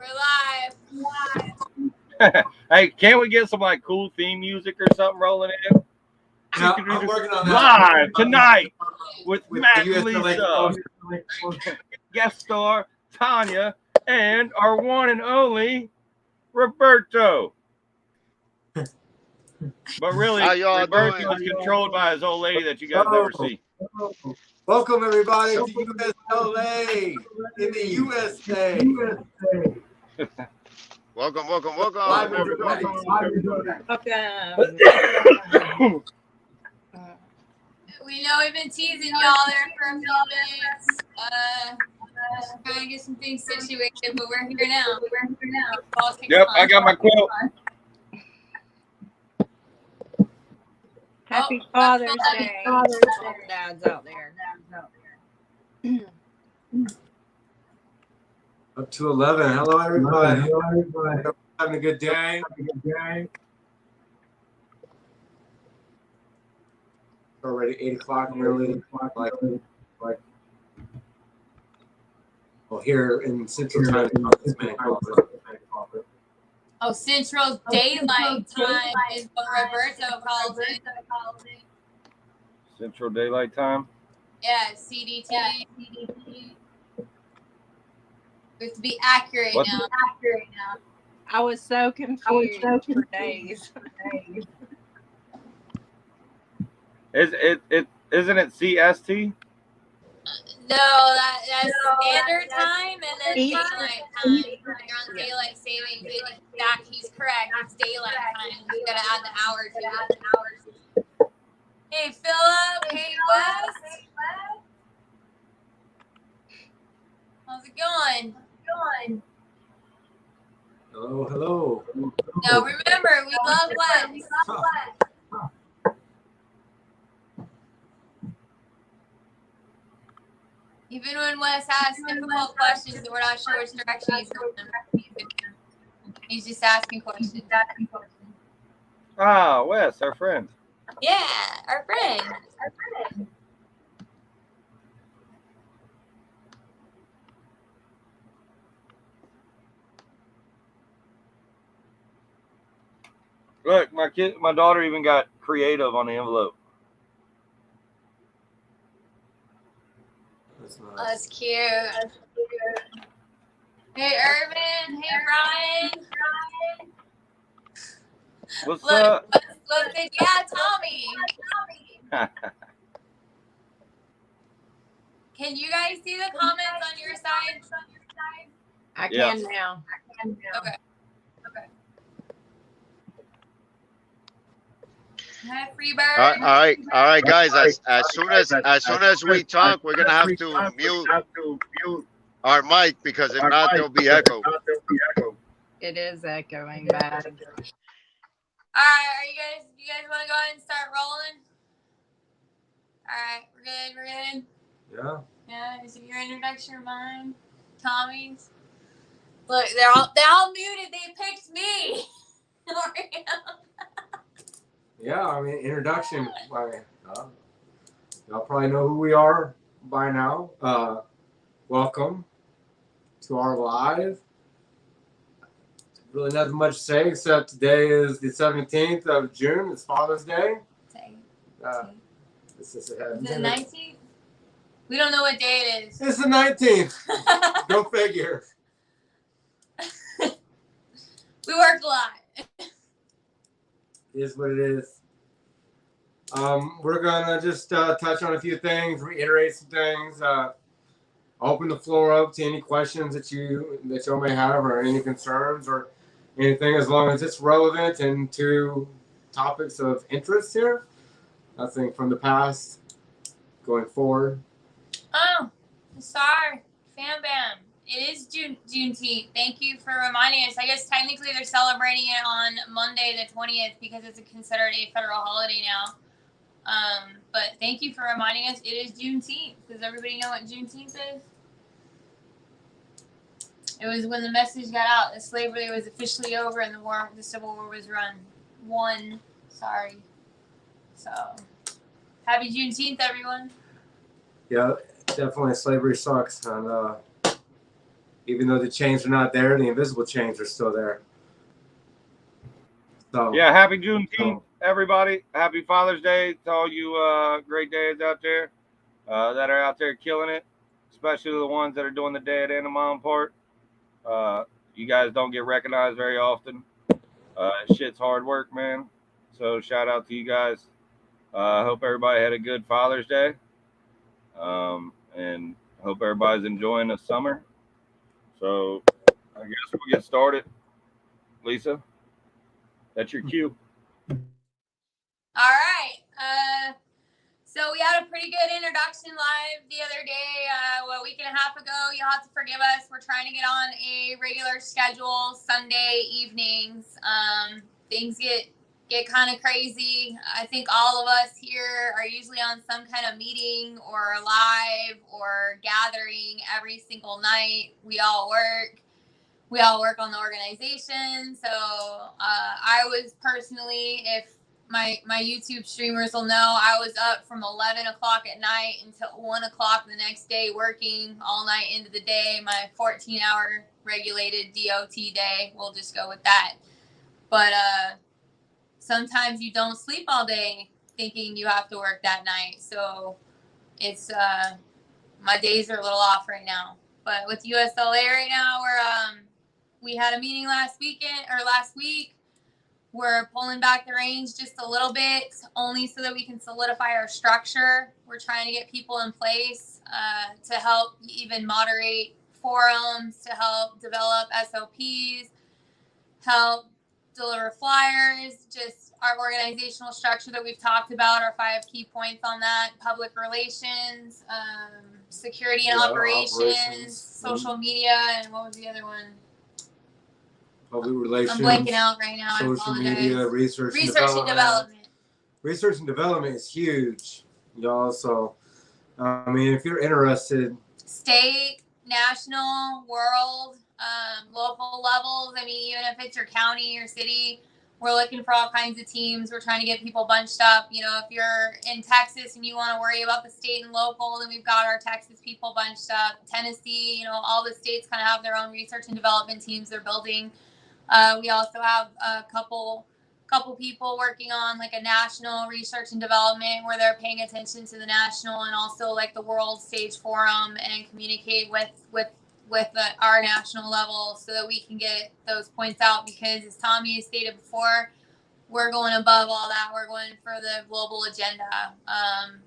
We're live. Hey, can't we get some like cool theme music or something rolling in? Yeah, I'm working on that. Live tonight with Matt and USLA. Lisa, guest star Tanya, and our one and only Roberto. But really, Roberto is controlled by his old lady that you guys never see. Welcome everybody to USLA in the USA. Welcome. Live everybody. We know we've been teasing y'all there for a few minutes. Trying to get some things situated, but we're here now. Yep, I got my quilt. Happy Father's Day. Dads out there. Up to 11. Hello everybody. Having a good day. Already 8 o'clock nearly. Well, here in Central Time. Oh, Central Daylight Time is what Roberto calls it. Central Daylight Time? Yeah, CDT. We have to be accurate now. I was so confused for days. Isn't it CST? No, that's standard time and then daylight time. You're on daylight saving. He's correct. It's daylight time. You gotta add the hour to it. Hey, Philip. Hey, Wes. How's it going? Hello. No, remember, we love Wes. Even when Wes asks difficult questions and we're not sure which direction he's going, he's just asking questions. Ah, Wes, our friend. Yeah, our friend. Look, my daughter even got creative on the envelope. That's nice. Oh, that's cute. Hey, Irvin. Hey, Brian. What's Look, up? yeah, Tommy. Can you guys see the comments on your side? I Yeah. can now. Okay. Hi, Freebird. All right, guys. As soon as we talk, we're gonna have to mute our mic because if not, there'll be echo. It is echoing bad. All right, you guys want to go ahead and start rolling? All right, we're good. Yeah. Yeah, is it your introduction or mine? Tommy's. Look, they're all muted. They picked me. Yeah, I mean, introduction. Y'all probably know who we are by now. Welcome to our live. Really nothing much to say except today is the 17th of June. It's Father's Day. Is it the 19th? We don't know what day it is. It's the 19th. Go figure. We worked a lot. It is what it is. We're gonna just touch on a few things, reiterate some things, open the floor up to any questions that y'all may have, or any concerns, or anything, as long as it's relevant and to topics of interest here. Nothing from the past going forward. Oh, sorry, Fam Bam. It is Juneteenth. Thank you for reminding us. I guess technically they're celebrating it on Monday the 20th because it's considered a federal holiday now. But thank you for reminding us. It is Juneteenth. Does everybody know what Juneteenth is? It was when the message got out that slavery was officially over and the Civil War was won. Sorry. So, happy Juneteenth, everyone. Yeah, definitely slavery sucks, and even though the chains are not there, the invisible chains are still there. So yeah, happy Juneteenth, everybody. Happy Father's Day to all you great dads out there that are out there killing it, especially the ones that are doing the dad and the mom part. You guys don't get recognized very often. Shit's hard work, man. So shout out to you guys. I hope everybody had a good Father's Day. And hope everybody's enjoying the summer. So I guess we'll get started. Lisa, that's your cue. All right. So we had a pretty good introduction live the other day, a week and a half ago. You'll have to forgive us. We're trying to get on a regular schedule Sunday evenings. Things get kind of crazy. I think all of us here are usually on some kind of meeting or live or gathering every single night. We all work on the organization. So I was personally, if my YouTube streamers will know, I was up from 11 o'clock at night until 1 o'clock the next day working all night into the day, my 14-hour regulated DOT day. We'll just go with that. But sometimes you don't sleep all day thinking you have to work that night. So it's my days are a little off right now. But with USLA right now, we had a meeting last week. We're pulling back the reins just a little bit, only so that we can solidify our structure. We're trying to get people in place to help even moderate forums, to help develop SOPs, help deliver flyers, just our organizational structure that we've talked about, our 5 key points on that: public relations, security and operations, social media, and what was the other one? Public relations. I'm blanking out right now. Social media, research and development. Research and development is huge, y'all. So, I mean, if you're interested, state, national, world, local levels. I mean, even if it's your county or city, we're looking for all kinds of teams. We're trying to get people bunched up. You know, if you're in Texas and you want to worry about the state and local, then we've got our Texas people bunched up. Tennessee, you know, all the states kind of have their own research and development teams they're building. We also have a couple people working on like a national research and development where they're paying attention to the national and also like the world stage forum and communicate with our national level so that we can get those points out, because as Tommy has stated before, we're going above all that. We're going for the global agenda.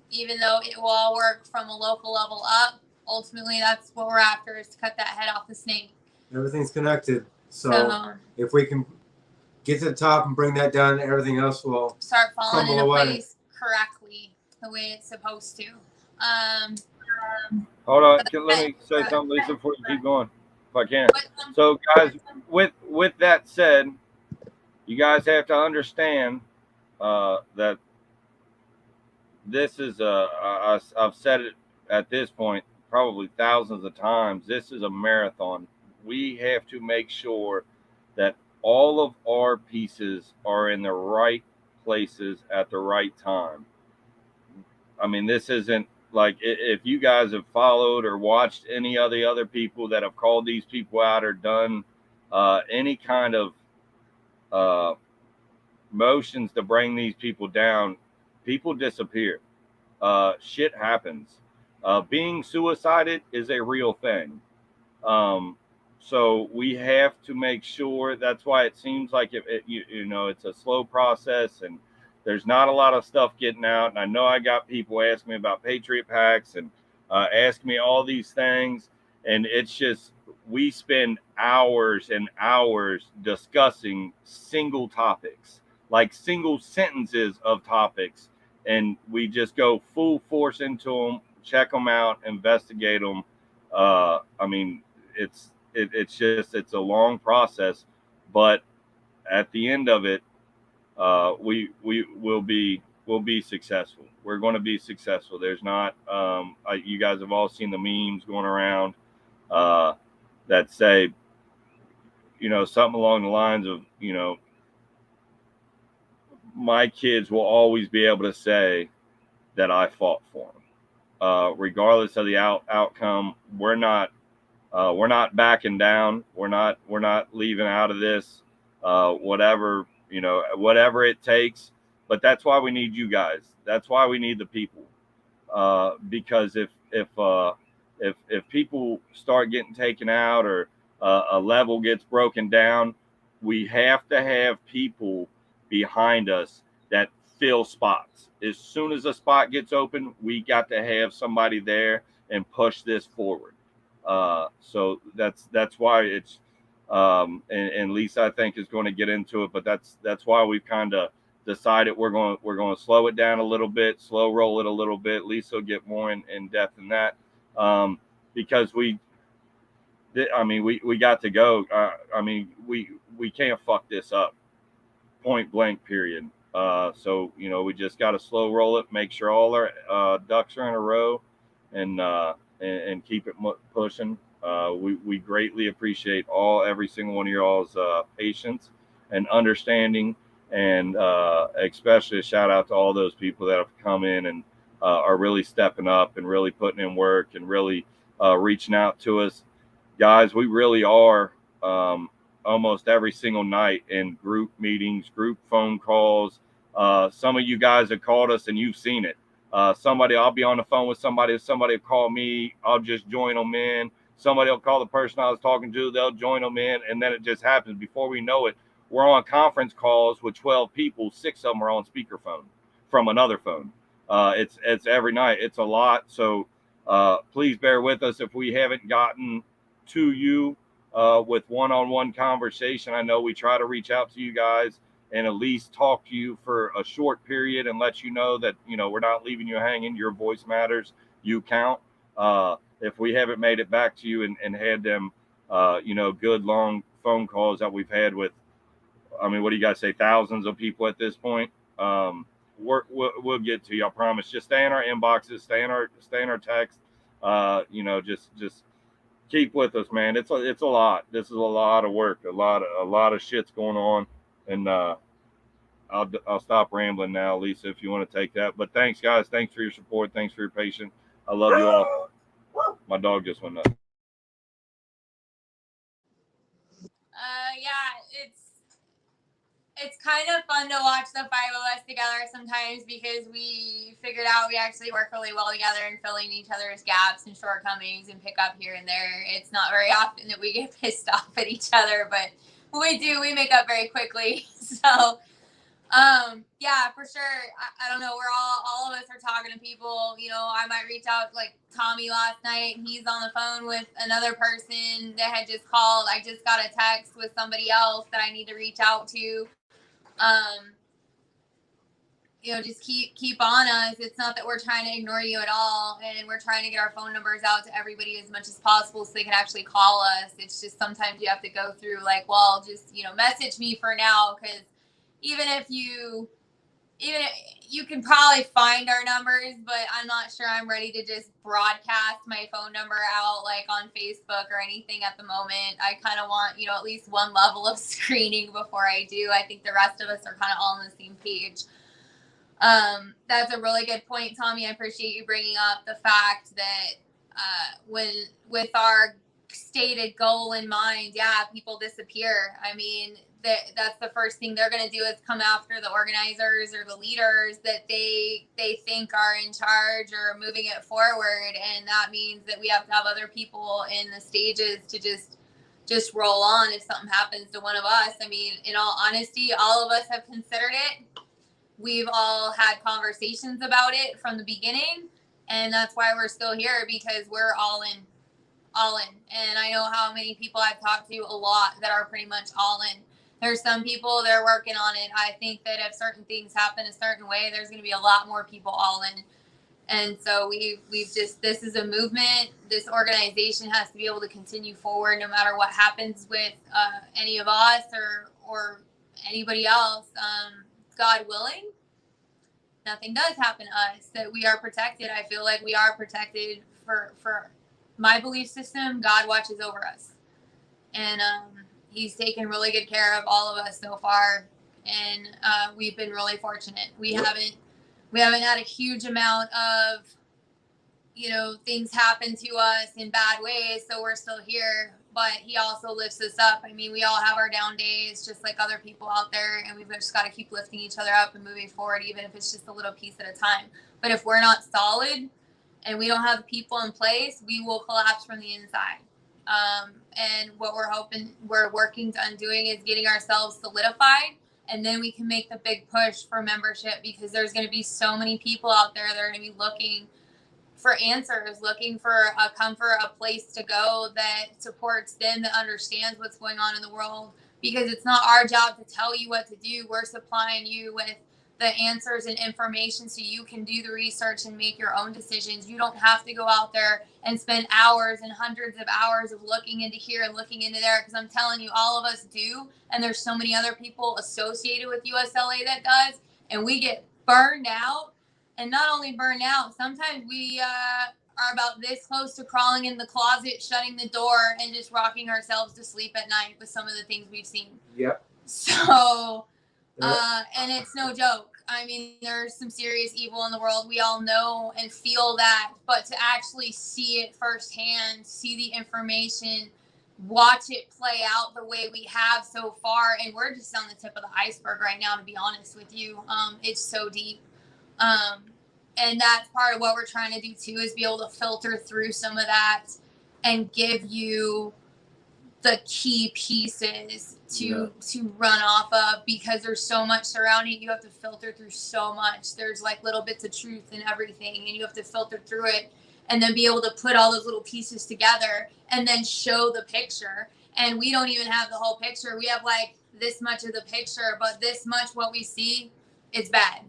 Even though it will all work from a local level up, ultimately that's what we're after, is to cut that head off the snake. Everything's connected. So if we can get to the top and bring that down, everything else will start falling into place correctly the way it's supposed to. Hold on, let me say something, Lisa, before you keep going, if I can. So, guys, with that said, you guys have to understand that this is I've said it at this point probably thousands of times. This is a marathon. We have to make sure that all of our pieces are in the right places at the right time. I mean, this isn't like, if you guys have followed or watched any of the other people that have called these people out or done any kind of motions to bring these people down, people disappear. Shit happens. Being suicided is a real thing. So we have to make sure. That's why it seems like it's a slow process and there's not a lot of stuff getting out. And I know I got people asking me about Patriot packs and asking me all these things. And it's just, we spend hours and hours discussing single topics, like single sentences of topics. And we just go full force into them, check them out, investigate them. I mean, it's a long process, but at the end of it, we will be successful. We're going to be successful. There's not, you guys have all seen the memes going around that say, something along the lines of, my kids will always be able to say that I fought for them, regardless of the outcome. We're not we're not backing down. We're not leaving out of this. Whatever whatever it takes. But that's why we need you guys. That's why we need the people. Because if people start getting taken out, or a level gets broken down, we have to have people behind us that fill spots. As soon as a spot gets open, we got to have somebody there and push this forward. So that's why it's and Lisa, I think, is going to get into it, but that's why we've kind of decided we're going to slow it down a little bit, slow roll it a little bit. Lisa will get more in depth in that, because we got to go. We can't fuck this up, point blank, period. So we just got to slow roll it, make sure all our ducks are in a row, and keep it pushing. We greatly appreciate every single one of y'all's patience and understanding, and especially a shout out to all those people that have come in and are really stepping up and really putting in work and really reaching out to us. Guys, we really are almost every single night in group meetings, group phone calls. Some of you guys have called us and you've seen it. I'll be on the phone with somebody. If somebody will call me, I'll just join them in. Somebody will call the person I was talking to, they'll join them in. And then it just happens. Before we know it, we're on conference calls with 12 people. 6 of them are on speakerphone from another phone. It's every night. It's a lot. So please bear with us if we haven't gotten to you with one-on-one conversation. I know we try to reach out to you guys and at least talk to you for a short period and let you know that, we're not leaving you hanging. Your voice matters. You count. If we haven't made it back to you and had them, good long phone calls that we've had with, what do you guys say, thousands of people at this point, we'll get to you. I promise. Just stay in our inboxes, stay in our text. Just keep with us, man. It's a lot. This is a lot of work. A lot of shit's going on, and I'll stop rambling now, Lisa, if you want to take that. But thanks, guys. Thanks for your support. Thanks for your patience. I love you all. My dog just went nuts. Yeah, it's kind of fun to watch the 5 of us together sometimes, because we figured out we actually work really well together and filling each other's gaps and shortcomings and pick up here and there. It's not very often that we get pissed off at each other, but when we do, we make up very quickly. So yeah, for sure. I don't know. We're all of us are talking to people. I might reach out, like Tommy last night. He's on the phone with another person that had just called. I just got a text with somebody else that I need to reach out to. Just keep on us. It's not that we're trying to ignore you at all, and we're trying to get our phone numbers out to everybody as much as possible so they can actually call us. It's just sometimes you have to go through just message me for now, because even if you can probably find our numbers, but I'm not sure I'm ready to just broadcast my phone number out on Facebook or anything at the moment. I kind of want, at least one level of screening before I do. I think the rest of us are kind of all on the same page. That's a really good point, Tommy. I appreciate you bringing up the fact that with our stated goal in mind, people disappear. That's the first thing they're going to do is come after the organizers or the leaders that they think are in charge or moving it forward. And that means that we have to have other people in the stages to just roll on if something happens to one of us. In all honesty, all of us have considered it. We've all had conversations about it from the beginning. And that's why we're still here, because we're all in. And I know how many people I've talked to, a lot, that are pretty much all in. There's some people that are working on it. I think that if certain things happen a certain way, there's going to be a lot more people all in. And so we've just, this is a movement. This organization has to be able to continue forward no matter what happens with any of us or anybody else. God willing, nothing does happen to us. That we are protected. I feel like we are protected for my belief system. God watches over us. And he's taken really good care of all of us so far, and we've been really fortunate. We haven't had a huge amount of, you know, things happen to us in bad ways, so we're still here. But he also lifts us up. I mean, we all have our down days, just like other people out there, and we've just got to keep lifting each other up and moving forward, even if it's just a little piece at a time. But if we're not solid and we don't have people in place, we will collapse from the inside. And what we're working on doing is getting ourselves solidified, and then we can make the big push for membership, because there's going to be so many people out there that are going to be looking for answers, looking for a comfort, a place to go that supports them, that understands what's going on in the world. Because it's not our job to tell you what to do. We're supplying you with the answers and information so you can do the research and make your own decisions. You don't have to go out there and spend hours and hundreds of hours of looking into here and looking into there, because I'm telling you, all of us do. And there's so many other people associated with USLA that does. And we get burned out. And not only burned out, sometimes we are about this close to crawling in the closet, shutting the door, and just rocking ourselves to sleep at night with some of the things we've seen. Yep. So, and it's no joke. I mean, there's some serious evil in the world. We all know and feel that. But to actually see it firsthand, see the information, watch it play out the way we have so far, and we're just on the tip of the iceberg right now, to be honest with you. It's so deep. And that's part of what we're trying to do too, is be able to filter through some of that and give you the key pieces to run off of, because there's so much surrounding it. You have to filter through so much. There's like little bits of truth in everything, and you have to filter through it and then be able to put all those little pieces together and then show the picture. And we don't even have the whole picture. We have like this much of the picture, but this much what we see, it's bad.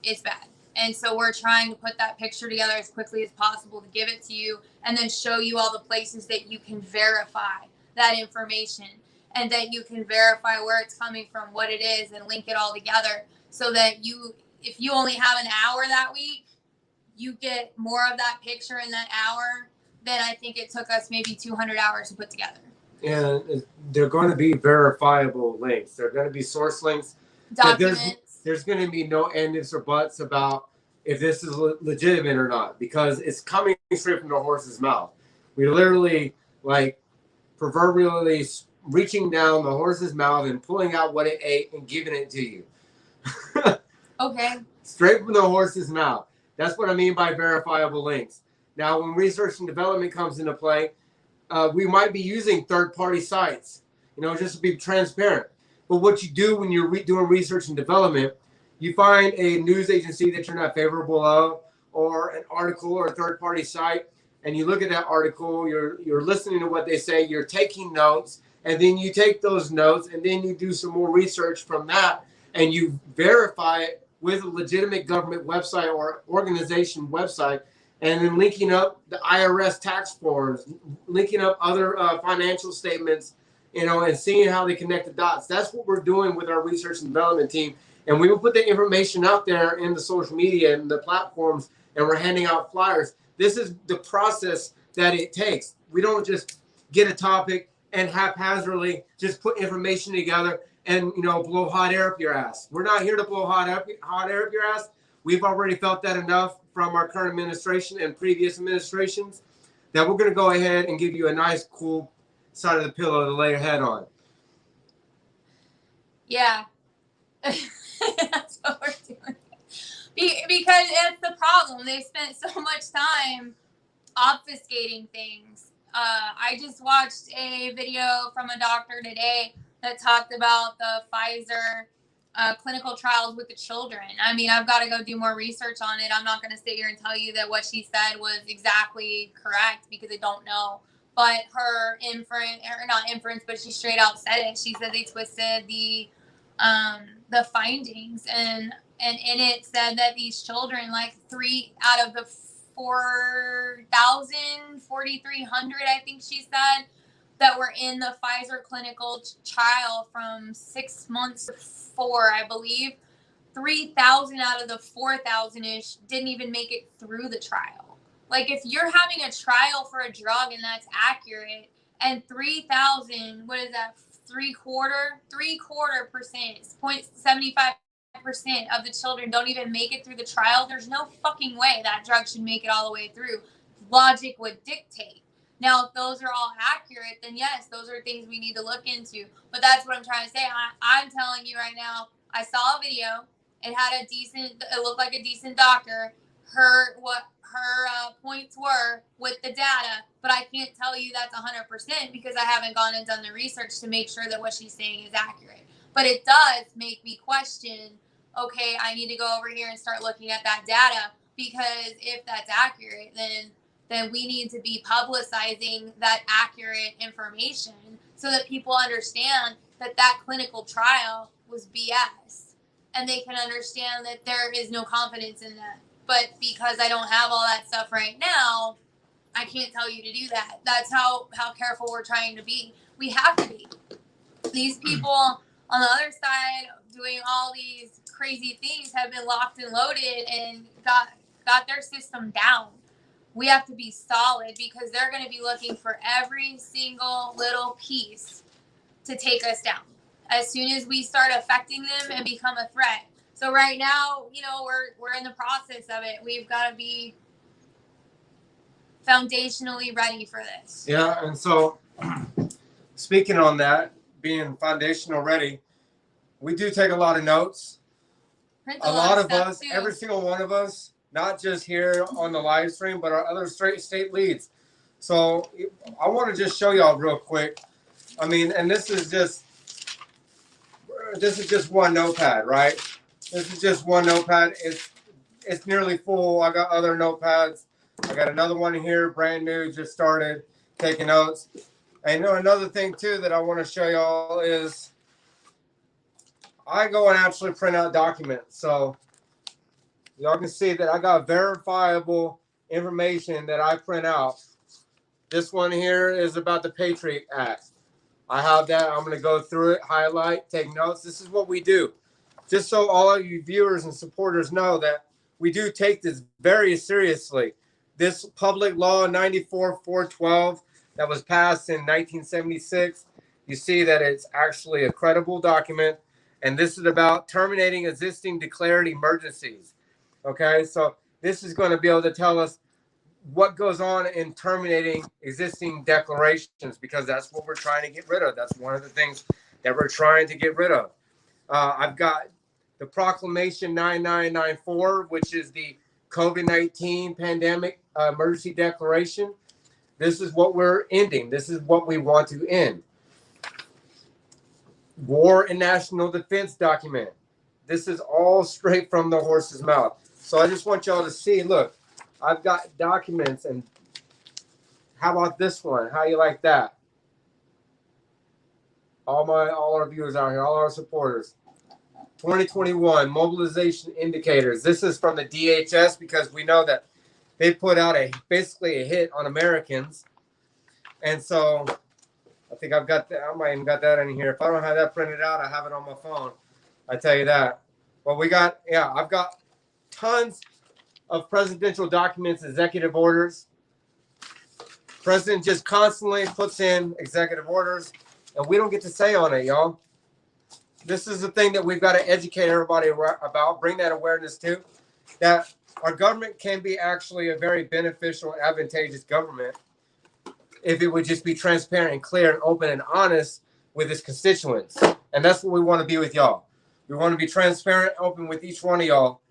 It's bad. And so we're trying to put that picture together as quickly as possible to give it to you, and then show you all the places that you can verify that information, and that you can verify where it's coming from, what it is, and link it all together, so that you, if you only have an hour that week, you get more of that picture in that hour than I think it took us maybe 200 hours to put together. And they're going to be verifiable links. They're going to be source links. Documents. There's going to be no ifs or buts about if this is legitimate or not, because it's coming straight from the horse's mouth. We literally, like, proverbially reaching down the horse's mouth and pulling out what it ate and giving it to you. Okay. Straight from the horse's mouth. That's what I mean by verifiable links. Now, when research and development comes into play, we might be using third-party sites, just to be transparent. But what you do when you're doing research and development, you find a news agency that you're not favorable of, or an article or a third-party site, and you look at that article, you're listening to what they say, you're taking notes, and then you take those notes, and then you do some more research from that, and you verify it with a legitimate government website or organization website, and then linking up the IRS tax forms, linking up other financial statements, and seeing how they connect the dots. That's what we're doing with our research and development team. And we will put the information out there in the social media and the platforms, and we're handing out flyers. This is the process that it takes. We don't just get a topic and haphazardly just put information together and, blow hot air up your ass. We're not here to blow hot air up your ass. We've already felt that enough from our current administration and previous administrations, that we're going to go ahead and give you a nice, cool side of the pillow to lay your head on. Yeah. That's what we're doing. Because it's the problem. They spent so much time obfuscating things. I just watched a video from a doctor today that talked about the Pfizer clinical trials with the children. I mean, I've got to go do more research on it. I'm not going to sit here and tell you that what she said was exactly correct, because I don't know. But her inference, but she straight out said it. She said they twisted the findings, and in it said that these children, like 3 out of the 4,300, I think she said, that were in the Pfizer clinical trial from 6 months to 4, I believe, 3,000 out of the 4,000-ish didn't even make it through the trial. Like, if you're having a trial for a drug and that's accurate, and 3,000, what is that, 3/4%, 0.75% of the children don't even make it through the trial, there's no fucking way that drug should make it all the way through. logic would dictate. Now, if those are all accurate, then yes, those are things we need to look into. But that's what I'm trying to say. I'm telling you right now, I saw a video. It looked like a decent doctor. What her points were with the data, but I can't tell you that's 100% because I haven't gone and done the research to make sure that what she's saying is accurate. But it does make me question, okay, I need to go over here and start looking at that data, because if that's accurate, then we need to be publicizing that accurate information so that people understand that clinical trial was BS, and they can understand that there is no confidence in that. But because I don't have all that stuff right now, I can't tell you to do that. That's how careful we're trying to be. We have to be. These people on the other side doing all these crazy things have been locked and loaded and got their system down. We have to be solid because they're going to be looking for every single little piece to take us down as soon as we start affecting them and become a threat. So right now, we're in the process of it. We've got to be foundationally ready for this. Yeah, and so speaking on that, being foundational ready, we do take a lot of notes. A lot of us, too. Every single one of us, not just here on the live stream, but our other state leads. So I want to just show y'all real quick. I mean, and this is just one notepad, right? This is just one notepad. It's nearly full. I got other notepads. I got another one here, brand new, just started taking notes. And another thing too that I want to show y'all is I go and actually print out documents. So y'all can see that I got verifiable information that I print out. This one here is about the Patriot Act. I have that. I'm going to go through it, highlight, take notes. This is what we do. Just so all of you viewers and supporters know that we do take this very seriously. This Public Law 94-412 that was passed in 1976, you see that it's actually a credible document. And this is about terminating existing declared emergencies. Okay, so this is going to be able to tell us what goes on in terminating existing declarations, because that's what we're trying to get rid of. That's one of the things that we're trying to get rid of. I've got the Proclamation 9994, which is the COVID-19 pandemic emergency declaration. This is what we're ending. This is what we want to end. War and National Defense document. This is all straight from the horse's mouth. So I just want y'all to see, look, I've got documents, and how about this one? How you like that? All our viewers out here, all our supporters. 2021 mobilization indicators. This is from the DHS because we know that they put out basically a hit on Americans. And so I think I've got that. I might even got that in here. If I don't have that printed out, I have it on my phone. I tell you that. Well, I've got tons of presidential documents, executive orders. President just constantly puts in executive orders, and we don't get to say on it, y'all. This is the thing that we've got to educate everybody about, bring that awareness to, that our government can be actually a very beneficial, advantageous government if it would just be transparent and clear and open and honest with its constituents. And that's what we want to be with y'all. We want to be transparent, open with each one of y'all,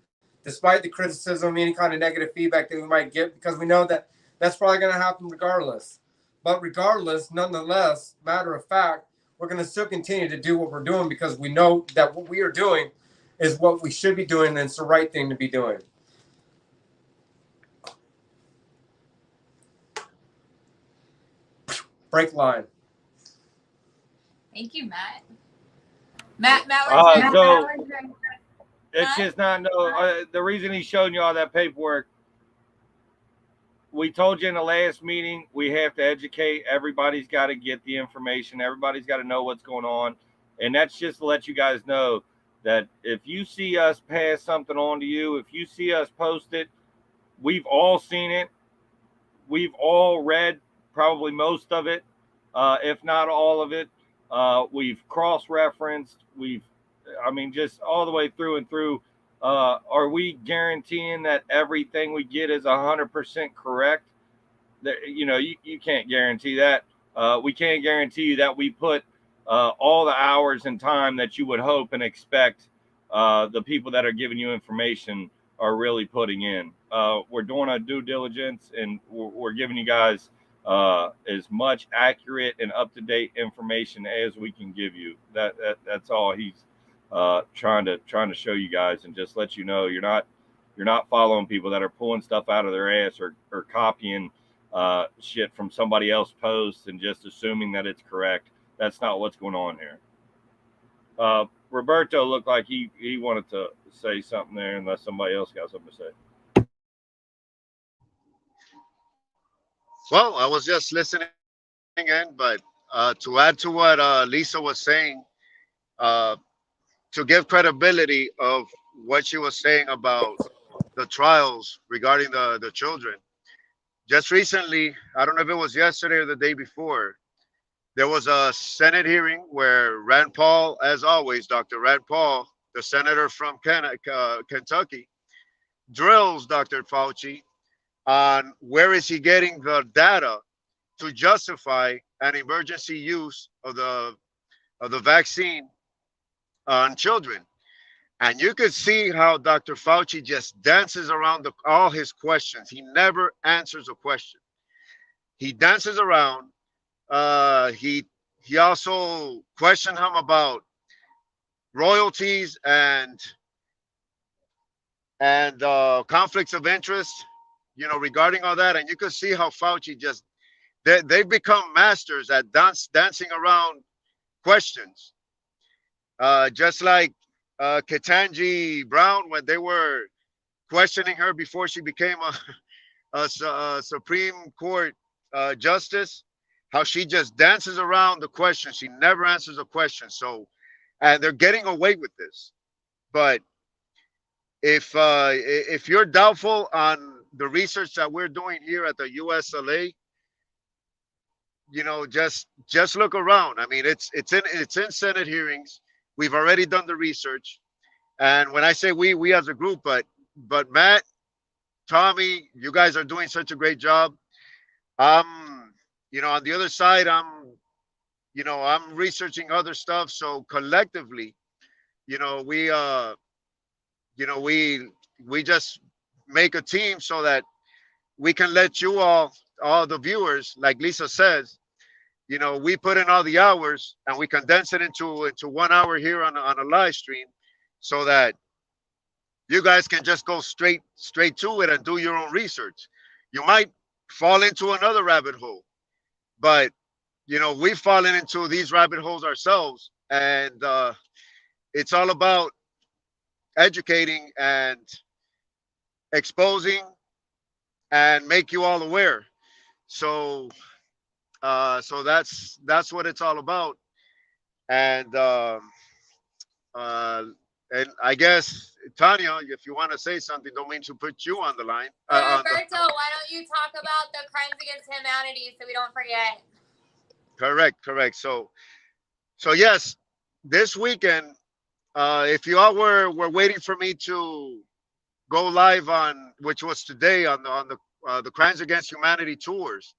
despite the criticism, any kind of negative feedback that we might get, because we know that that's probably going to happen regardless. But regardless, nonetheless, matter of fact, we're going to still continue to do what we're doing because we know that what we are doing is what we should be doing, and it's the right thing to be doing. Break line. Thank you, Matt. Matt so it's just not the reason he's showing you all that paperwork. We told you in the last meeting, we have to educate. Everybody's got to get the information. Everybody's got to know what's going on. And that's just to let you guys know that if you see us pass something on to you, if you see us post it, we've all seen it. We've all read probably most of it, if not all of it. We've cross-referenced. Just all the way through and through. Are we guaranteeing that everything we get is 100% correct? you know, you can't guarantee that. We can't guarantee you that we put all the hours and time that you would hope and expect the people that are giving you information are really putting in. We're doing our due diligence, and we're giving you guys as much accurate and up-to-date information as we can give you. That's all he's trying to show you guys, and just let you know you're not following people that are pulling stuff out of their ass or copying shit from somebody else's posts and just assuming that it's correct. That's not what's going on here. Roberto looked like he wanted to say something there, unless somebody else got something to say. Well, I was just listening in, but to add to what Lisa was saying, to give credibility of what she was saying about the trials regarding the children, just recently, I don't know if it was yesterday or the day before, there was a Senate hearing where Rand Paul, as always, Dr. Rand Paul, the senator from Kentucky, drills Dr. Fauci on where is he getting the data to justify an emergency use of the vaccine on children. And you could see how Dr. Fauci just dances around all his questions. He never answers a question. He dances around. He also questioned him about royalties and conflicts of interest, you know, regarding all that. And you could see how Fauci just they've become masters at dancing around questions, just like Ketanji Brown, when they were questioning her before she became a Supreme Court justice, how she just dances around the question. She never answers a question. So, and they're getting away with this. But if you're doubtful on the research that we're doing here at the USLA, you know, just look around. I mean, it's in Senate hearings. We've already done the research, and when I say we as a group, but Matt, Tommy, you guys are doing such a great job. You know, on the other side, I'm researching other stuff. So collectively, you know, we just make a team so that we can let you all the viewers, like Lisa says, you know, we put in all the hours and we condense it into 1 hour here on a live stream, so that you guys can just go straight to it and do your own research. You might fall into another rabbit hole, but you know, we've fallen into these rabbit holes ourselves, and it's all about educating and exposing and make you all aware. So so that's what it's all about. And I guess, Tanya, if you want to say something, don't mean to put you on the line. Roberto, why don't you talk about the crimes against humanity so we don't forget? Correct. So yes, this weekend, if you all were waiting for me to go live on, which was today, on the Crimes Against Humanity tours,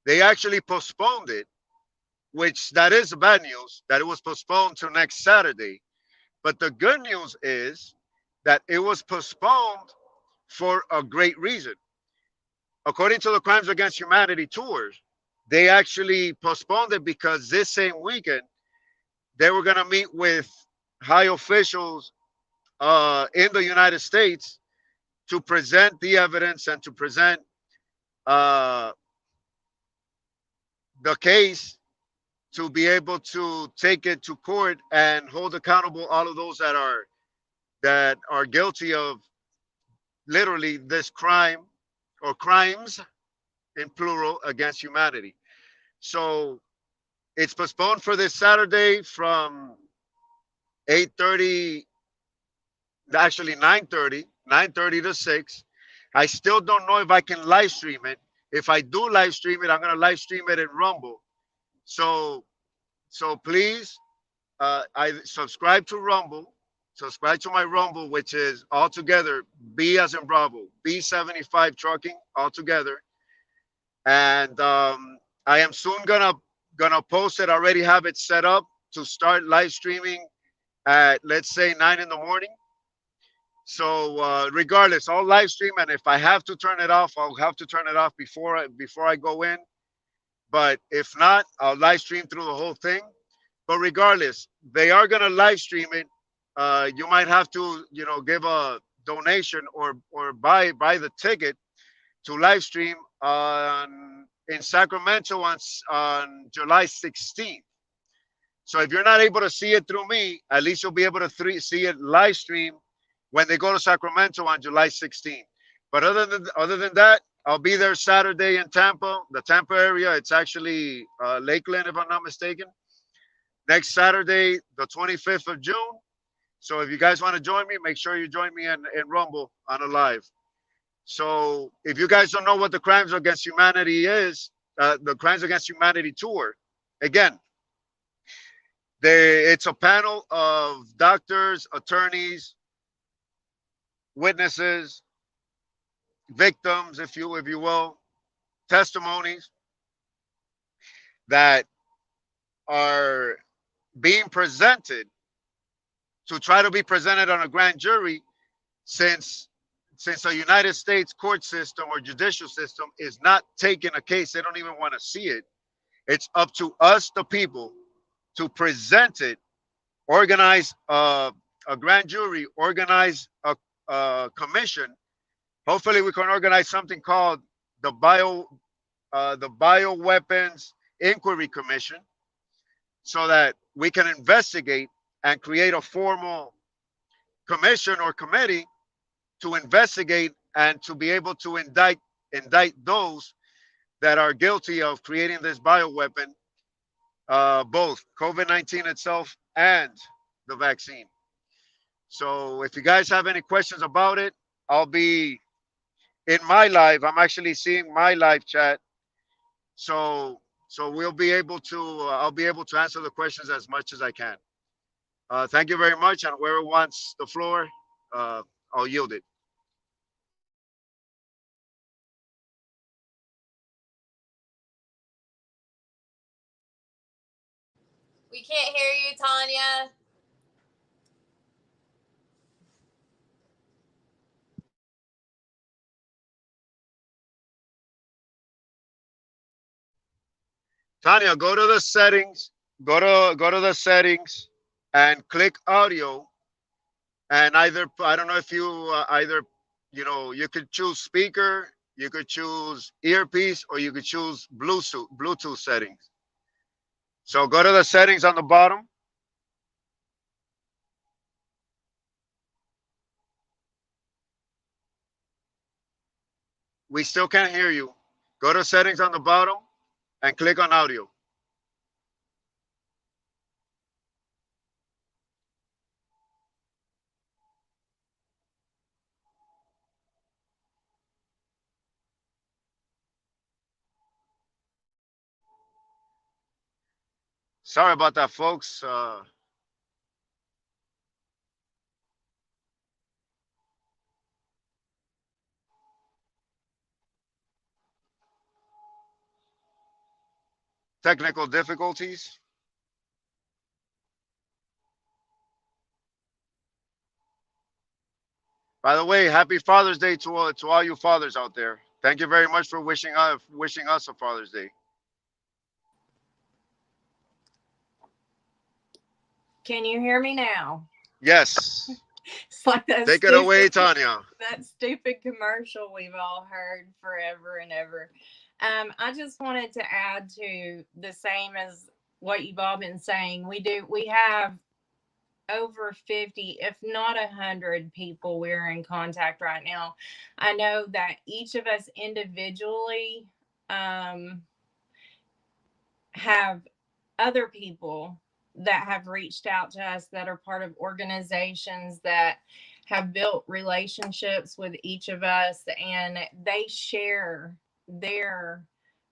they actually postponed it, which that is the bad news, that it was postponed to next Saturday. But the good news is that it was postponed for a great reason. According to the Crimes Against Humanity tours, they actually postponed it because this same weekend they were going to meet with high officials in the United States to present the evidence and to present the case, to be able to take it to court and hold accountable all of those that are guilty of literally this crime, or crimes in plural, against humanity. So it's postponed for this Saturday from 8:30, actually 9:30 to 6. I still don't know if I can live stream it. If I do live stream it, I'm going to live stream it in Rumble. So please, I subscribe to Rumble. Subscribe to my Rumble, which is altogether B as in Bravo, B75 Trucking altogether. and I am soon gonna post it. I already have it set up to start live streaming at, let's say, 9 in the morning. So regardless, I'll live stream, and if I have to turn it off, I'll have to turn it off before I go in. But if not, I'll live stream through the whole thing. But regardless, they are gonna live stream it. You might have to, give a donation or buy the ticket to live stream in Sacramento on July 16th. So if you're not able to see it through me, at least you'll be able to see it live stream when they go to Sacramento on July 16th. But other than that, I'll be there Saturday in Tampa, the Tampa area. It's actually Lakeland, if I'm not mistaken. Next Saturday, the 25th of June. So if you guys want to join me, make sure you join me in Rumble on a live. So if you guys don't know what the Crimes Against Humanity is, the Crimes Against Humanity tour, again, it's a panel of doctors, attorneys, witnesses, victims, if you will, testimonies that are being presented to try to be presented on a grand jury, since the United States court system or judicial system is not taking a case. They don't even want to see it. It's up to us, the people, to present it, organize a grand jury, organize a commission. Hopefully we can organize something called the Bioweapons Inquiry Commission, so that we can investigate and create a formal commission or committee to investigate and to be able to indict those that are guilty of creating this bioweapon, both COVID-19 itself and the vaccine. So if you guys have any questions about it, I'll be in my live. I'm actually seeing my live chat. So we'll be able to, I'll be able to answer the questions as much as I can. Thank you very much. And whoever wants the floor, I'll yield it. We can't hear you, Tanya. Tanya, go to the settings, go to the settings and click audio, and either, I don't know if you either, you could choose speaker, you could choose earpiece, or you could choose Bluetooth settings. So go to the settings on the bottom. We still can't hear you. Go to settings on the bottom and click on audio. Sorry about that, folks. Technical difficulties. By the way, happy Father's Day to all you fathers out there. Thank you very much for wishing us a Father's Day. Can you hear me now? Yes. It's like that. Take it away, Tanya. That stupid commercial we've all heard forever and ever. I just wanted to add to the same as what you've all been saying. We have over 50, if not 100 people we're in contact right now. I know that each of us individually have other people that have reached out to us that are part of organizations that have built relationships with each of us, and they share their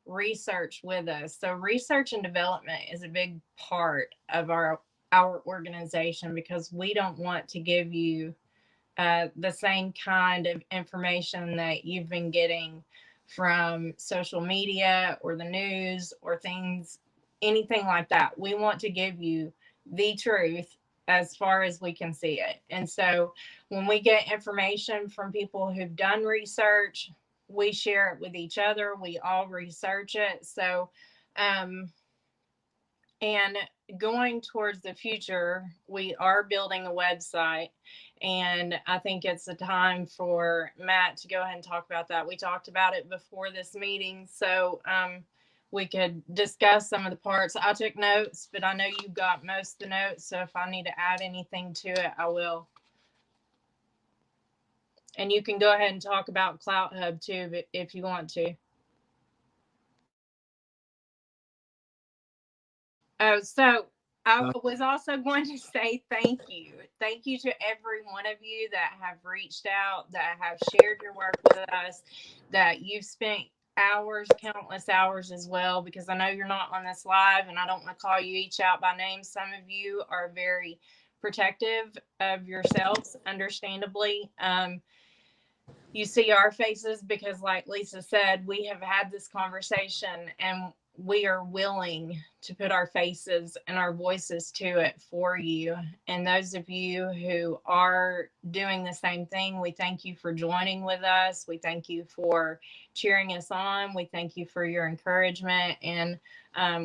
research with us. So research and development is a big part of our organization, because we don't want to give you the same kind of information that you've been getting from social media or the news or things, anything like that. We want to give you the truth as far as we can see it. And so when we get information from people who've done research, we share it with each other. We all research it. So, and going towards the future, we are building a website. And I think it's a time for Matt to go ahead and talk about that. We talked about it before this meeting. So we could discuss some of the parts. I took notes, but I know you got most of the notes. So if I need to add anything to it, I will. And you can go ahead and talk about Clout Hub too, if you want to. Oh, so I was also going to say thank you. Thank you to every one of you that have reached out, that have shared your work with us, that you've spent hours, countless hours as well, because I know you're not on this live and I don't want to call you each out by name. Some of you are very protective of yourselves, understandably. You see our faces because, like Lisa said, we have had this conversation and we are willing to put our faces and our voices to it for you. And those of you who are doing the same thing, we thank you for joining with us. We thank you for cheering us on. We thank you for your encouragement. And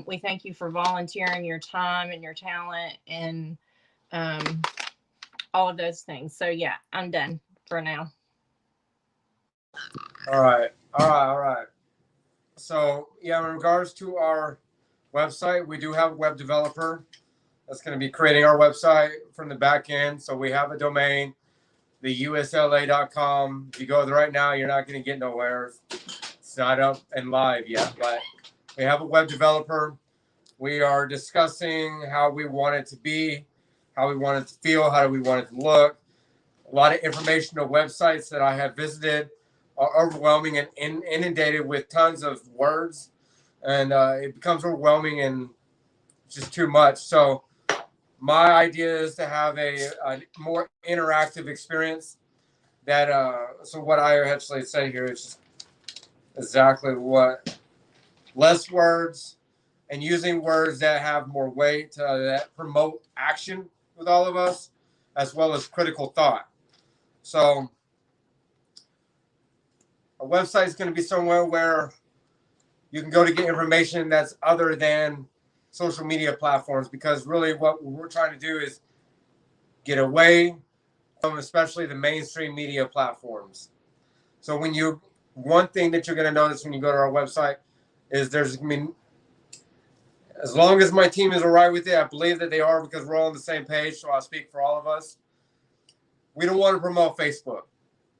we thank you for volunteering your time and your talent and all of those things. So yeah, I'm done for now. All right. So yeah, in regards to our website, we do have a web developer that's going to be creating our website from the back end. So we have a domain, the USLA.com. If you go there right now, you're not going to get nowhere. It's not up and live yet, but we have a web developer. We are discussing how we want it to be, how we want it to feel, how do we want it to look. A lot of informational websites that I have visited are overwhelming and inundated with tons of words, and it becomes overwhelming and just too much. So my idea is to have a more interactive experience. That so what I actually say here is just exactly what less words and using words that have more weight that promote action with all of us, as well as critical thought. So a website is going to be somewhere where you can go to get information that's other than social media platforms, because really what we're trying to do is get away from especially the mainstream media platforms. So one thing that you're going to notice when you go to our website is as long as my team is all right with it, I believe that they are because we're all on the same page, so I'll speak for all of us. We don't want to promote Facebook.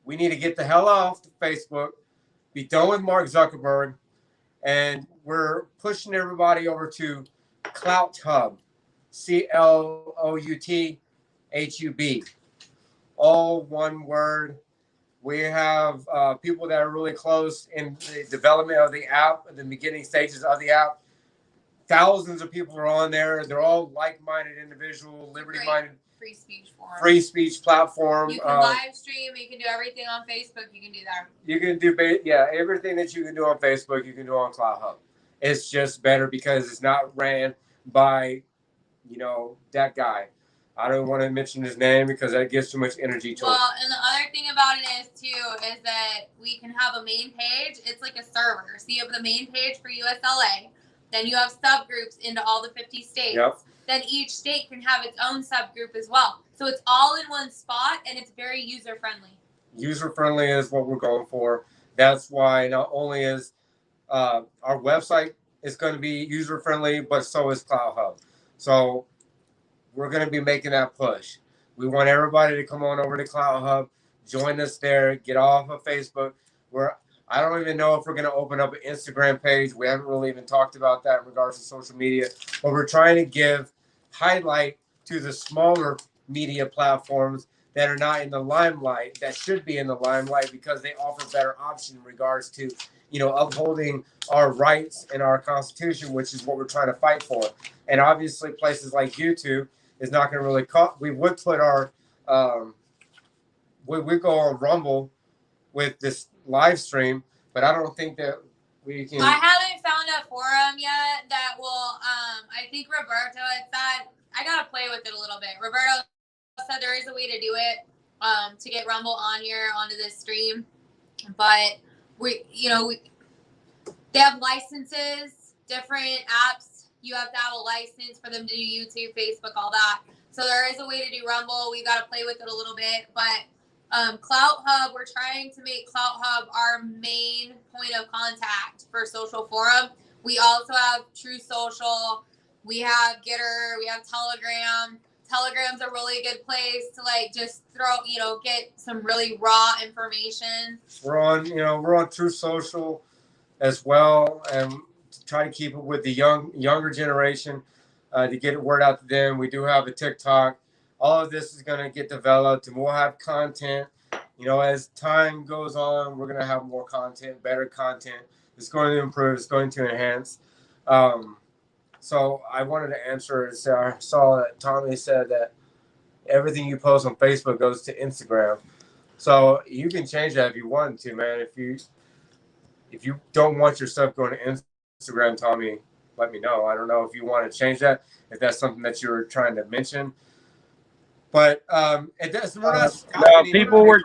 We need to get the hell off Facebook, be done with Mark Zuckerberg, and we're pushing everybody over to Clout Hub, CLOUTHUB, all one word. We have people that are really close in the development of the app, the beginning stages of the app. Thousands of people are on there. They're all like-minded individuals, liberty-minded. Free speech platform. You can live stream. You can do everything on Facebook. You can do that. You can do everything that you can do on Facebook. You can do on Clout Hub. It's just better because it's not ran by, that guy. I don't want to mention his name because that gives too much energy to him. Well, and the other thing about it is that we can have a main page. It's like a server. So you have the main page for USLA. Then you have subgroups into all the 50 states. Yep. Then each state can have its own subgroup as well. So it's all in one spot, and it's very user-friendly. User-friendly is what we're going for. That's why not only is our website is going to be user-friendly, but so is Clout Hub. So we're going to be making that push. We want everybody to come on over to Clout Hub, join us there, get off of Facebook. I don't even know if we're going to open up an Instagram page. We haven't really even talked about that in regards to social media, but we're trying to give highlight to the smaller media platforms that are not in the limelight, that should be in the limelight because they offer better option in regards to, upholding our rights and our Constitution, which is what we're trying to fight for. And obviously places like YouTube is not going to really we would put our, we go on Rumble with this live stream, but I don't think that we can. I haven't found a forum yet that will. I think Roberto had said I gotta play with it a little bit. Roberto said there is a way to do it, to get Rumble on here onto this stream, but they have licenses, different apps. You have to have a license for them to do YouTube, Facebook, all that. So there is a way to do Rumble. We got to play with it a little bit. But Clout Hub, we're trying to make Clout Hub our main point of contact for social forum. We also have True Social. We have Getter. We have Telegram. Telegram's a really good place to like just get some really raw information. We're on True Social as well, and to try to keep it with the younger generation, to get word out to them. We do have a TikTok. All of this is going to get developed, and we'll have content. As time goes on, we're going to have more content, better content. It's going to improve. It's going to enhance. So I wanted to answer. I saw that Tommy said that everything you post on Facebook goes to Instagram. So you can change that if you want to, man. If you don't want your stuff going to Instagram, Tommy, let me know. I don't know if you want to change that, if that's something that you were trying to mention. But it does. People were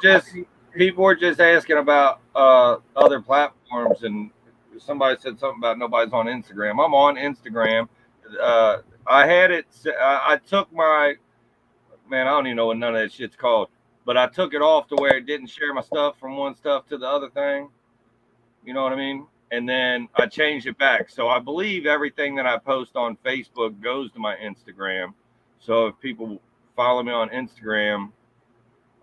just asking about other platforms, and somebody said something about nobody's on Instagram. I'm on Instagram. I had it. I took my I don't even know what none of that shit's called, but I took it off to where it didn't share my stuff from one stuff to the other thing. You know what I mean? And then I changed it back. So I believe everything that I post on Facebook goes to my Instagram. So if people follow me on Instagram,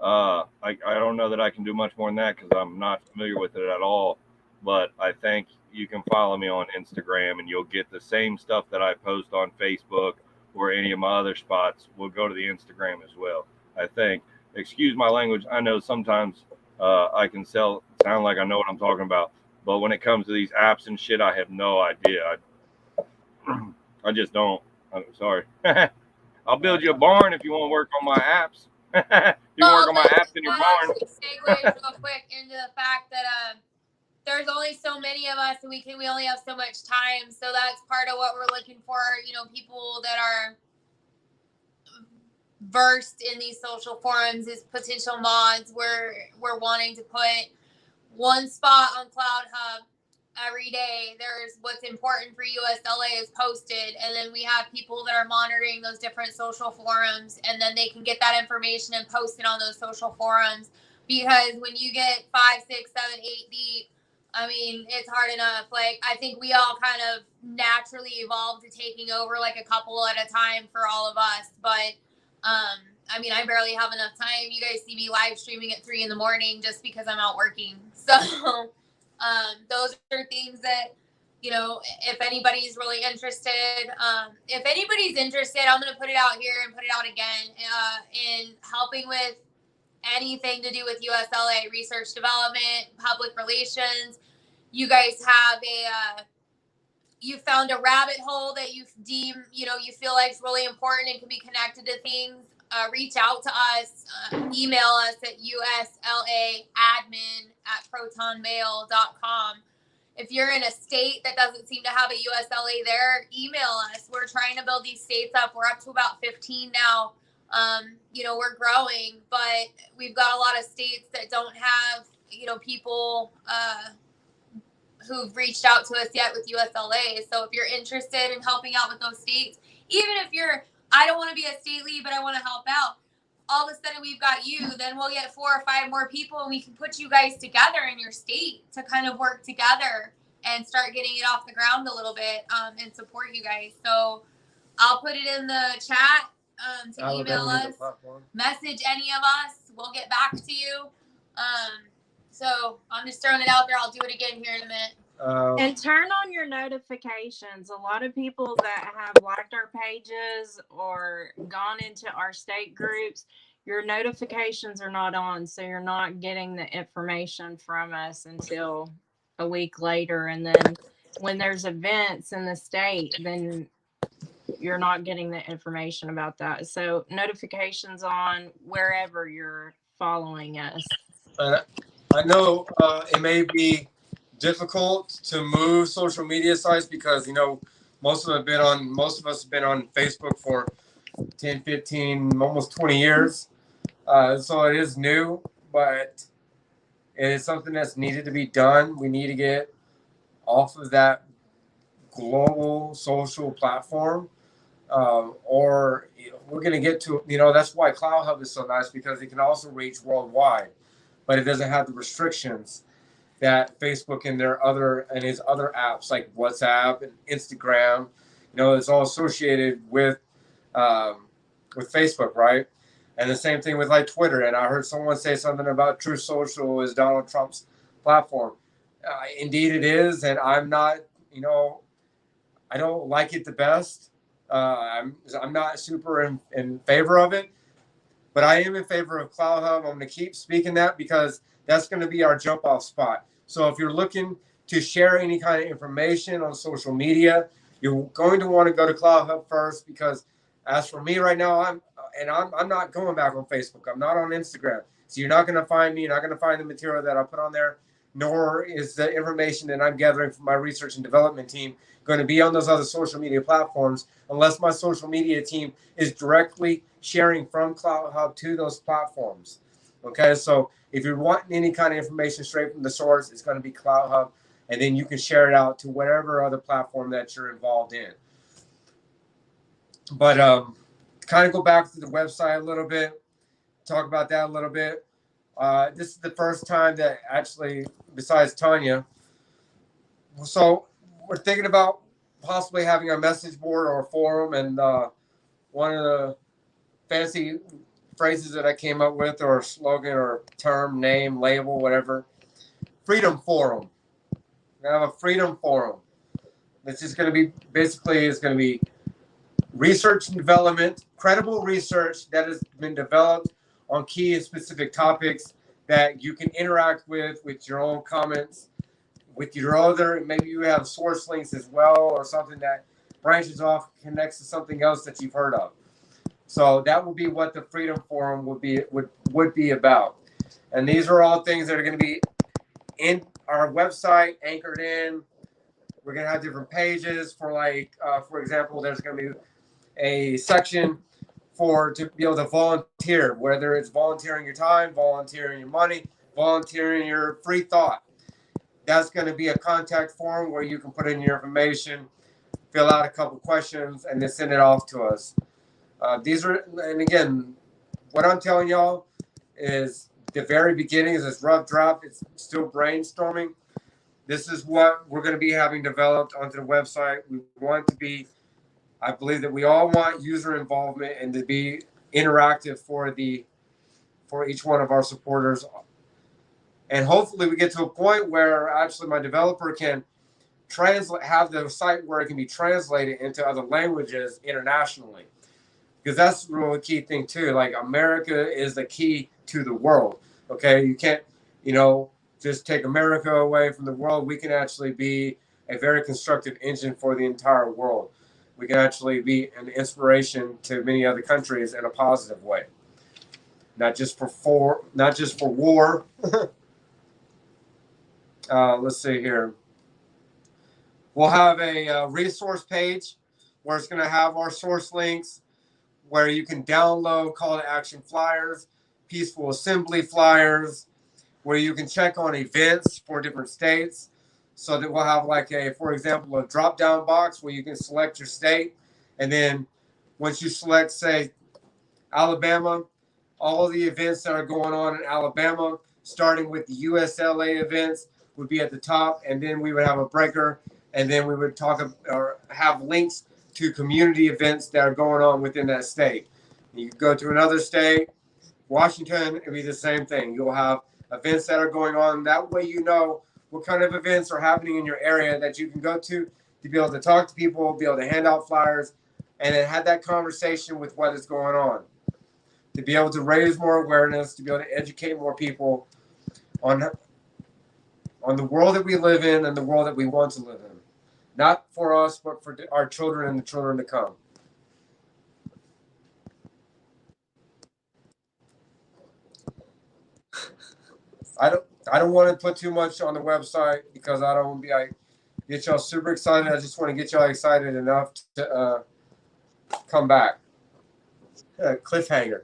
I don't know that I can do much more than that because I'm not familiar with it at all. But I think you can follow me on Instagram and you'll get the same stuff that I post on Facebook or any of my other spots will go to the Instagram as well. I think. Excuse my language. I know sometimes I can sound like I know what I'm talking about. But when it comes to these apps and shit, I have no idea. I just don't. I'm sorry. I'll build you a barn if you want to work on my apps. You work on my apps in your barn. Segue real quick into the fact that there's only so many of us, and we only have so much time. So that's part of what we're looking for. People that are versed in these social forums is potential mods. We're wanting to put one spot on Cloud Hub every day. There's what's important for USLA is posted, and then we have people that are monitoring those different social forums, and then they can get that information and post it on those social forums. Because when you get 5, 6, 7, 8 deep, it's hard enough. Like, I think we all kind of naturally evolved to taking over like a couple at a time for all of us. But I barely have enough time. You guys see me live streaming at 3 a.m. just because I'm out working. So those are things that, if anybody's really interested, I'm going to put it out here and put it out again, in helping with anything to do with USLA research development, public relations. You guys have you found a rabbit hole that you deem, you feel like is really important and can be connected to things. Reach out to us, email us at uslaadmin@protonmail.com. If you're in a state that doesn't seem to have a USLA there, email us. We're trying to build these states up. We're up to about 15 now. We're growing, but we've got a lot of states that don't have, people who've reached out to us yet with USLA. So if you're interested in helping out with those states, even if I don't want to be a state lead, but I want to help out, all of a sudden we've got you, then we'll get 4 or 5 more people and we can put you guys together in your state to kind of work together and start getting it off the ground a little bit, and support you guys. So I'll put it in the chat, to email us, message any of us. We'll get back to you. So I'm just throwing it out there. I'll do it again here in a minute. And turn on your notifications. A lot of people that have liked our pages or gone into our state groups, your notifications are not on, so you're not getting the information from us until a week later. And then when there's events in the state, then you're not getting the information about that. So notifications on wherever you're following us. I know it may be difficult to move social media sites because, you know, most of us have been on Facebook for 10, 15, almost 20 years. So it is new, but it is something that's needed to be done. We need to get off of that global social platform, or we're going to get to, you know, that's why Cloud Hub is so nice, because it can also reach worldwide, but it doesn't have the restrictions that Facebook and his other apps like WhatsApp and Instagram, you know, it's all associated with Facebook, right? And the same thing with like Twitter. And I heard someone say something about Truth Social is Donald Trump's platform. Indeed, it is, and I'm not, you know, I don't like it the best. I'm not super in favor of it, but I am in favor of Cloud Hub. I'm going to keep speaking that because that's going to be our jump off spot. So if you're looking to share any kind of information on social media, you're going to want to go to Cloud Hub first, because as for me right now, I'm not going back on Facebook. I'm not on Instagram. So you're not going to find me. You're not going to find the material that I put on there, nor is the information that I'm gathering from my research and development team going to be on those other social media platforms, unless my social media team is directly sharing from Cloud Hub to those platforms. Okay, so if you're wanting any kind of information straight from the source, it's going to be Cloud Hub, and then you can share it out to whatever other platform that you're involved in. But kind of go back to the website a little bit, talk about that a little bit. This is the first time that actually, besides Tanya, so we're thinking about possibly having a message board or a forum, and one of the fancy phrases that I came up with, or a slogan or term, name, label, whatever, Freedom Forum. We're going to have a Freedom Forum. It's just going to be, basically, it's going to be research and development, credible research that has been developed on key and specific topics that you can interact with your own comments, with your other, maybe you have source links as well, or something that branches off, connects to something else that you've heard of. So that will be what the Freedom Forum would be about. And these are all things that are going to be in our website, anchored in. We're going to have different pages for, like, for example, there's going to be a section to be able to volunteer, whether it's volunteering your time, volunteering your money, volunteering your free thought. That's going to be a contact form where you can put in your information, fill out a couple questions, and then send it off to us. And again, what I'm telling y'all is the very beginning is this rough draft. It's still brainstorming. This is what we're going to be having developed onto the website. We want to be, I believe that we all want user involvement and to be interactive for each one of our supporters. And hopefully we get to a point where actually my developer can have the site where it can be translated into other languages internationally. Because that's really a key thing too. Like, America is the key to the world. Okay, you can't, just take America away from the world. We can actually be a very constructive engine for the entire world. We can actually be an inspiration to many other countries in a positive way. Not just for war. Let's see here. We'll have a resource page where it's going to have our source links, where you can download call to action flyers, peaceful assembly flyers, where you can check on events for different states. So that we'll have, like, for example, a drop down box where you can select your state. And then once you select, say, Alabama, all of the events that are going on in Alabama, starting with the USLA events, would be at the top. And then we would have a breaker. And then we would have links to community events that are going on within that state. You go to another state, Washington, it'll be the same thing. You'll have events that are going on. That way you know what kind of events are happening in your area that you can go to be able to talk to people, be able to hand out flyers, and then have that conversation with what is going on. To be able to raise more awareness, to be able to educate more people on the world that we live in and the world that we want to live in. Not for us, but for our children and the children to come. I don't want to put too much on the website because I don't want to be like get y'all super excited. I just want to get y'all excited enough to come back. Cliffhanger.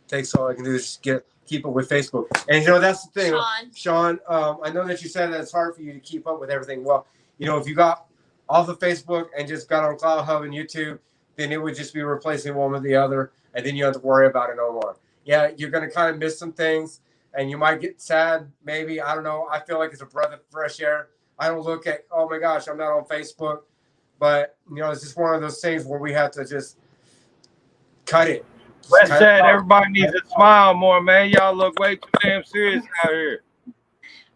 Takes all I can do is just keep up with Facebook. And you know that's the thing, Sean. I know that you said that it's hard for you to keep up with everything. Well, you know, if you got off of Facebook and just got on Cloud Hub and YouTube, then it would just be replacing one with the other, and then you don't have to worry about it no more. Yeah, you're gonna kind of miss some things, and you might get sad. Maybe I don't know. I feel like it's a breath of fresh air. I don't look at, oh my gosh, I'm not on Facebook, but you know, it's just one of those things where we have to just cut it. Wes said everybody needs to smile more, man. Y'all look way too damn serious out here.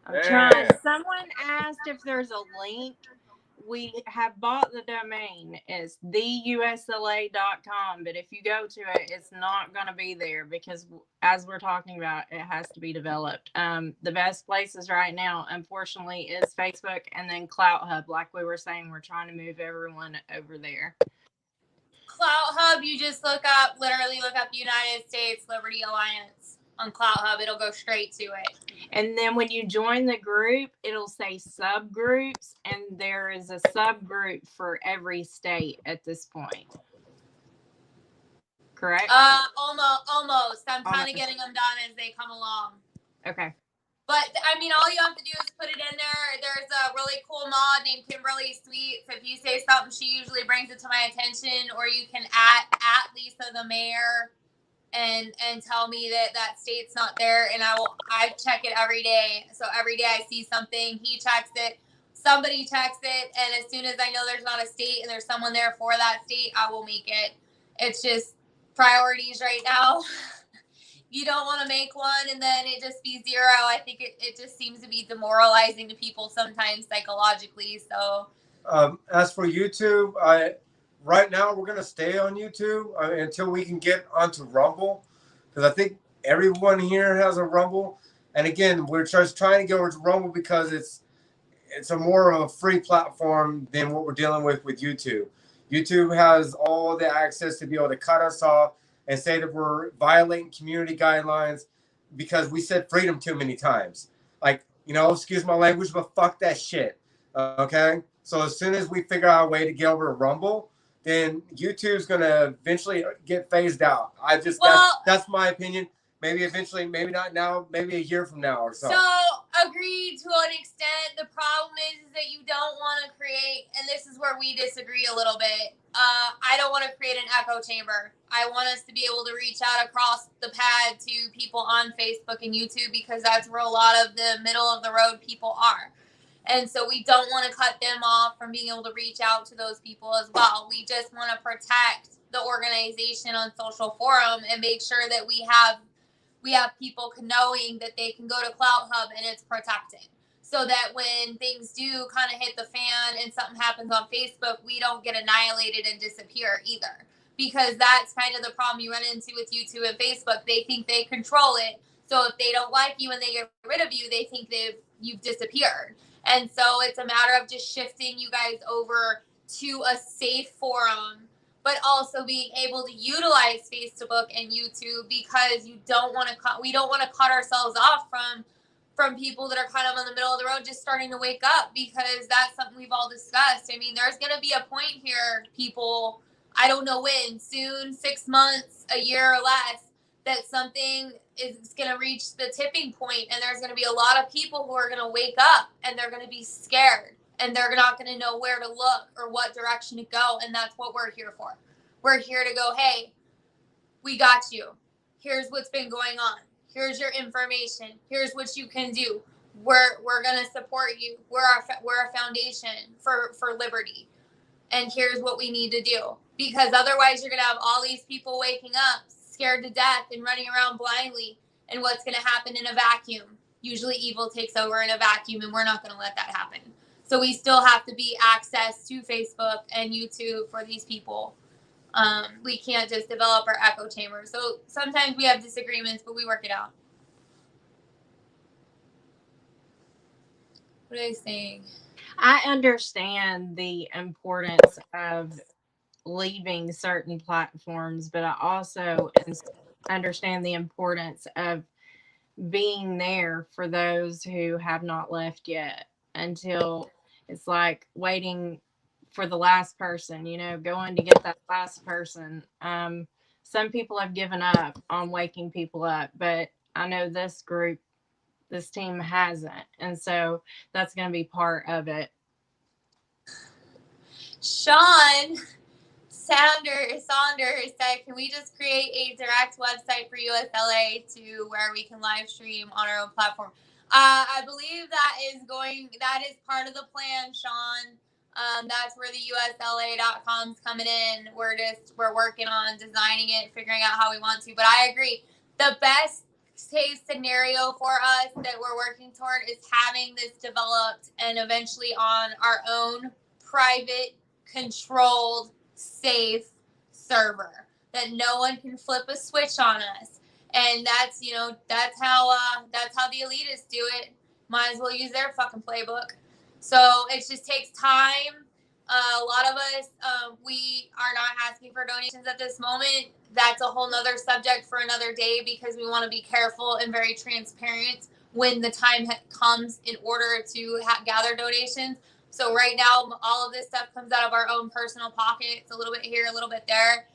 I'm trying. Someone asked if there's a link. We have bought the domain. It's theusla.com, but if you go to it, it's not going to be there because as we're talking about, it has to be developed. The best places right now, unfortunately, is Facebook and then Clout Hub. Like we were saying, we're trying to move everyone over there. Clout Hub, you just literally look up United States Liberty Alliance on Clout Hub. It'll go straight to it. And then when you join the group, it'll say subgroups, and there is a subgroup for every state at this point. Correct? Almost. I'm kind of getting them done as they come along. Okay. But, I mean, all you have to do is put it in there. There's a really cool mod named Kimberly Sweets. If you say something, she usually brings it to my attention. Or you can at Lisa the mayor and tell me that state's not there. And I check it every day. So every day I see something. He checks it. Somebody checks it. And as soon as I know there's not a state and there's someone there for that state, I will make it. It's just priorities right now. You don't want to make one and then it just be zero. I think it just seems to be demoralizing to people sometimes psychologically. So as for YouTube, right now we're going to stay on YouTube until we can get onto Rumble, because I think everyone here has a Rumble. And again, we're just trying to go over to Rumble because it's a more of a free platform than what we're dealing with YouTube. YouTube has all the access to be able to cut us off and say that we're violating community guidelines because we said freedom too many times. Like, you know, excuse my language, but fuck that shit. Okay? So as soon as we figure out a way to get over to Rumble, then YouTube's going to eventually get phased out. That's my opinion. Maybe eventually, maybe not now, maybe a year from now or so. So, agreed to an extent. The problem is that you don't want to create, and this is where we disagree a little bit. I don't want to create an echo chamber. I want us to be able to reach out across the pad to people on Facebook and YouTube because that's where a lot of the middle of the road people are. And so we don't want to cut them off from being able to reach out to those people as well. We just want to protect the organization on social forum and make sure that we have people knowing that they can go to Clout Hub and it's protected. So that when things do kind of hit the fan and something happens on Facebook, we don't get annihilated and disappear either. Because that's kind of the problem you run into with YouTube and Facebook. They think they control it. So if they don't like you and they get rid of you, they think you've disappeared. And so it's a matter of just shifting you guys over to a safe forum, but also being able to utilize Facebook and YouTube because we don't want to cut ourselves off from people that are kind of on the middle of the road just starting to wake up, because that's something we've all discussed. I mean, there's going to be a point here, people, I don't know when, soon, 6 months, a year or less, that something is going to reach the tipping point, and there's going to be a lot of people who are going to wake up and they're going to be scared and they're not going to know where to look or what direction to go. And that's what we're here for. We're here to go, hey, we got you. Here's what's been going on. Here's your information. Here's what you can do. We're going to support you. We're a foundation for liberty. And here's what we need to do. Because otherwise you're going to have all these people waking up scared to death and running around blindly. And what's going to happen in a vacuum? Usually evil takes over in a vacuum, and we're not going to let that happen. So we still have to be access to Facebook and YouTube for these people. We can't just develop our echo chamber. So sometimes we have disagreements, but we work it out. What are they saying? I understand the importance of leaving certain platforms, but I also understand the importance of being there for those who have not left yet, until it's like waiting for the last person, going to get that last person. Some people have given up on waking people up, but I know this team hasn't. And so that's going to be part of it. Sean Saunders said, can we just create a direct website for USLA to where we can live stream on our own platform? I believe that is part of the plan, Sean. That's where the USLA.com's coming in. We're working on designing it, figuring out how we want to. But I agree. The best case scenario for us that we're working toward is having this developed and eventually on our own private, controlled, safe server that no one can flip a switch on us. And that's how the elitists do it. Might as well use their fucking playbook. So it just takes time. A lot of us, we are not asking for donations at this moment. That's a whole nother subject for another day, because we want to be careful and very transparent when the time comes in order to gather donations. So right now, all of this stuff comes out of our own personal pockets, a little bit here, a little bit there.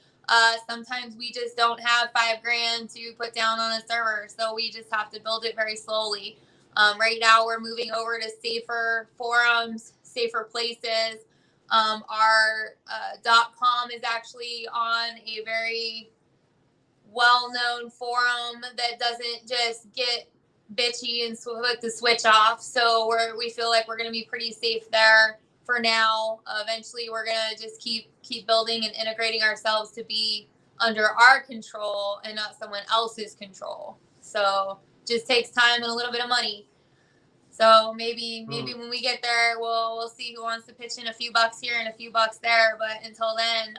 Sometimes we just don't have $5,000 to put down on a server, so we just have to build it very slowly. Right now, we're moving over to safer forums, safer places. Our .com is actually on a very well-known forum that doesn't just get bitchy and flip the switch off. So we feel like we're going to be pretty safe there for now. Eventually, we're going to just keep building and integrating ourselves to be under our control and not someone else's control. So just takes time and a little bit of money. So maybe when we get there, we'll see who wants to pitch in a few bucks here and a few bucks there. But until then,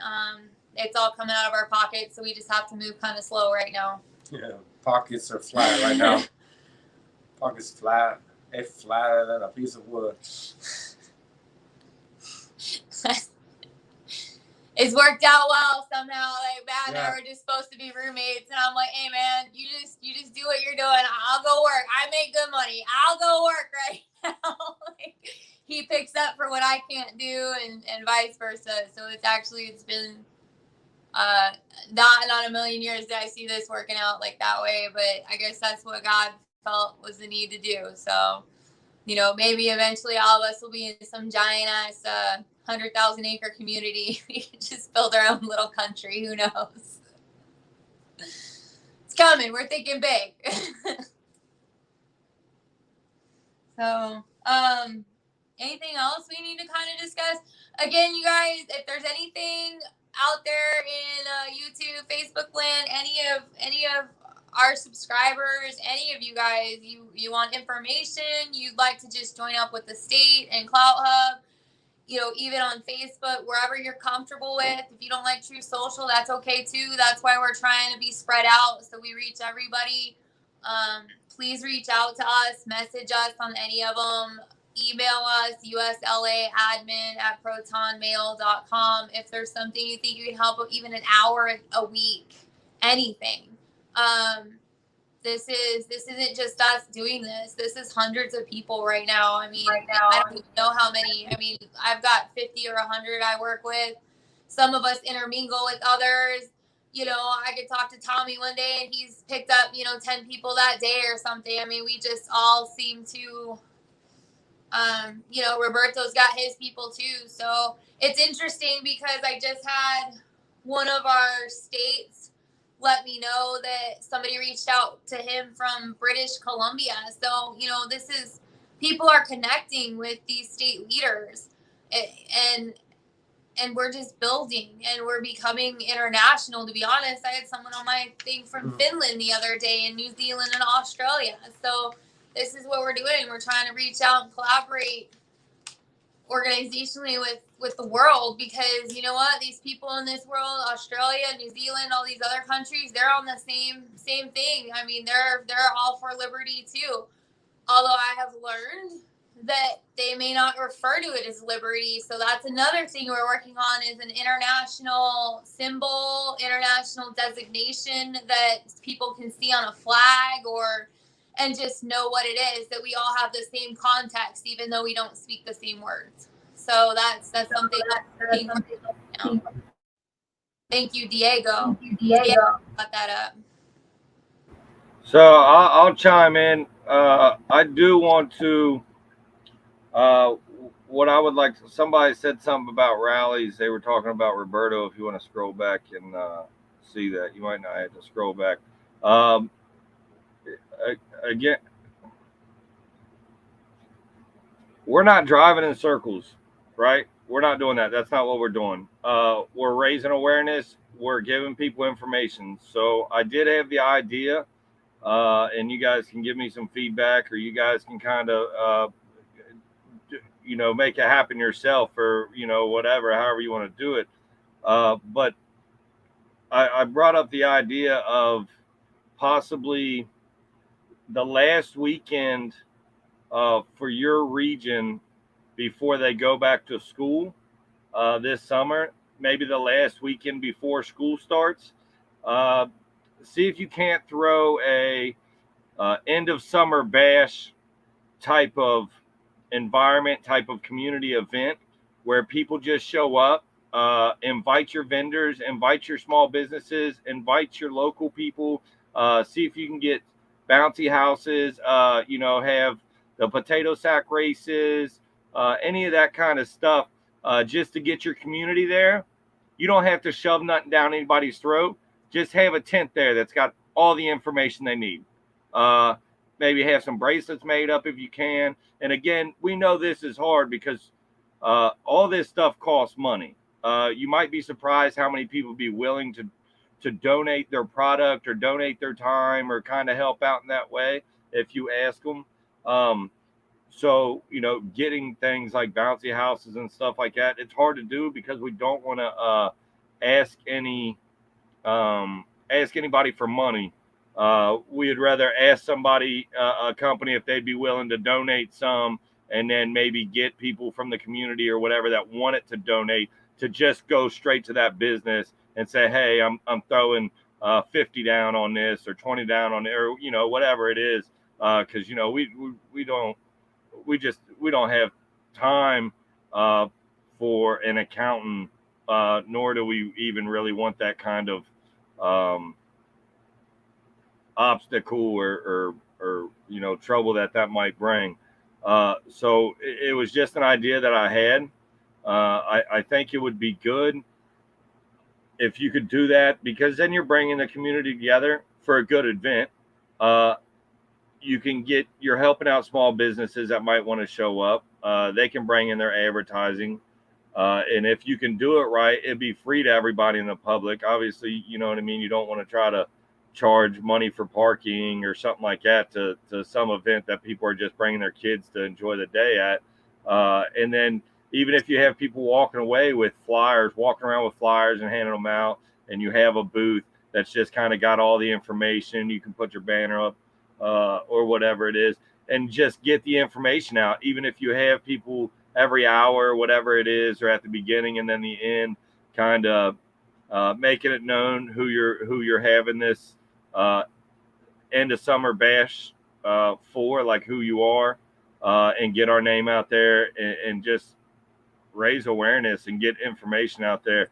it's all coming out of our pockets. So we just have to move kind of slow right now. Yeah, pockets are flat right now. Pockets flat. It's flatter than a piece of wood. It's worked out well somehow. Like Matt and I were just supposed to be roommates, and I'm like, "Hey man, you just do what you're doing. I'll go work. I make good money. I'll go work right now." Like, he picks up for what I can't do, and vice versa. So it's been not a million years that I see this working out like that way. But I guess that's what God felt was the need to do. So, maybe eventually all of us will be in some giant ass 100,000 acre community. We can just build our own little country. Who knows? It's coming. We're thinking big. So, anything else we need to kind of discuss? Again, you guys, if there's anything out there in YouTube, Facebook land, any of our subscribers, any of you guys, you want information, you'd like to just join up with the state and Clout Hub, even on Facebook, wherever you're comfortable with. If you don't like True Social, that's okay too. That's why we're trying to be spread out so we reach everybody. Please reach out to us, message us on any of them, email us, USLAadmin@protonmail.com. If there's something you think you can help with, even an hour a week, anything. This isn't just us doing this. This is hundreds of people right now. I mean, I don't even know how many. I mean, I've got 50 or 100 I work with. Some of us intermingle with others. I could talk to Tommy one day and he's picked up, 10 people that day or something. I mean, we just all seem to, Roberto's got his people too. So it's interesting because I just had one of our states let me know that somebody reached out to him from British Columbia. So, people are connecting with these state leaders, and we're just building and we're becoming international. To be honest, I had someone on my thing from Finland the other day, and New Zealand and Australia. So this is what we're doing. We're trying to reach out and collaborate organizationally with the world, because you know what, these people in this world, Australia, New Zealand, all these other countries, they're on the same thing. I mean, they're all for liberty too. Although I have learned that they may not refer to it as liberty. So that's another thing we're working on, is an international symbol, international designation that people can see on a flag, or and just know what it is, that we all have the same context even though we don't speak the same words. So that's something that thank you, Diego. Diego got that up. So I'll chime in. I do want to. What I would like. Somebody said something about rallies. They were talking about Roberto. If you want to scroll back and see that, you might not have to scroll back. Again, we're not driving in circles, right? We're not doing that. That's not what we're doing. We're raising awareness. We're giving people information. So I did have the idea, and you guys can give me some feedback, or you guys can kind of, make it happen yourself, or, whatever, however you want to do it. But I brought up the idea of possibly the last weekend for your region before they go back to school this summer, maybe the last weekend before school starts. See if you can't throw a end of summer bash type of environment, type of community event where people just show up, invite your vendors, invite your small businesses, invite your local people, see if you can get bouncy houses, have the potato sack races, any of that kind of stuff, just to get your community there. You don't have to shove nothing down anybody's throat. Just have a tent there that's got all the information they need. Maybe have some bracelets made up if you can. And again, we know this is hard because all this stuff costs money. You might be surprised how many people be willing to donate their product or donate their time or kind of help out in that way if you ask them. So, getting things like bouncy houses and stuff like that, it's hard to do because we don't want to ask anybody for money. We'd rather ask somebody, a company, if they'd be willing to donate some, and then maybe get people from the community or whatever that wanted to donate to just go straight to that business and say, hey, I'm throwing 50 down on this or 20 down on it, or whatever it is, because we don't have time for an accountant, nor do we even really want that kind of obstacle or trouble that might bring. So it was just an idea that I had. I think it would be good if you could do that, because then you're bringing the community together for a good event. You're helping out small businesses that might want to show up. They can bring in their advertising. And if you can do it right, it'd be free to everybody in the public. Obviously, you know what I mean? You don't want to try to charge money for parking or something like that to some event that people are just bringing their kids to enjoy the day at. And then even if you have people walking around with flyers and handing them out, and you have a booth that's just kind of got all the information, you can put your banner up or whatever it is, and just get the information out. Even if you have people every hour, whatever it is, or at the beginning and then the end, kind of making it known who you're having this end of summer bash for, like who you are, and get our name out there and just raise awareness and get information out there.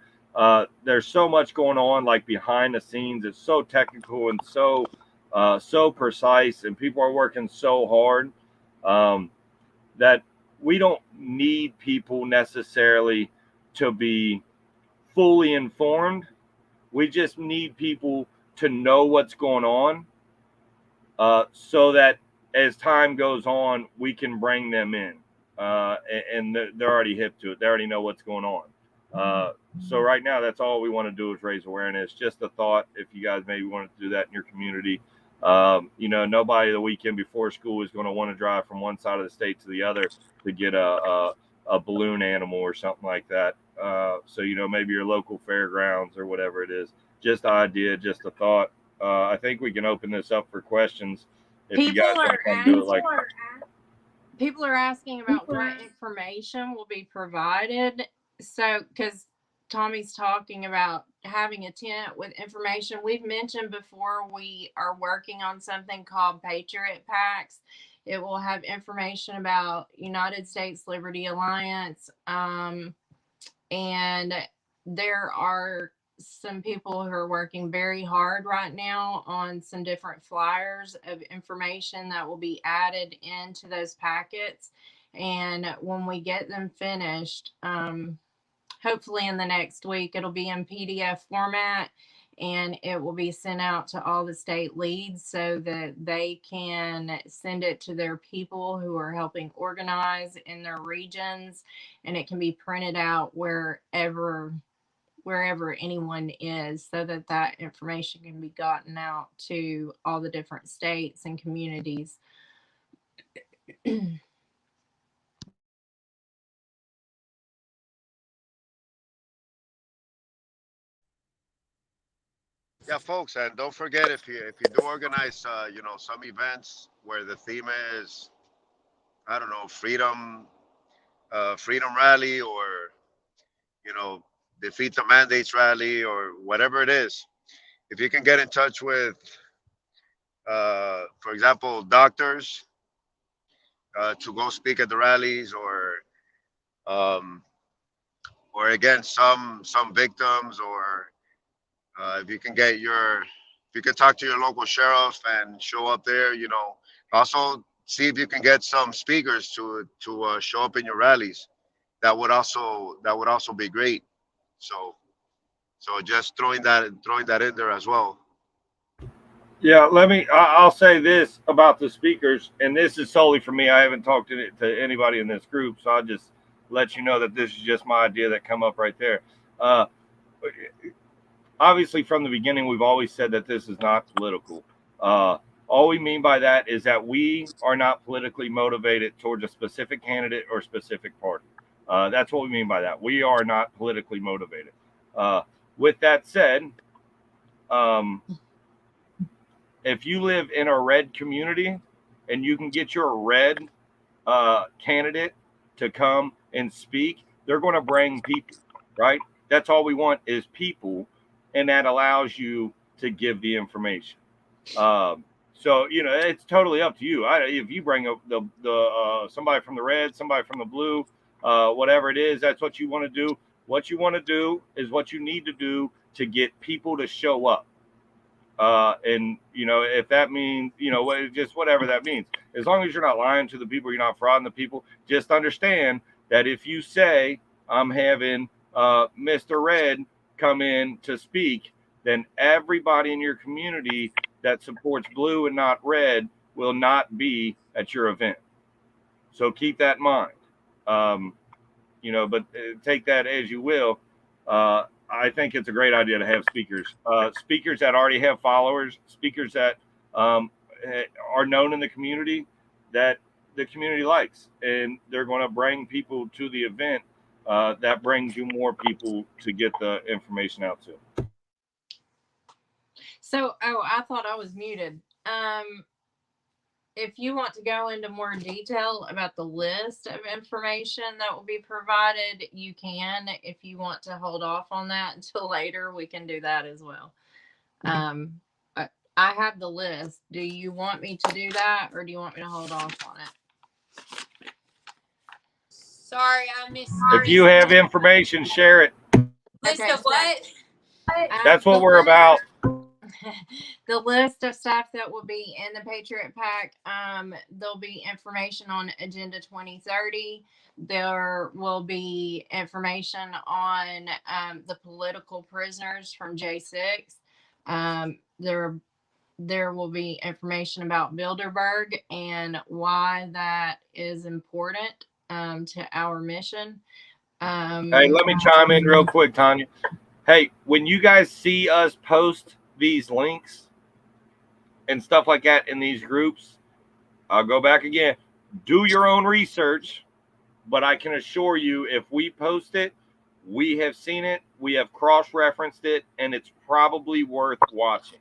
There's so much going on, like behind the scenes. It's so technical and so precise, and people are working so hard that we don't need people necessarily to be fully informed. We just need people to know what's going on, so that as time goes on, we can bring them in, and they're already hip to it. They already know what's going on. So right now, that's all we want to do is raise awareness. Just a thought, if you guys maybe wanted to do that in your community. Nobody the weekend before school is going to want to drive from one side of the state to the other to get a balloon animal or something like that. So maybe your local fairgrounds or whatever it is. Just an idea, just a thought. I think we can open this up for questions if you guys want to do it. people are asking about what information will be provided. So, because Tommy's talking about having a tent with information. We've mentioned before we are working on something called Patriot Packs. It will have information about United States Liberty Alliance. And there are some people who are working very hard right now on some different flyers of information that will be added into those packets. And when we get them finished, hopefully in the next week, it'll be in PDF format and it will be sent out to all the state leads so that they can send it to their people who are helping organize in their regions, and it can be printed out wherever anyone is, so that that information can be gotten out to all the different states and communities. Yeah, folks, and don't forget, if you do organize some events where the theme is, I don't know, freedom rally, or defeat the mandates rally, or whatever it is, if you can get in touch with for example, doctors, to go speak at the rallies, um, or again, some victims, or if you can if you can talk to your local sheriff and show up there, also see if you can get some speakers to show up in your rallies. That would also be great. So just throwing that in there as well. Yeah, I'll say this about the speakers, and this is solely for me. I haven't talked to anybody in this group, so I'll just let you know that this is just my idea that come up right there. Obviously, from the beginning, we've always said that this is not political. All we mean by that is that we are not politically motivated towards a specific candidate or specific party. That's what we mean by that. We are not politically motivated. With that said, if you live in a red community and you can get your red candidate to come and speak, they're going to bring people, right? That's all we want is people, and that allows you to give the information. So it's totally up to you. If you bring somebody from the red, somebody from the blue, whatever it is, that's what you want to do. What you want to do is what you need to do to get people to show up. And if that means just whatever that means, as long as you're not lying to the people, you're not frauding the people, just understand that if you say I'm having Mr. Red come in to speak, then everybody in your community that supports blue and not red will not be at your event. So keep that in mind. But take that as you will. I think it's a great idea to have speakers that already have followers, speakers that are known in the community, that the community likes, and they're going to bring people to the event. That brings you more people to get the information out to. So, I thought I was muted. If you want to go into more detail about the list of information that will be provided, you can. If you want to hold off on that until later, we can do that as well. I have the list. Do you want me to do that, or do you want me to hold off on it? Sorry, I missed. If you have information, share it. List of what? That's what we're about. The list of stuff that will be in the Patriot Pack. There'll be information on Agenda 2030. There will be information on the political prisoners from J6. There will be information about Bilderberg and why that is important to our mission. Hey, let me chime in real quick, Tanya. Hey, when you guys see us post these links and stuff like that in these groups, I'll go back again. Do your own research, but I can assure you, if we post it, we have seen it, we have cross-referenced it, and it's probably worth watching.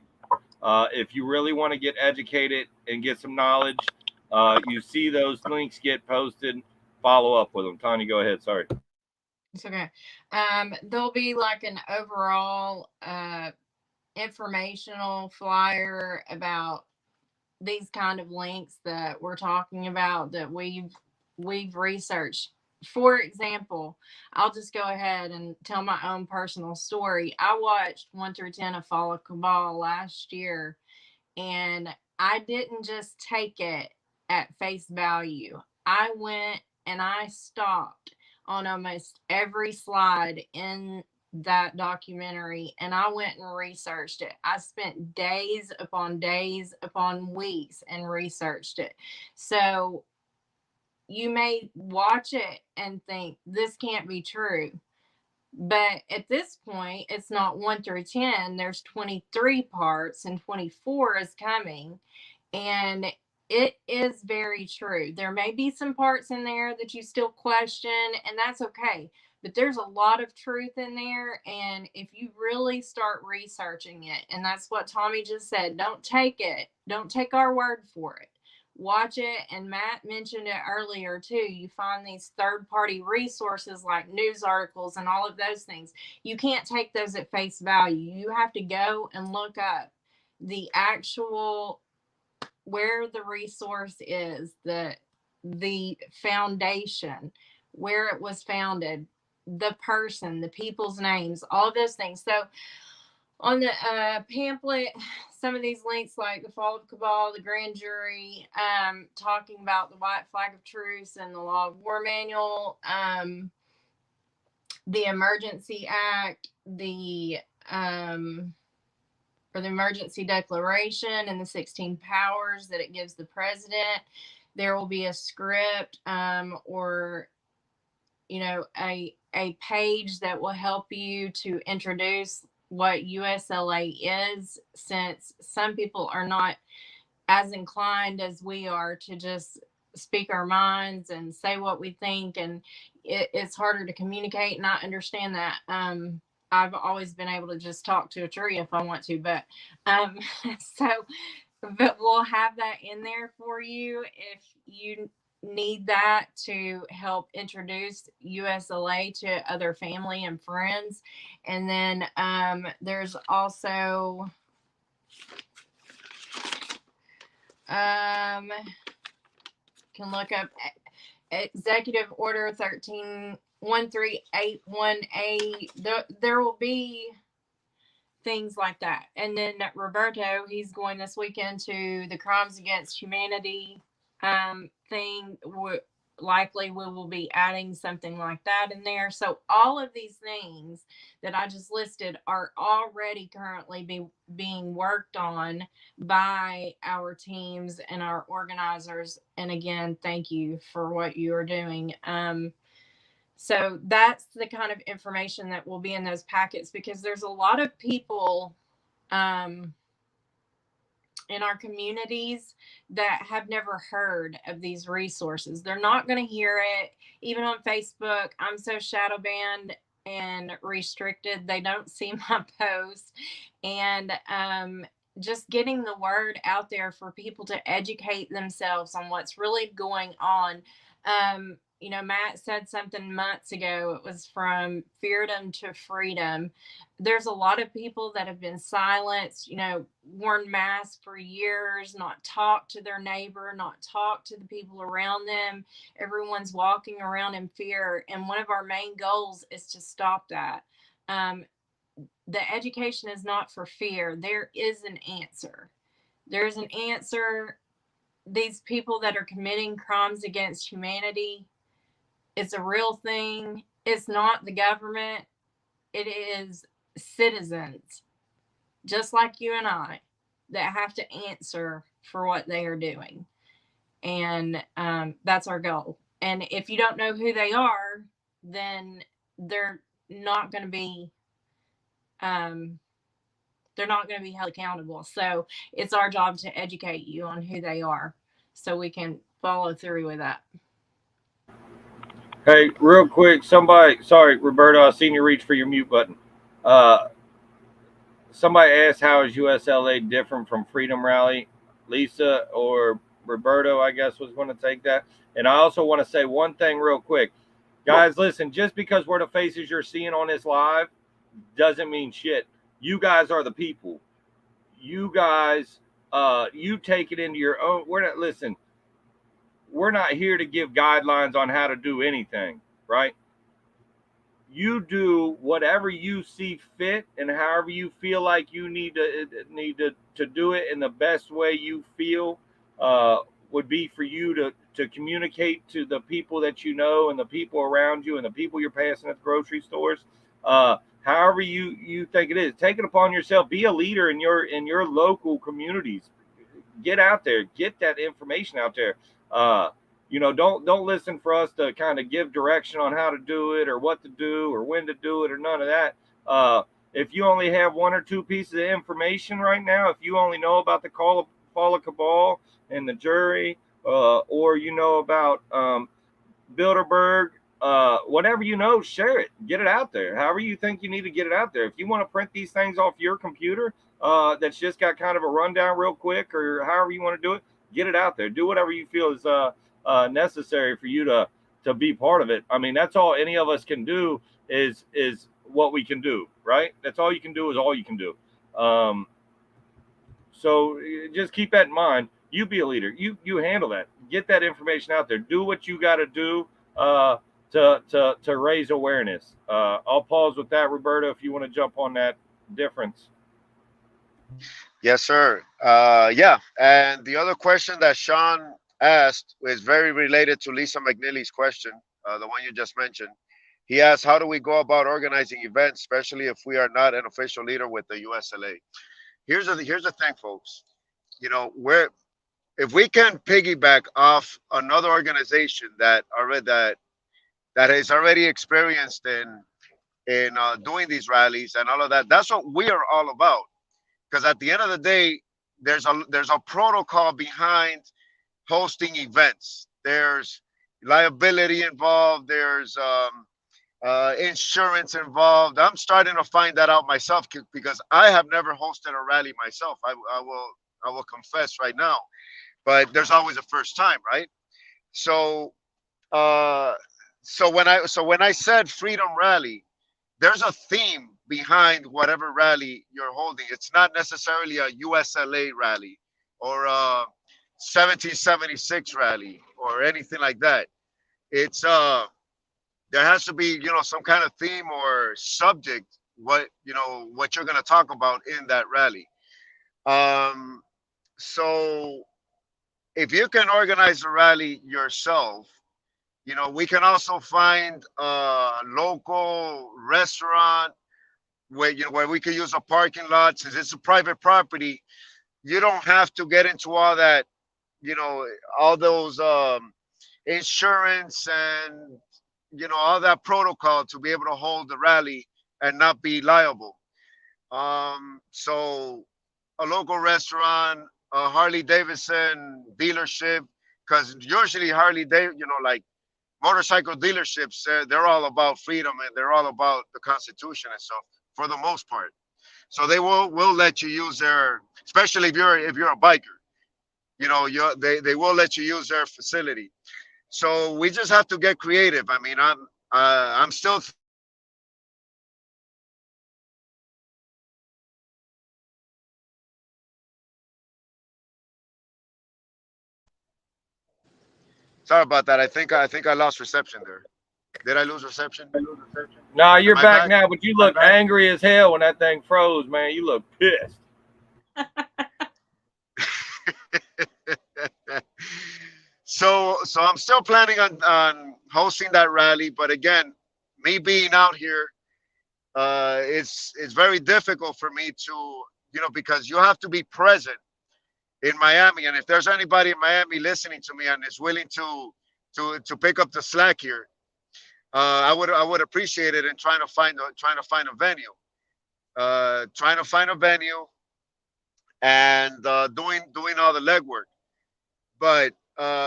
If you really want to get educated and get some knowledge, You see those links get posted, follow up with them. Tanya, go ahead. Sorry. It's okay. There'll be like an overall informational flyer about these kind of links that we're talking about that we've researched. For example, I'll just go ahead and tell my own personal story. I watched 1 through 10 of Fall of Cabal last year, and I didn't just take it at face value. I went and I stopped on almost every slide in that documentary, and I went and researched it. I spent days upon weeks and researched it. So you may watch it and think this can't be true, but at this point it's not 1 through 10. There's 23 parts and 24 is coming, and it is very true. There may be some parts in there that you still question, and that's okay. But there's a lot of truth in there. And if you really start researching it, and that's what Tommy just said, don't take our word for it. Watch it. And Matt mentioned it earlier too. You find these third-party resources like news articles and all of those things. You can't take those at face value. You have to go and look up the actual where the resource is, the foundation, where it was founded, the person, the people's names, all of those things. So on the pamphlet, some of these links like the Fall of Cabal, the grand jury, talking about the white flag of truce and the law of war manual, the emergency act, the emergency declaration and the 16 powers that it gives the president. There will be a script or a page that will help you to introduce what USLA is, since some people are not as inclined as we are to just speak our minds and say what we think, and it's harder to communicate, and I understand that. I've always been able to just talk to a tree if I want to, but but we'll have that in there for you if you need that to help introduce USLA to other family and friends. And then there's also can look up Executive Order 13818A. There will be things like that. And then Roberto, he's going this weekend to the Crimes Against Humanity thing. Likely we will be adding something like that in there. So all of these things that I just listed are already currently being worked on by our teams and our organizers. And again, thank you for what you are doing. So that's the kind of information that will be in those packets, because there's a lot of people in our communities that have never heard of these resources. They're not going to hear it. Even on Facebook, I'm so shadow banned and restricted, they don't see my posts. And just getting the word out there for people to educate themselves on what's really going on. Matt said something months ago. It was from feardom to freedom. There's a lot of people that have been silenced, worn masks for years, not talked to their neighbor, not talked to the people around them. Everyone's walking around in fear. And one of our main goals is to stop that. The education is not for fear. There is an answer. There's an answer. These people that are committing crimes against humanity, it's a real thing. It's not the government. It is citizens, just like you and I, that have to answer for what they are doing. And that's our goal. And if you don't know who they are, then they're not going to be held accountable. So it's our job to educate you on who they are so we can follow through with that. Hey, real quick, sorry, Roberto, I seen you reach for your mute button. Somebody asked, how is USLA different from Freedom Rally? Lisa or Roberto, I guess, was going to take that. And I also want to say one thing real quick. Guys, listen, just because we're the faces you're seeing on this live doesn't mean shit. You guys are the people. You guys, you take it into your own. We're not here to give guidelines on how to do anything, right? You do whatever you see fit and however you feel like you need to do it in the best way you feel would be for you to communicate to the people that you know and the people around you and the people you're passing at the grocery stores. However you think it is, take it upon yourself. Be a leader in your local communities. Get out there, get that information out there. Don't listen for us to kind of give direction on how to do it or what to do or when to do it or none of that. If you only have one or two pieces of information right now, if you only know about the fall of Cabal and the jury, or you know about Bilderberg, whatever you know, share it, get it out there. However you think you need to get it out there. If you want to print these things off your computer, that's just got kind of a rundown real quick, or however you want to do it, get it out there. Do whatever you feel is necessary for you to be part of it. I mean, that's all any of us can do is what we can do, right? That's all you can do is all you can do. So just keep that in mind. You be a leader. You handle that. Get that information out there. Do what you got to do to raise awareness. I'll pause with that, Roberto, if you want to jump on that difference. Yes, sir. Yeah. And the other question that Sean asked is very related to Lisa McNeely's question, the one you just mentioned. He asked, how do we go about organizing events, especially if we are not an official leader with the USLA? Here's the thing, folks. If we can piggyback off another organization that has already experienced in doing these rallies and all of that, that's what we are all about. Because at the end of the day, there's a protocol behind hosting events. There's liability involved. There's insurance involved. I'm starting to find that out myself because I have never hosted a rally myself. I will confess right now, but there's always a first time, right? So when I said Freedom Rally, there's a theme behind whatever rally you're holding. It's not necessarily a USLA rally or a 1776 rally or anything like that. It's there has to be, some kind of theme or subject, what you're going to talk about in that rally. So if you can organize a rally yourself, we can also find a local restaurant where we could use a parking lot. Since it's a private property, you don't have to get into all that, all those insurance and all that protocol to be able to hold the rally and not be liable. So a local restaurant, a Harley Davidson dealership, because usually Harley Davidson, like motorcycle dealerships, they're all about freedom and they're all about the Constitution and stuff for the most part. So they will let you use their, especially if you're a biker, they will let you use their facility. So we just have to get creative. I mean, I'm still. Sorry about that. I think I lost reception there. Did I lose reception? No, you're back now, but you look angry as hell when that thing froze, man. You look pissed. So I'm still planning on hosting that rally, but again, me being out here, it's very difficult for me to, because you have to be present in Miami, and if there's anybody in Miami listening to me and is willing to pick up the slack here, I would appreciate it in trying to find a venue, and doing all the legwork, but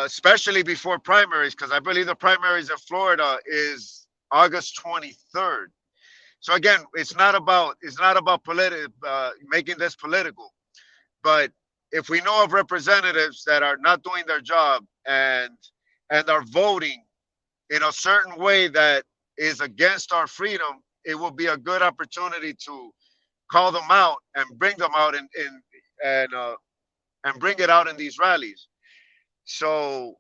especially before primaries, because I believe the primaries in Florida is August 23rd. So again, it's not about making this political, but if we know of representatives that are not doing their job and are voting in a certain way that is against our freedom, it will be a good opportunity to call them out and bring them out and bring it out in these rallies. So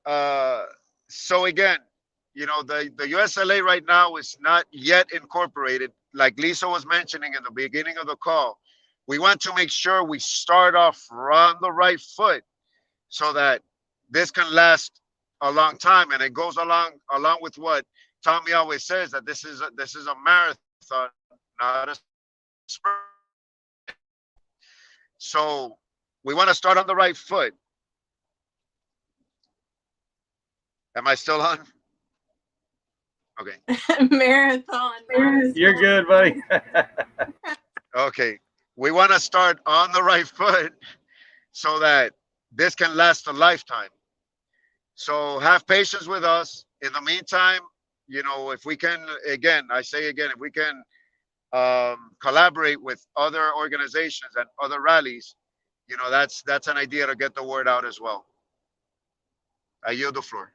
so again, you know, the USLA right now is not yet incorporated. Like Lisa was mentioning in the beginning of the call, we want to make sure we start off on the right foot so that this can last a long time. And it goes along with what Tommy always says, that this is a marathon, not a sprint. So we want to start on the right foot. Am I still on? Okay. Marathon. You're good, buddy. Okay. We want to start on the right foot so that this can last a lifetime. So have patience with us. In the meantime, you know, if we can, again, I say again, if we can collaborate with other organizations and other rallies, you know, that's an idea to get the word out as well. I yield the floor.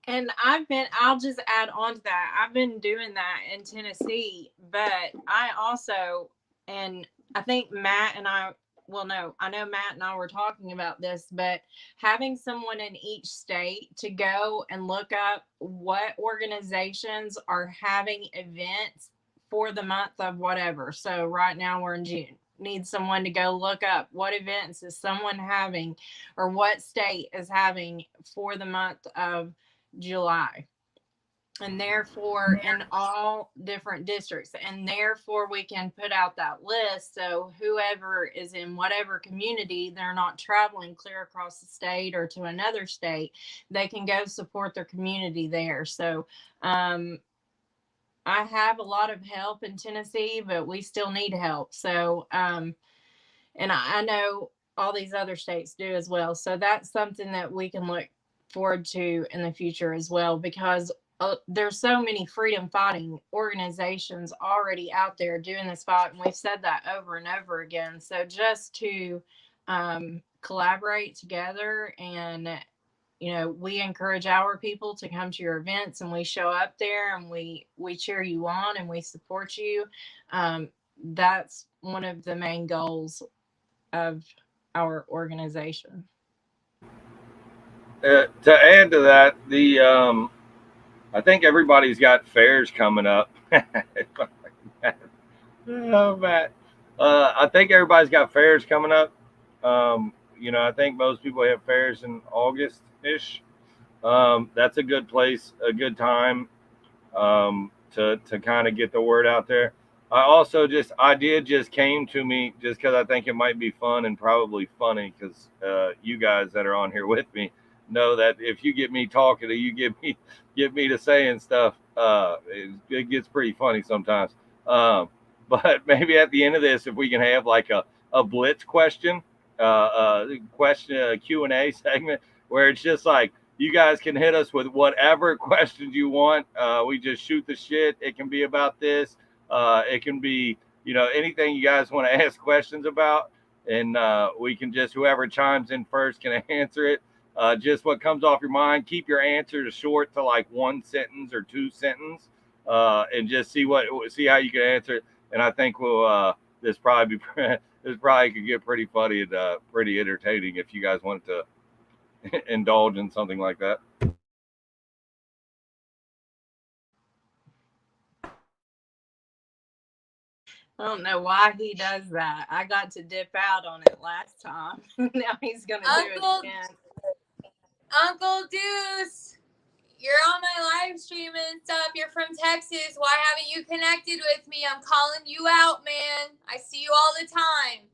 And I'll just add on to that. I've been doing that in Tennessee, but I also, and I think Matt and I, well, no, I know Matt and I were talking about this, but having someone in each state to go and look up what organizations are having events for the month of whatever. So right now we're in June. Need someone to go look up what events is someone having, or what state is having for the month of July, and therefore in all different districts, and therefore we can put out that list, so whoever is in whatever community, they're not traveling clear across the state or to another state, they can go support their community there. So I have a lot of help in Tennessee, but we still need help. So and I know all these other states do as well, so that's something that we can look forward to in the future as well, because there's so many freedom fighting organizations already out there doing this fight, and we've said that over and over again. So just to collaborate together, and you know, we encourage our people to come to your events, and we show up there, and we cheer you on, and we support you. That's one of the main goals of our organization. To add to that, I think everybody's got fairs coming up. Oh, Matt. I think everybody's got fairs coming up. You know, I think most people have fairs in August-ish. That's a good place, a good time to kind of get the word out there. I also idea just came to me just because I think it might be fun and probably funny, because you guys that are on here with me know that if you get me talking, or you get me to saying stuff, it gets pretty funny sometimes. But maybe at the end of this, if we can have like a blitz question, Q&A segment, where it's just like, you guys can hit us with whatever questions you want. We just shoot the shit. It can be about this. It can be, you know, anything you guys want to ask questions about, and we can just, whoever chimes in first can answer it. Just what comes off your mind. Keep your answers short to like 1 sentence or 2 sentences, and just see how you can answer it. And I think this probably could get pretty funny and pretty entertaining if you guys wanted to indulge in something like that. I don't know why he does that. I got to dip out on it last time. Now he's gonna do it again. Uncle Deuce, you're on my live stream and stuff. You're from Texas. Why haven't you connected with me? I'm calling you out, man. I see you all the time.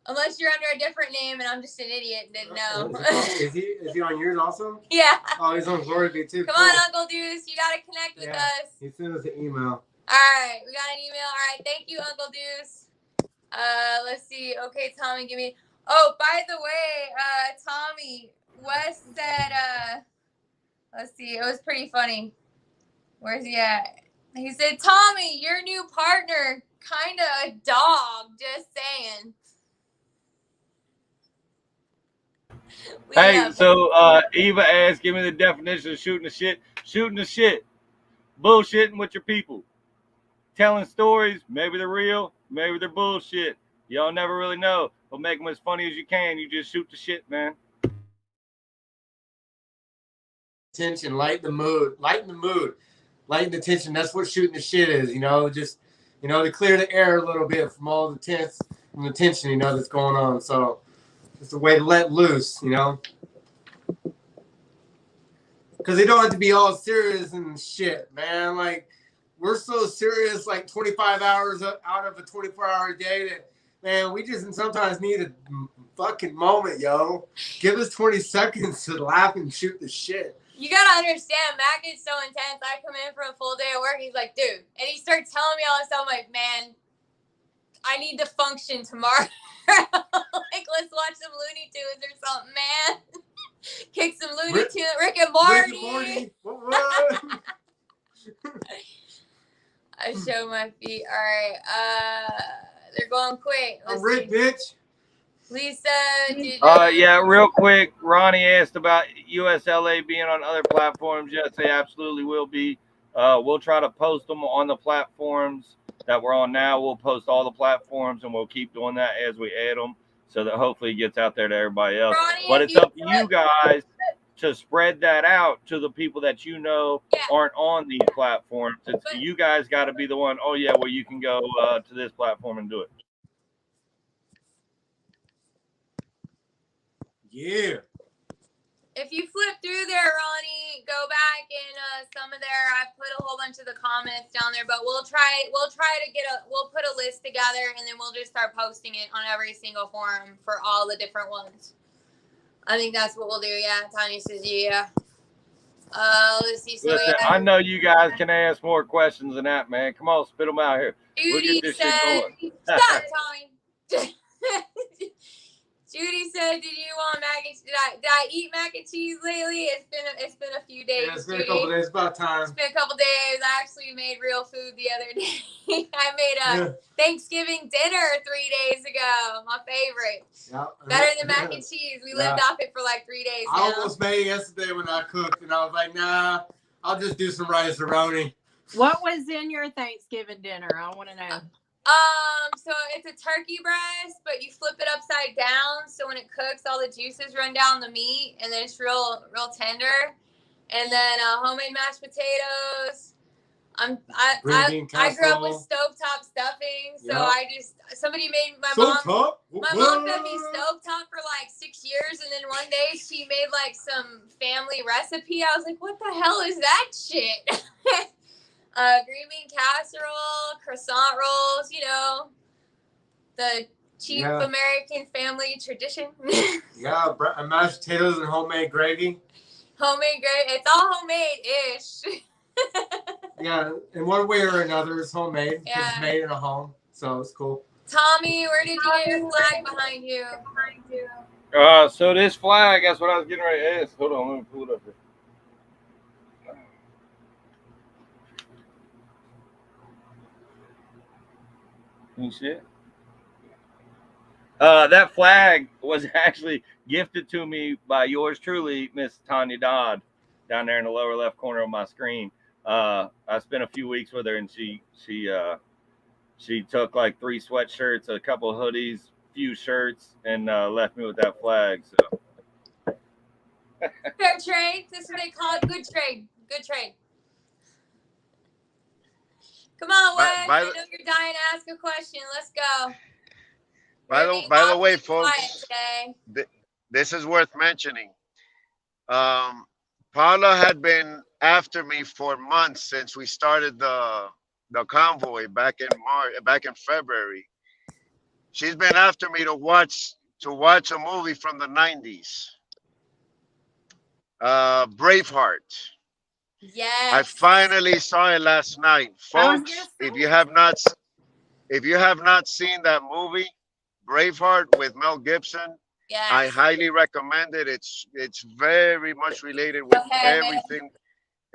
Unless you're under a different name and I'm just an idiot and didn't know. Is he on yours also? Yeah. Oh, he's on Glory Be too. Come on, Uncle Deuce. You got to connect with us. He sent us an email. All right. We got an email. All right. Thank you, Uncle Deuce. Let's see. Okay, Tommy, give me. Oh, by the way, Tommy, Wes said, let's see. It was pretty funny. Where's he at? He said, Tommy, your new partner kind of a dog. Just saying. Hey, so Eva asked, give me the definition of shooting the shit. Shooting the shit. Bullshitting with your people. Telling stories, maybe they're real, maybe they're bullshit. Y'all never really know. But make them as funny as you can. You just shoot the shit, man. Tension, lighten the mood, lighten the tension. That's what shooting the shit is, just, to clear the air a little bit from all the tense and the tension, that's going on. So it's a way to let loose, because they don't have to be all serious and shit, man. Like, we're so serious, like 25 hours out of a 24-hour day that, man, we just sometimes need a fucking moment, yo. Give us 20 seconds to laugh and shoot the shit. You gotta understand, Mac is so intense. I come in for a full day of work. He's like, dude. And he starts telling me all this stuff. I'm like, man, I need to function tomorrow. Like, let's watch some Looney Tunes or something, man. Kick some Looney Tunes. Rick and Morty. What? I show my feet. All right. They're going quick. I'm Rick, bitch. Lisa, yeah, real quick. Ronnie asked about USLA being on other platforms. Yes, they absolutely will be. We'll try to post them on the platforms that we're on now. We'll post all the platforms, and we'll keep doing that as we add them, so that hopefully it gets out there to everybody else. Ronnie, but it's up to you guys to spread that out to the people that aren't on these platforms. You guys got to be the one. Oh yeah, well you can go to this platform and do it. Yeah. If you flip through there, Ronnie, go back and some of there. I put a whole bunch of the comments down there, but we'll try to we'll put a list together, and then we'll just start posting it on every single forum for all the different ones. I think that's what we'll do. Yeah, Tanya says yeah. Let's see. So listen, I know you guys can ask more questions than that, man. Come on, spit them out here. Judy we'll said, "Stop, Tommy." Judy said, "Did you want mac and did I eat mac and cheese lately? It's been a few days. Yeah, it's been a couple days. About time. It's been a couple days. I actually made real food the other day. I made a Thanksgiving dinner 3 days ago. My favorite. Yep. Better than mac and cheese. We lived off it for like 3 days. I almost made it yesterday when I cooked, and I was like, nah, I'll just do some rice-a-roni. What was in your Thanksgiving dinner? I want to know. So it's a turkey breast, but you flip it upside down, so when it cooks, all the juices run down the meat, and then it's real tender. And then homemade mashed potatoes. I grew up with stovetop stuffing, so somebody made my mom fed me stovetop for like 6 years, and then one day she made like some family recipe. I was like, what the hell is that shit? Green bean casserole, croissant rolls, the cheap American family tradition. Mashed potatoes and homemade gravy. Homemade gravy. It's all homemade-ish. Yeah, in one way or another, it's homemade. Yeah. It's made in a home, so it's cool. Tommy, where did you get your flag behind you? So this flag, that's what I was getting ready to ask. Hold on, let me pull it up here. You see it? That flag was actually gifted to me by yours truly, Miss Tanya Dodd, down there in the lower left corner of my screen. I spent a few weeks with her, and she took like 3 sweatshirts, a couple of hoodies, few shirts, and left me with that flag. So fair trade. This is what they call it. Good trade. Good trade. Come on, Wes. I know you're dying to ask a question. Let's go. By the way, folks, this is worth mentioning. Paula had been after me for months since we started the convoy back in February. She's been after me to watch a movie from the 90s. Braveheart. Yes. I finally saw it last night, folks. If you have not seen that movie, Braveheart with Mel Gibson, I highly recommend it. It's very much related with everything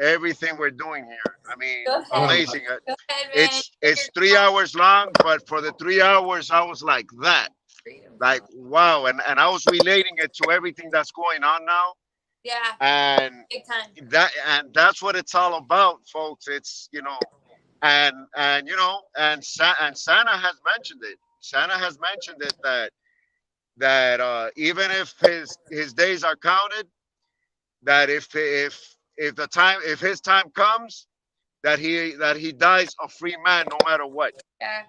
everything we're doing here. I mean, Go ahead. amazing. Go ahead, man. It's 3 hours long, but for the 3 hours, I was like that, like wow, and I was relating it to everything that's going on now, Yeah, and big time. that's what it's all about, folks. It's and Santa has mentioned it. Santa has mentioned it that even if his days are counted, that if his time comes, that he dies a free man no matter what. Yeah,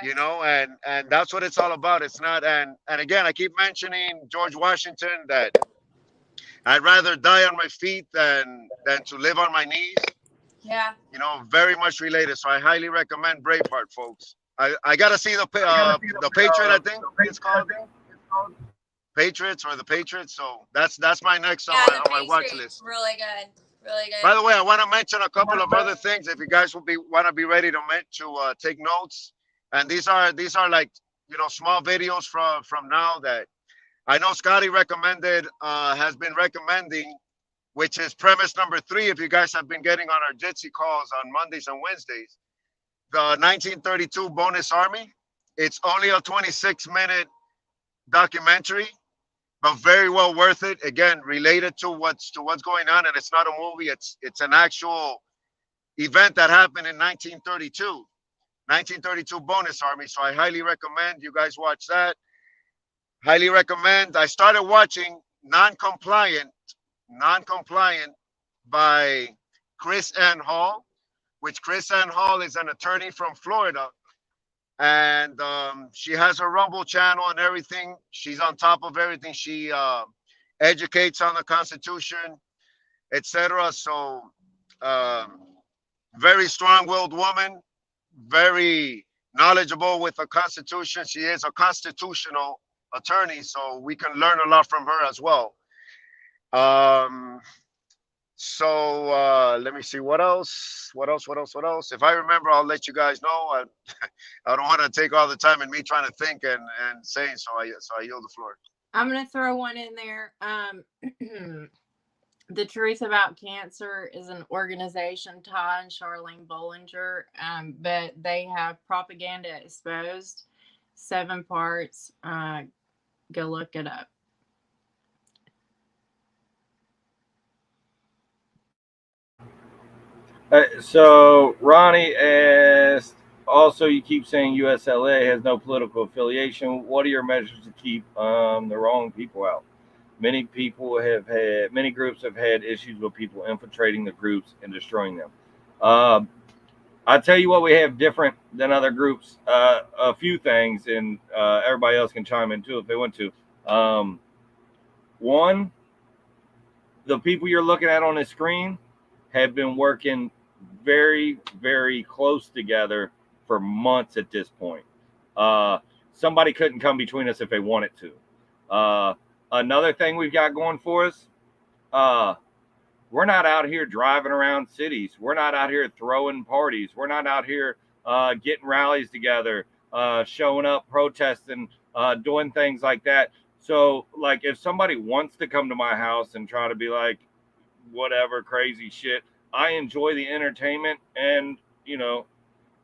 yeah. And that's what it's all about. It's not, and again, I keep mentioning George Washington, that I'd rather die on my feet than to live on my knees. Yeah. Very much related. So I highly recommend Braveheart, folks. I gotta see the Patriot. I think it's called Patriots or the Patriots. So that's my next on my watch list. Really good. Really good. By the way, I want to mention a couple of other things if you guys want to be ready to take notes. And these are like small videos from now that I know Scotty has been recommending, which is premise number 3. If you guys have been getting on our Jitsi calls on Mondays and Wednesdays, the 1932 Bonus Army. It's only a 26-minute documentary, but very well worth it. Again, related to what's going on, and it's not a movie. It's an actual event that happened in 1932 Bonus Army. So I highly recommend you guys watch that. Highly recommend. I started watching Non-Compliant by Chris Ann Hall, which Chris Ann Hall is an attorney from Florida. And she has a Rumble channel and everything. She's on top of everything. She educates on the Constitution, etc. So very strong-willed woman, very knowledgeable with the Constitution. She is a constitutional attorney, so we can learn a lot from her as well. So let me see what else. If I remember, I'll let you guys know. I don't want to take all the time in me trying to think and saying, so I yield the floor. I'm going to throw one in there. The Truth About Cancer is an organization, Todd and Charlene Bollinger, but they have Propaganda Exposed, 7 parts. Go look it up. So Ronnie asked, also you keep saying USLA has no political affiliation. What are your measures to keep the wrong people out? Many groups have had issues with people infiltrating the groups and destroying them. I tell you what, we have different than other groups. A few things, and everybody else can chime in too if they want to. One, the people you're looking at on the screen have been working very, very close together for months at this point. Somebody couldn't come between us if they wanted to. Another thing we've got going for us, we're not out here driving around cities. We're not out here throwing parties. We're not out here getting rallies together, showing up, protesting, doing things like that. So, like, if somebody wants to come to my house and try to be like, whatever crazy shit, I enjoy the entertainment, and you know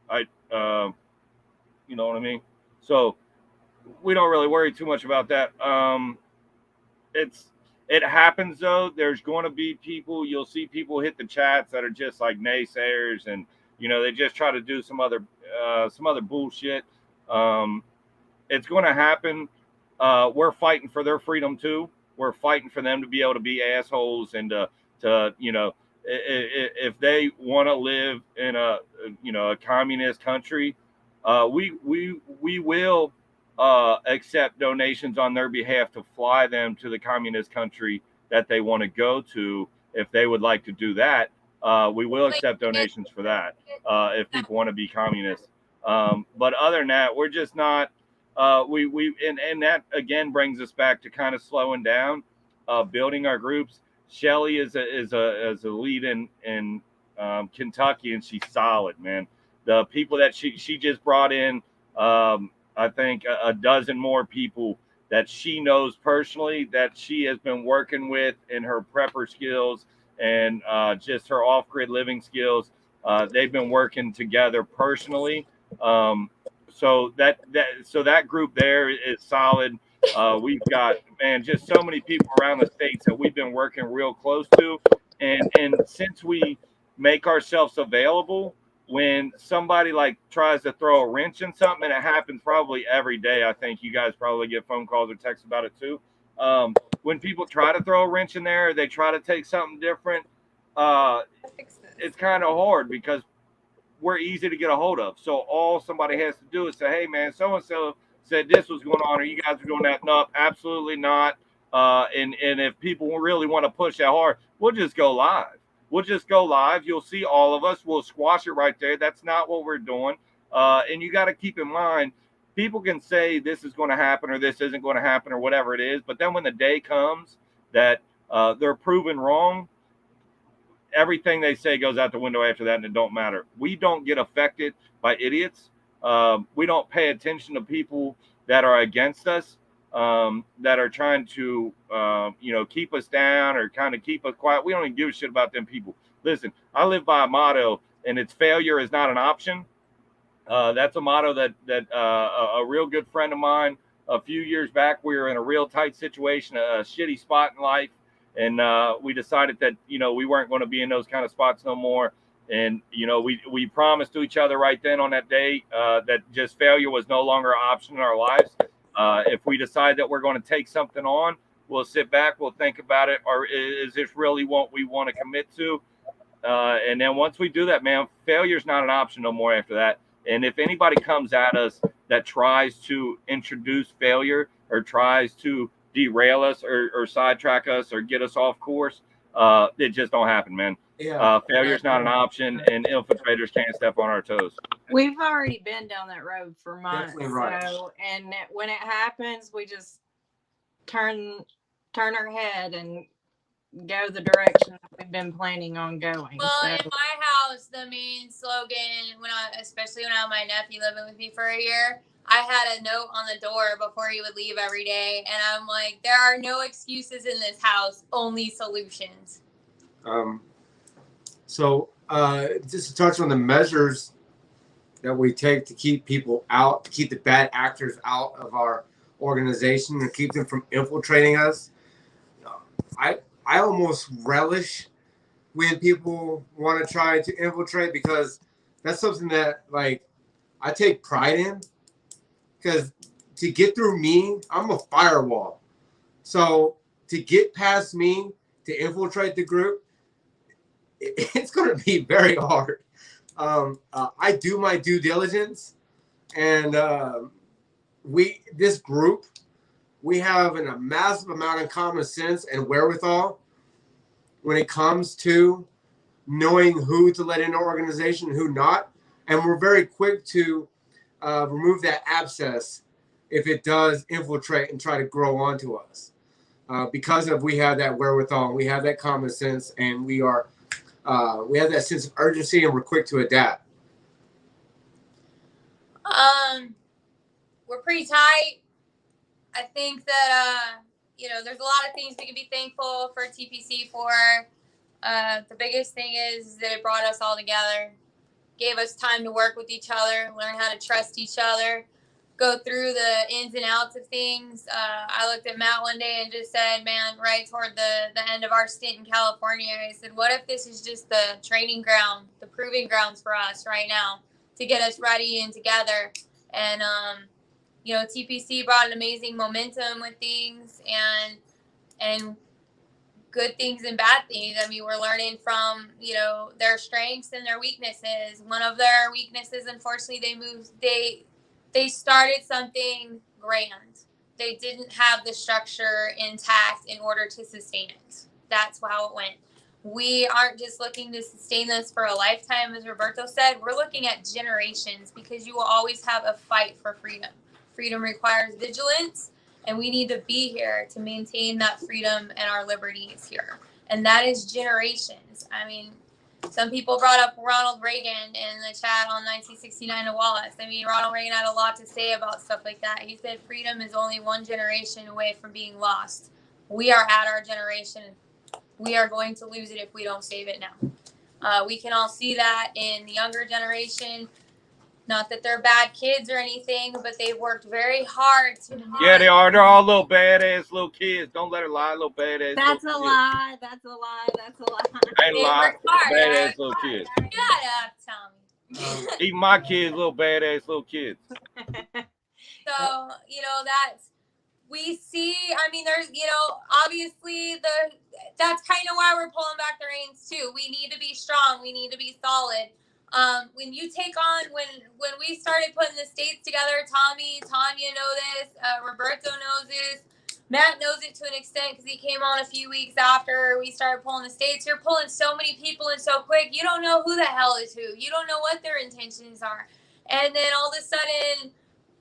what I mean. So we don't really worry too much about that. It happens though. There's going to be people. You'll see people hit the chats that are just like naysayers, and they just try to do some other bullshit. It's going to happen. We're fighting for their freedom too. We're fighting for them to be able to be assholes and to if they want to live in a communist country, we will accept donations on their behalf to fly them to the communist country that they want to go to. If they would like to do that, we will accept donations for that if people want to be communists. But other than that, we're just not. And that again brings us back to kind of slowing down, building our groups. Shelly is a lead in Kentucky, and she's solid, man. The people that she just brought in, I think a dozen more people that she knows personally, that she has been working with in her prepper skills and just her off-grid living skills. They've been working together personally. So that group there is solid. We've got, man, just so many people around the states that we've been working real close to, and since we make ourselves available, when somebody like tries to throw a wrench in something, and it happens probably every day. I think you guys probably get phone calls or texts about it too. When people try to throw a wrench in there, they try to take something different. It's kind of hard because we're easy to get a hold of. So all somebody has to do is say, "Hey, man, so and so said this was going on, or you guys are doing that." No, absolutely not. And if people really want to push that hard, we'll just go live. We'll just go live. You'll see all of us. We'll squash it right there. That's not what we're doing. And you got to keep in mind, people can say this is going to happen or this isn't going to happen or whatever it is. But then when the day comes that they're proven wrong, everything they say goes out the window after that, and it don't matter. We don't get affected by idiots. We don't pay attention to people that are against us, that are trying to, keep us down or kind of keep us quiet. We don't even give a shit about them people. Listen, I live by a motto, and it's failure is not an option. That's a motto that a real good friend of mine, a few years back, we were in a real tight situation, a shitty spot in life. And we decided that, we weren't going to be in those kind of spots no more. And, we promised to each other right then on that day that just failure was no longer an option in our lives. If we decide that we're going to take something on, we'll sit back, we'll think about it. Or is this really what we want to commit to? And then once we do that, man, failure is not an option no more after that. And if anybody comes at us that tries to introduce failure or tries to derail us or sidetrack us or get us off course, it just don't happen, man. Yeah. Failure is not an option, and infiltrators can't step on our toes. We've already been down that road for months. Definitely right. So, and when it happens, we just turn our head and go the direction that we've been planning on going. Well, So, in my house, the main slogan, especially when I had my nephew living with me for a year, I had a note on the door before he would leave every day, and I'm like, there are no excuses in this house, only solutions. So just to touch on the measures that we take to keep people out, to keep the bad actors out of our organization and keep them from infiltrating us. I almost relish when people want to try to infiltrate, because that's something that, like, I take pride in, because to get through me, I'm a firewall. So to get past me, to infiltrate the group, it's going to be very hard. I do my due diligence, and this group, we have a massive amount of common sense and wherewithal when it comes to knowing who to let into our organization and who not. And we're very quick to remove that abscess if it does infiltrate and try to grow onto us. Because we have that wherewithal, we have that common sense, and we have that sense of urgency, and we're quick to adapt. We're pretty tight. I think that there's a lot of things we can be thankful for TPC for. The biggest thing is that it brought us all together, gave us time to work with each other, learn how to trust each other, go through the ins and outs of things. I looked at Matt one day and just said, man, right toward the end of our stint in California, I said, what if this is just the training ground, the proving grounds for us right now to get us ready and together? And, TPC brought an amazing momentum with things and good things and bad things. I mean, we're learning from, their strengths and their weaknesses. One of their weaknesses, unfortunately, they started something grand. They didn't have the structure intact in order to sustain it. That's how it went. We aren't just looking to sustain this for a lifetime, as Roberto said. We're looking at generations, because you will always have a fight for freedom. Freedom requires vigilance, and we need to be here to maintain that freedom and our liberties here. And that is generations. I mean, some people brought up Ronald Reagan in the chat on 1969 to Wallace. I mean, Ronald Reagan had a lot to say about stuff like that. He said freedom is only one generation away from being lost. We are at our generation we are going to lose it if we don't save it now. We can all see that in the younger generation. Not that they're bad kids or anything, but they've worked very hard to. Yeah, they are. They're all little badass little kids. Don't let her lie, little badass. That's a little lie. That's a lie. That's a lie. Ain't They lie. work hard, Badass right? little kids. Shut up, Tommy. Even my kids, little badass little kids. So, you know, we see, I mean, there's, you know, obviously that's kind of why we're pulling back the reins too. We need to be strong. We need to be solid. When you take on, when we started putting the states together, Tommy, Tanya know this, Roberto knows this, Matt knows it to an extent because he came on a few weeks after we started pulling the states. You're pulling so many people in so quick. You don't know who the hell is who. You don't know what their intentions are. And then all of a sudden,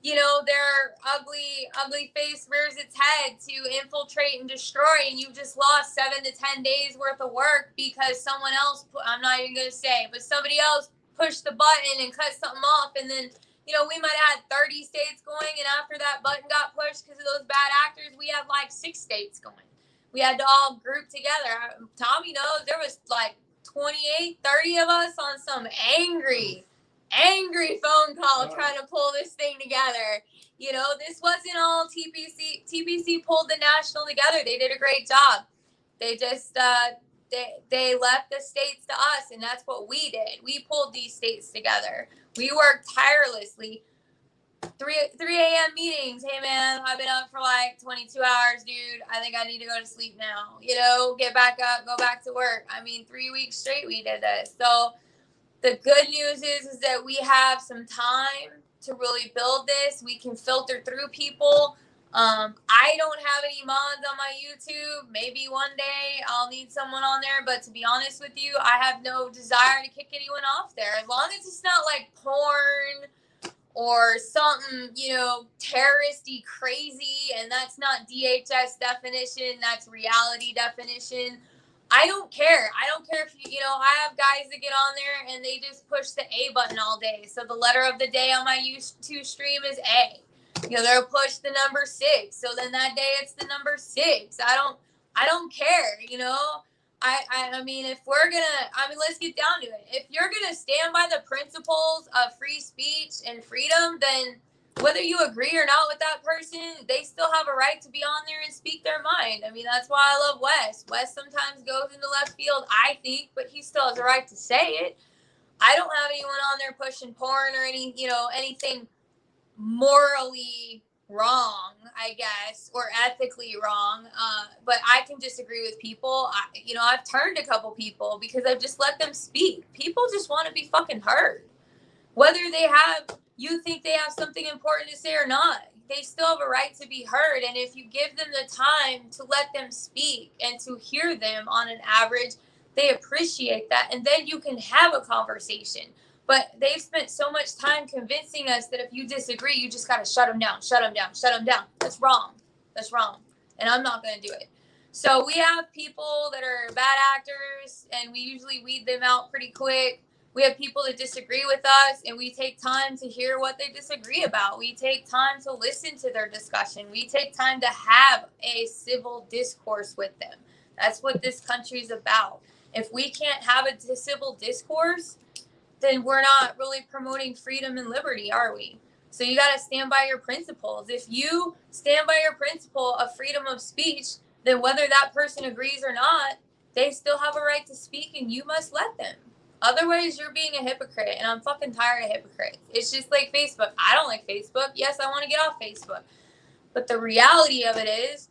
you know, their ugly face rears its head to infiltrate and destroy, and you just lost 7 to 10 days worth of work because someone else, I'm not even going to say, but somebody else pushed the button and cut something off, and then, you know, we might have had 30 states going, and after that button got pushed because of those bad actors, we had like 6 states going. We had to all group together. Tommy knows there was like 28, 30 of us on some angry phone call trying to pull this thing together. You know, this wasn't all TPC. TPC pulled the national together. They did a great job. They just they left the states to us, and that's what we did. We pulled these states together. We worked tirelessly. 3 a.m. meetings. Hey man, I've been up for like 22 hours, dude. I think I need to go to sleep now. You know, get back up, go back to work. I mean, 3 weeks straight we did this. So the good news is that we have some time to really build this. We can filter through people. I don't have any mods on my YouTube. Maybe one day I'll need someone on there. But to be honest with you, I have no desire to kick anyone off there. As long as it's not like porn or something, you know, terroristy crazy. And that's not DHS definition. That's reality definition. I don't care. I don't care if you know, I have guys that get on there and they just push the A button all day. So the letter of the day on my YouTube stream is A. You know, they'll push the number 6. So then that day it's the number 6. I don't care, you know. I mean, if we're gonna, I mean, let's get down to it. If you're gonna stand by the principles of free speech and freedom, then whether you agree or not with that person, they still have a right to be on there and speak their mind. I mean, that's why I love Wes. Wes sometimes goes into left field, I think, but he still has a right to say it. I don't have anyone on there pushing porn or any, you know, anything morally wrong, I guess, or ethically wrong. But I can disagree with people. You know, I've turned a couple people because I've just let them speak. People just want to be fucking heard. Whether you think they have something important to say or not, they still have a right to be heard. And if you give them the time to let them speak and to hear them on an average, they appreciate that. And then you can have a conversation. But they've spent so much time convincing us that if you disagree, you just got to shut them down, shut them down, shut them down. That's wrong. That's wrong. And I'm not going to do it. So we have people that are bad actors, and we usually weed them out pretty quick. We have people that disagree with us, and we take time to hear what they disagree about. We take time to listen to their discussion. We take time to have a civil discourse with them. That's what this country is about. If we can't have a civil discourse, then we're not really promoting freedom and liberty, are we? So you got to stand by your principles. If you stand by your principle of freedom of speech, then whether that person agrees or not, they still have a right to speak, and you must let them. Otherwise, you're being a hypocrite, and I'm fucking tired of hypocrites. It's just like Facebook. I don't like Facebook. Yes, I want to get off Facebook. But the reality of it is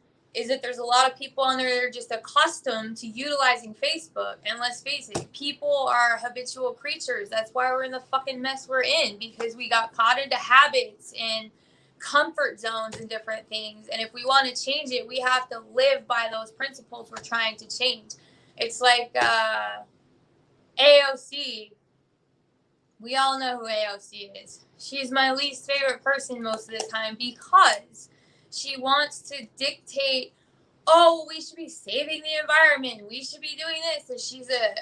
that there's a lot of people on there that are just accustomed to utilizing Facebook. And let's face it, people are habitual creatures. That's why we're in the fucking mess we're in, because we got caught into habits and comfort zones and different things. And if we want to change it, we have to live by those principles we're trying to change. It's like AOC. We all know who AOC is. She's my least favorite person most of the time because she wants to dictate, oh, we should be saving the environment. We should be doing this. And she's a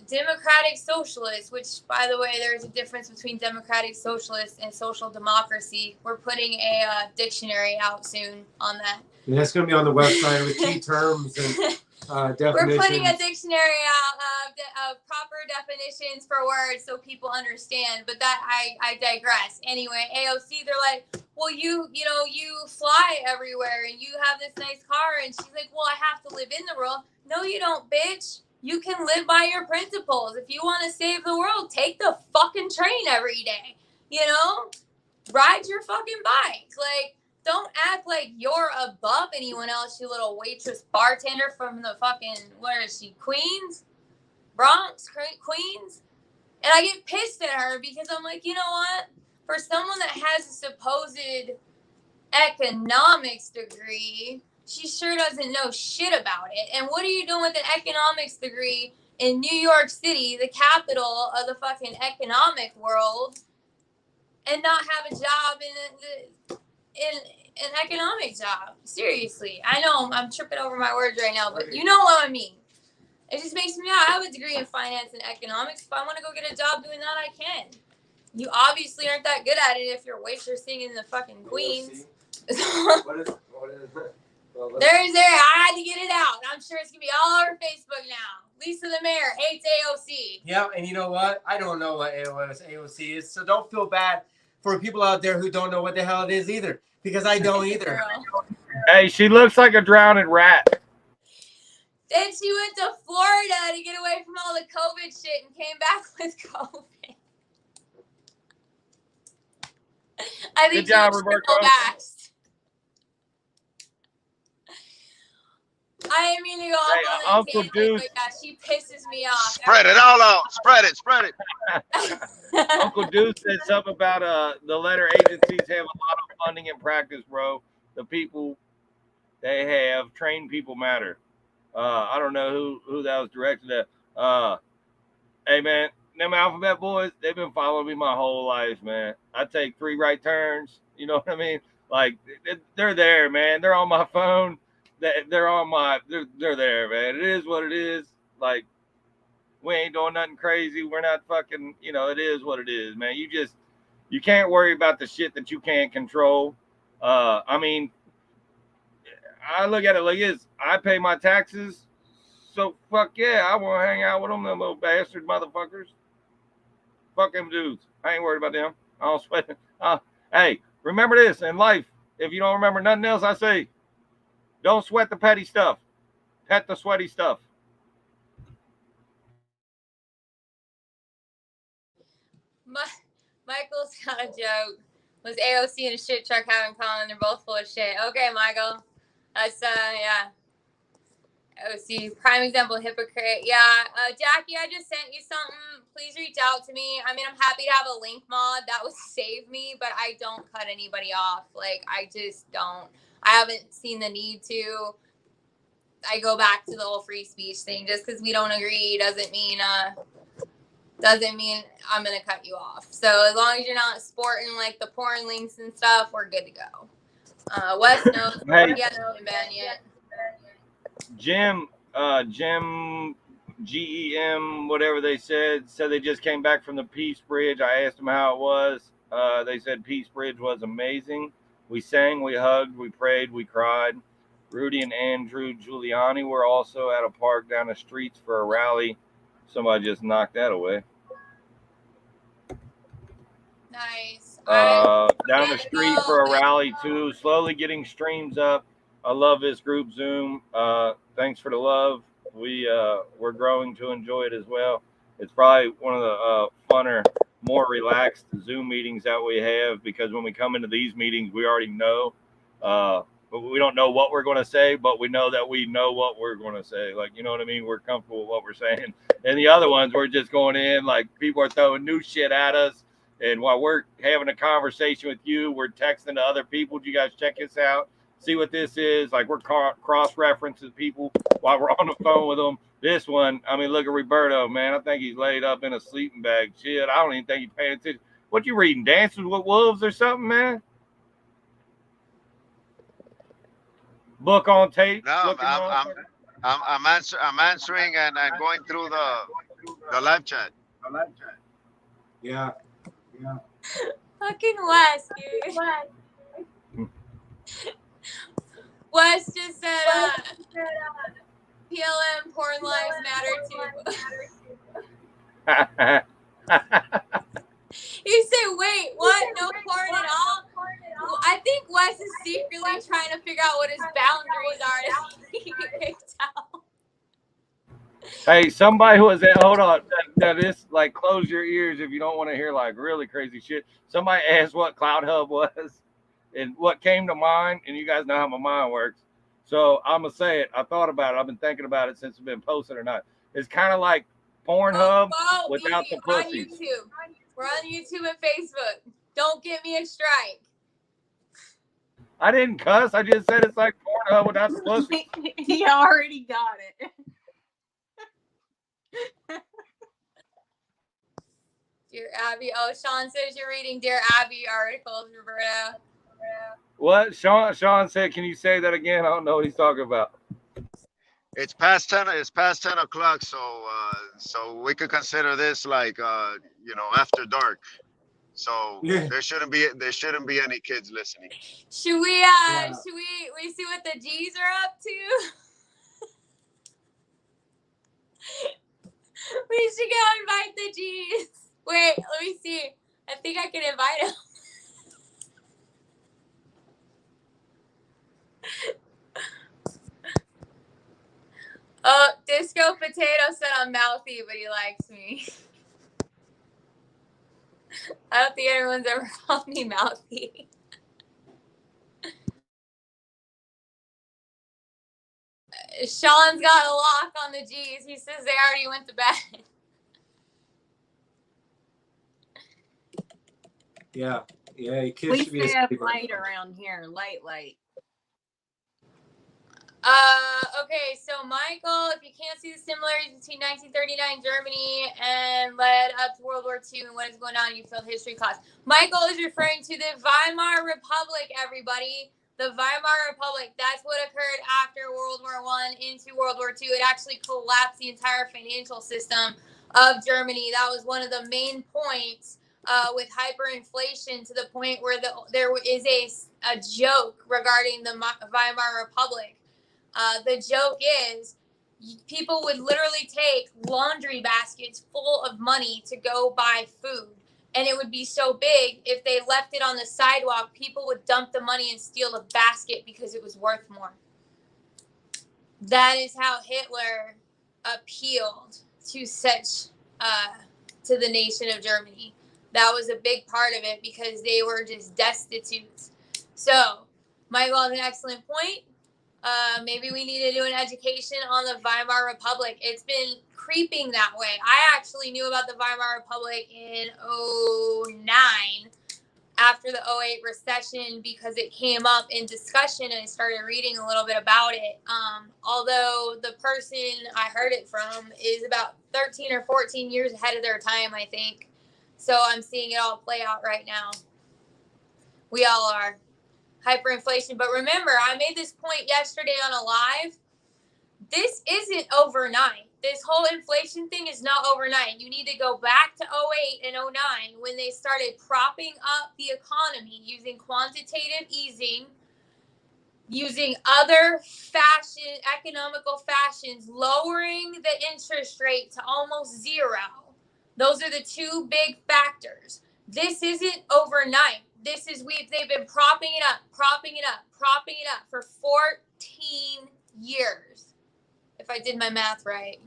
democratic socialist, which, by the way, there's a difference between democratic socialist and social democracy. We're putting a dictionary out soon on that. And that's going to be on the website with key terms and definitions. We're putting a dictionary out of proper definitions for words so people understand. But that I digress. Anyway, AOC, they're like, well, you fly everywhere and you have this nice car, and she's like, well, I have to live in the world. No, you don't, bitch. You can live by your principles. If you want to save the world, take the fucking train every day. Ride your fucking bike. Like, don't act like you're above anyone else, you little waitress bartender from the fucking, where is she, Queens? Bronx? Queens? And I get pissed at her because I'm like, you know what? For someone that has a supposed economics degree, she sure doesn't know shit about it. And what are you doing with an economics degree in New York City, the capital of the fucking economic world, and not have a job in an economic job? Seriously. I know I'm tripping over my words right now, but you know what I mean. It just makes me mad. I have a degree in finance and economics. If I want to go get a job doing that, I can. You obviously aren't that good at it if you're waitressing in the fucking Queens. What is well, I had to get it out. I'm sure it's going to be all over Facebook now. Lisa the mayor hates AOC. Yeah, and you know what? I don't know what AOC is, so don't feel bad for people out there who don't know what the hell it is either, because I don't either. Hey, she looks like a drowning rat. Then she went to Florida to get away from all the COVID shit and came back with COVID. I think Good job, she was Roberto. triple vaxxed. I didn't mean to go off on that Uncle tangent, Deuce. but yeah, she pisses me off. Spread it all out. Spread it. Uncle Deuce said something about the letter agencies have a lot of funding in practice, bro. The people they have, trained people matter. I don't know who that was directed at. Hey, man, them alphabet boys, they've been following me my whole life, man. I take 3 right turns. You know what I mean? Like, they're there, man. They're on my phone. They're on my, they're there, man. It is what it is. Like, we ain't doing nothing crazy. We're not fucking, it is what it is, man. You can't worry about the shit that you can't control. I mean, I look at it like this. I pay my taxes. So fuck yeah, I want to hang out with them little bastard motherfuckers. Fuck them dudes. I ain't worried about them. I don't sweat it. Hey, remember this in life. If you don't remember nothing else, I say, don't sweat the petty stuff. Pet the sweaty stuff. Michael's got a joke. Was AOC and a shit truck have in common? They're both full of shit. Okay, Michael. That's, yeah. OC, prime example, hypocrite. Yeah, Jackie, I just sent you something. Please reach out to me. I mean, I'm happy to have a link mod that would save me, but I don't cut anybody off. Like, I just don't. I haven't seen the need to. I go back to the whole free speech thing. Just because we don't agree doesn't mean I'm gonna cut you off. So as long as you're not sporting like the porn links and stuff, we're good to go. Wes knows. Hey. He hasn't been banned yet. Jim, GEM, whatever they said they just came back from the Peace Bridge. I asked them how it was. They said Peace Bridge was amazing. We sang, we hugged, we prayed, we cried. Rudy and Andrew Giuliani were also at a park down the streets for a rally. Somebody just knocked that away. Nice. Down the street for a rally too. Slowly getting streams up. I love this group Zoom. Thanks for the love. We're growing to enjoy it as well. It's probably one of the funner, more relaxed Zoom meetings that we have, because when we come into these meetings, we already know. But we don't know what we're going to say, but we know that we know what we're going to say. Like, you know what I mean? We're comfortable with what we're saying. And the other ones, we're just going in, like, people are throwing new shit at us. And while we're having a conversation with you, we're texting to other people. Do you guys check this out? See what this is? Like, we're cross-referencing people while we're on the phone with them. This one, I mean, look at Roberto, man. I think he's laid up in a sleeping bag. Shit, I don't even think he's paying attention. What you reading? Dances with Wolves or something, man? Book on tape? No, I'm answering and going through the live chat. Yeah. Fucking Wes, dude. Wes just said, PLM, porn lives matter too. You say, wait, what? No porn at all? I think Wes is secretly trying to figure out what his boundaries are to keep it kicked out. Hey, somebody who was at, hold on, that is like, close your ears if you don't want to hear like really crazy shit. Somebody asked what Cloud Hub was and what came to mind, and you guys know how my mind works. So I'm gonna say it. I thought about it. I've been thinking about it since it's been posted or not. It's kind of like Pornhub without the We're on pussies. YouTube. We're on YouTube and Facebook. Don't give me a strike. I didn't cuss. I just said it's like Pornhub without the pussy. He already got it. Dear Abby. Oh, Sean says you're reading Dear Abby articles, Roberta. What? Sean said, can you say that again? I don't know what he's talking about. It's past 10. It's past 10 o'clock, so we could consider this like after dark. So Yeah. there shouldn't be any kids listening. Should we we see what the G's are up to? We should go invite the G's. Wait, let me see. I think I can invite them. Oh, Disco Potato said I'm mouthy, but he likes me. I don't think anyone's ever called me mouthy. Sean's got a lock on the G's. He says they already went to bed. Yeah, you kids We should be stay up asleep. late around here, late. Okay, so Michael, if you can't see the similarities between 1939 Germany and led up to World War II and what is going on, you failed history class. Michael is referring to the Weimar Republic, everybody. The Weimar Republic, that's what occurred after World War I into World War II. It actually collapsed the entire financial system of Germany. That was one of the main points with hyperinflation, to the point where there is a joke regarding the Weimar Republic. The joke is people would literally take laundry baskets full of money to go buy food. And it would be so big, if they left it on the sidewalk, people would dump the money and steal the basket because it was worth more. That is how Hitler appealed to to the nation of Germany. That was a big part of it, because they were just destitute. So, Michael has an excellent point. Maybe we need to do an education on the Weimar Republic. It's been creeping that way. I actually knew about the Weimar Republic in 2009 after the 2008 recession, because it came up in discussion and I started reading a little bit about it. Although the person I heard it from is about 13 or 14 years ahead of their time, I think. So I'm seeing it all play out right now. We all are. Hyperinflation. But remember, I made this point yesterday on a live. This isn't overnight. This whole inflation thing is not overnight. You need to go back to 2008 and 2009 when they started propping up the economy using quantitative easing, using other economical fashions, lowering the interest rate to almost zero. Those are the two big factors. This isn't overnight. They've been propping it up for 14 years. If I did my math right.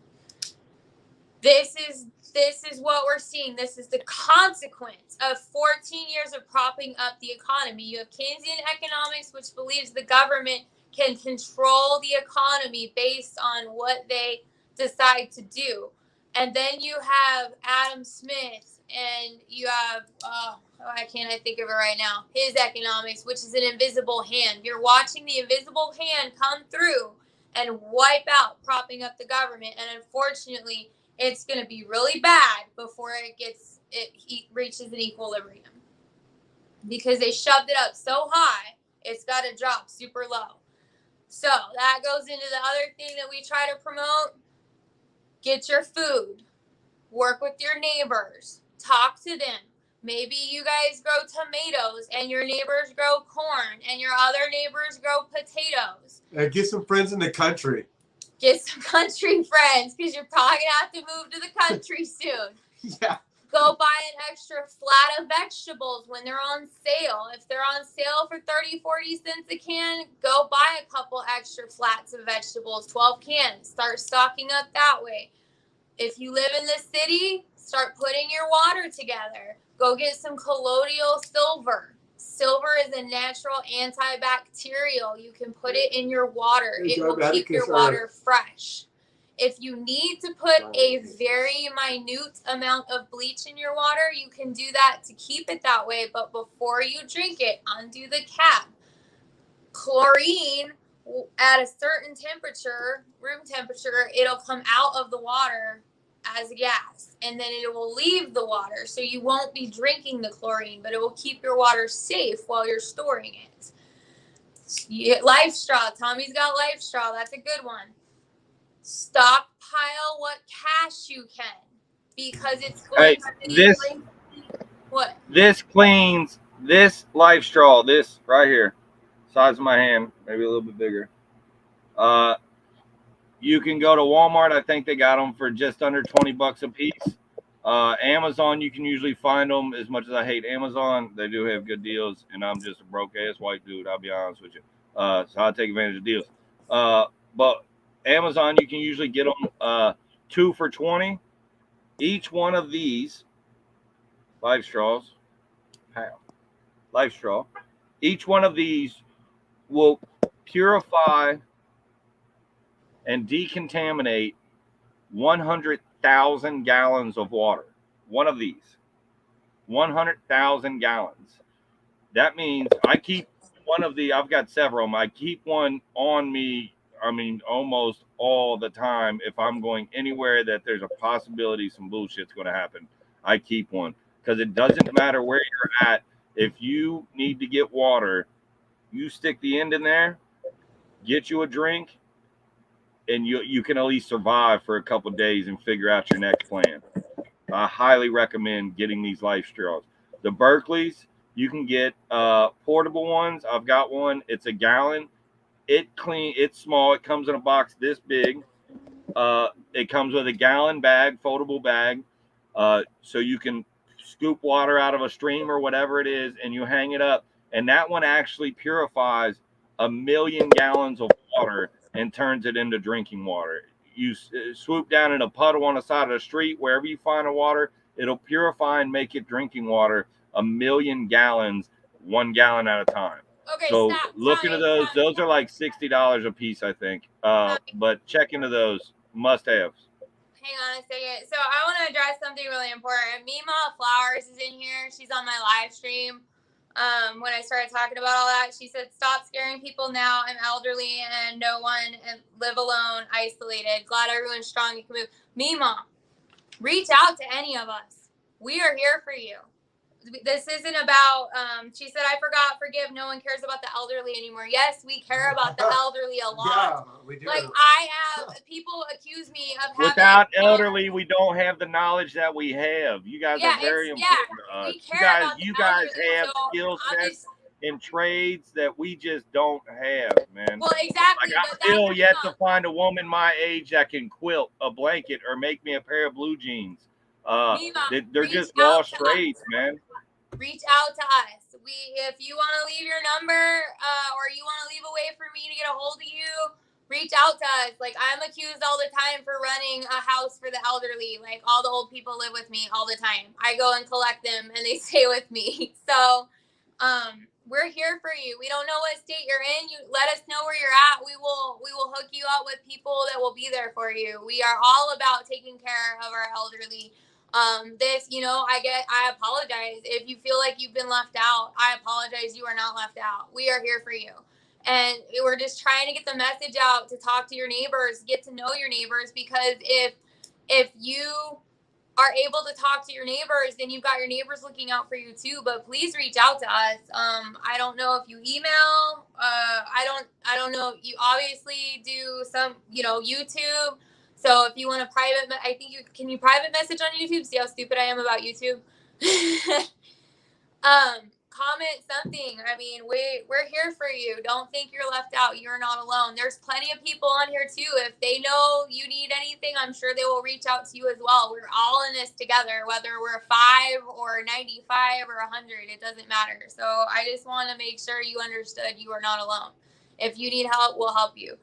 This is what we're seeing. This is the consequence of 14 years of propping up the economy. You have Keynesian economics, which believes the government can control the economy based on what they decide to do. And then you have Adam Smith, and you have, why can't I think of it right now? His economics, which is an invisible hand. You're watching the invisible hand come through and wipe out propping up the government. And unfortunately, it's going to be really bad before it reaches an equilibrium, because they shoved it up so high, it's got to drop super low. So that goes into the other thing that we try to promote. Get your food, work with your neighbors, talk to them. Maybe you guys grow tomatoes and your neighbors grow corn and your other neighbors grow potatoes. Get some friends in the country. Get some country friends because you're probably gonna have to move to the country soon. Yeah. Go buy an extra flat of vegetables when they're on sale. If they're on sale for 30, 40 cents a can, go buy a couple extra flats of vegetables, 12 cans. Start stocking up that way. If you live in the city, start putting your water together. Go get some colloidal silver. Silver is a natural antibacterial. You can put it in your water. It will keep your water fresh. If you need to put a very minute amount of bleach in your water, you can do that to keep it that way. But before you drink it, undo the cap. Chlorine, at a certain temperature, room temperature, it'll come out of the water as a gas, and then it will leave the water. So you won't be drinking the chlorine, but it will keep your water safe while you're storing it. Life straw. Tommy's got life straw. That's a good one. Stockpile what cash you can, because it's going to be what? This cleans this life straw, this right here, size of my hand, maybe a little bit bigger. You can go to Walmart. I think they got them for just under $20 a piece. Amazon, you can usually find them. As much as I hate Amazon, they do have good deals, and I'm just a broke ass white dude, I'll be honest with you. So I take advantage of deals. But Amazon, you can usually get them 2 for $20. Each one of these life straws, life straw, each one of these will purify and decontaminate 100,000 gallons of water. One of these, 100,000 gallons. That means I keep one of the, I've got several of them. I keep one on me, I mean, almost all the time. If I'm going anywhere that there's a possibility some bullshit's going to happen, I keep one, because it doesn't matter where you're at. If you need to get water, you stick the end in there, get you a drink, and you can at least survive for a couple of days and figure out your next plan. I highly recommend getting these life straws. The Berkeley's, you can get portable ones. I've got one. It's a gallon. It's small. It comes in a box this big. It comes with a gallon bag, foldable bag, so you can scoop water out of a stream or whatever it is, and you hang it up. And that one actually purifies 1 million gallons of water and turns it into drinking water. You swoop down in a puddle on the side of the street, wherever you find the water, it'll purify and make it drinking water. 1 million gallons, 1 gallon at a time. Okay, so stop. Look into those. Those are like $60 a piece, I think. But check into those must-haves. Hang on a second. So I want to address something really important. Mima Flowers is in here. She's on my live stream. When I started talking about all that, she said, "Stop scaring people now. I'm elderly and no one, and live alone, isolated. Glad everyone's strong. You can move." Mima, reach out to any of us. We are here for you. This isn't about, she said, forgive, no one cares about the elderly anymore. Yes, we care about the elderly a lot. Yeah, we do. Like, I have, people accuse me of having. Without elderly, we don't have the knowledge that we have. You guys are very important to us. We care about you the guys elderly, have so skill sets and trades that we just don't have, man. Well, exactly. Like, I'm still yet to find a woman my age that can quilt a blanket or make me a pair of blue jeans. They're just lost trades, man. Reach out to us. If you want to leave your number, or you want to leave a way for me to get a hold of you, reach out to us. Like, I'm accused all the time for running a house for the elderly. Like, all the old people live with me all the time. I go and collect them and they stay with me. So, we're here for you. We don't know what state you're in. You let us know where you're at. We will hook you up with people that will be there for you. We are all about taking care of our elderly. I apologize if you feel like you've been left out. I apologize. You are not left out. We are here for you. And we're just trying to get the message out, to talk to your neighbors, get to know your neighbors, because if you are able to talk to your neighbors, then you've got your neighbors looking out for you too. But please reach out to us. I don't know if you email. I don't know. You obviously do some, YouTube. So if you want a private, I think can you private message on YouTube? See how stupid I am about YouTube? comment something. I mean, we're here for you. Don't think you're left out. You're not alone. There's plenty of people on here too. If they know you need anything, I'm sure they will reach out to you as well. We're all in this together, whether we're 5 or 95 or 100, it doesn't matter. So I just want to make sure you understood you are not alone. If you need help, we'll help you.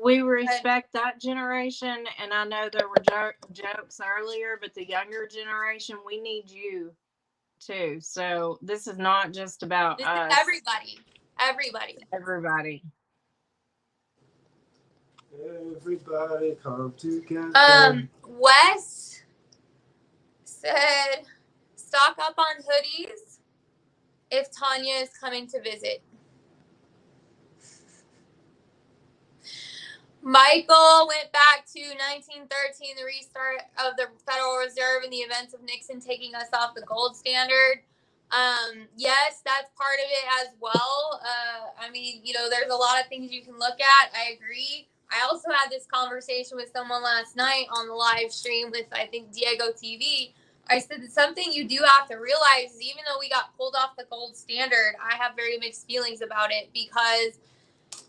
We respect that generation, and I know there were jokes earlier, but the younger generation, we need you too. So this is not just about us. Is everybody. Everybody come together. Wes said, stock up on hoodies if Tanya is coming to visit. Michael went back to 1913, the restart of the Federal Reserve in the events of Nixon taking us off the gold standard. Yes, that's part of it as well. I mean, there's a lot of things you can look at. I agree. I also had this conversation with someone last night on the live stream with, I think, Diego TV. I said that something you do have to realize is even though we got pulled off the gold standard, I have very mixed feelings about it because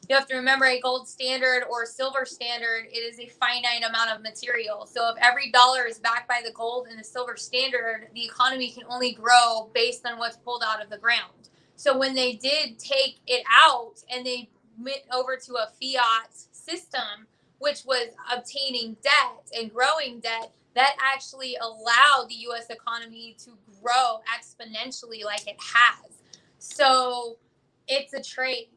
you have to remember a gold standard or silver standard, it is a finite amount of material. So if every dollar is backed by the gold and the silver standard, the economy can only grow based on what's pulled out of the ground. So when they did take it out and they went over to a fiat system, which was obtaining debt and growing debt, that actually allowed the U.S. economy to grow exponentially like it has. So it's a trade.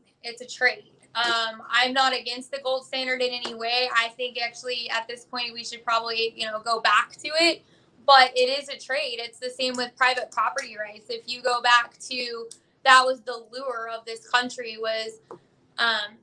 I'm not against the gold standard in any way. I think actually at this point we should probably, go back to it. But it is a trade. It's the same with private property rights. If you go back to, that was the lure of this country was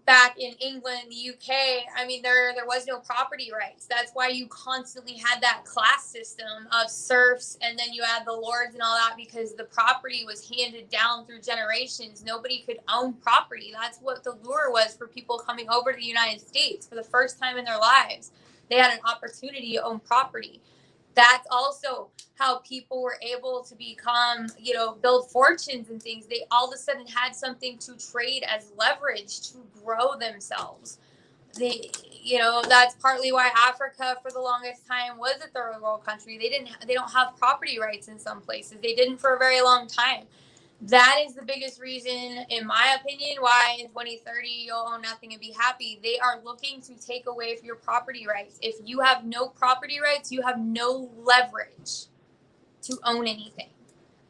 back in England, the UK, I mean, there was no property rights. That's why you constantly had that class system of serfs, and then you had the lords and all that because the property was handed down through generations. Nobody could own property. That's what the lure was for people coming over to the United States for the first time in their lives. They had an opportunity to own property. That's also how people were able to become, build fortunes and things. They all of a sudden had something to trade as leverage to grow themselves. That's partly why Africa for the longest time was a third world country. They don't have property rights in some places. They didn't for a very long time. That is the biggest reason, in my opinion, why in 2030 you'll own nothing and be happy. They are looking to take away your property rights. If you have no property rights, you have no leverage to own anything.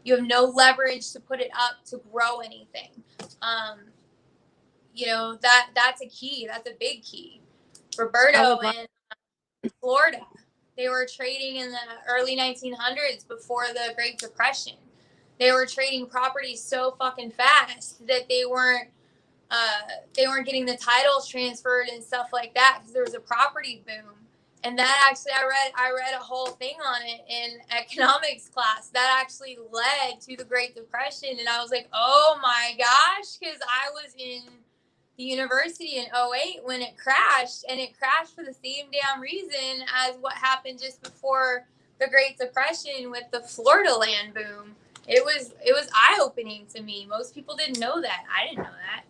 You have no leverage to put it up to grow anything. That's a key. That's a big key. Roberto in Florida, they were trading in the early 1900s before the Great Depression. They were trading properties so fucking fast that they weren't getting the titles transferred and stuff like that because there was a property boom. And that actually, I read a whole thing on it in economics class. That actually led to the Great Depression, and I was like, oh my gosh, because I was in the university in 2008 when it crashed, and it crashed for the same damn reason as what happened just before the Great Depression with the Florida land boom. It was eye-opening to me. Most people didn't know that. I didn't know that.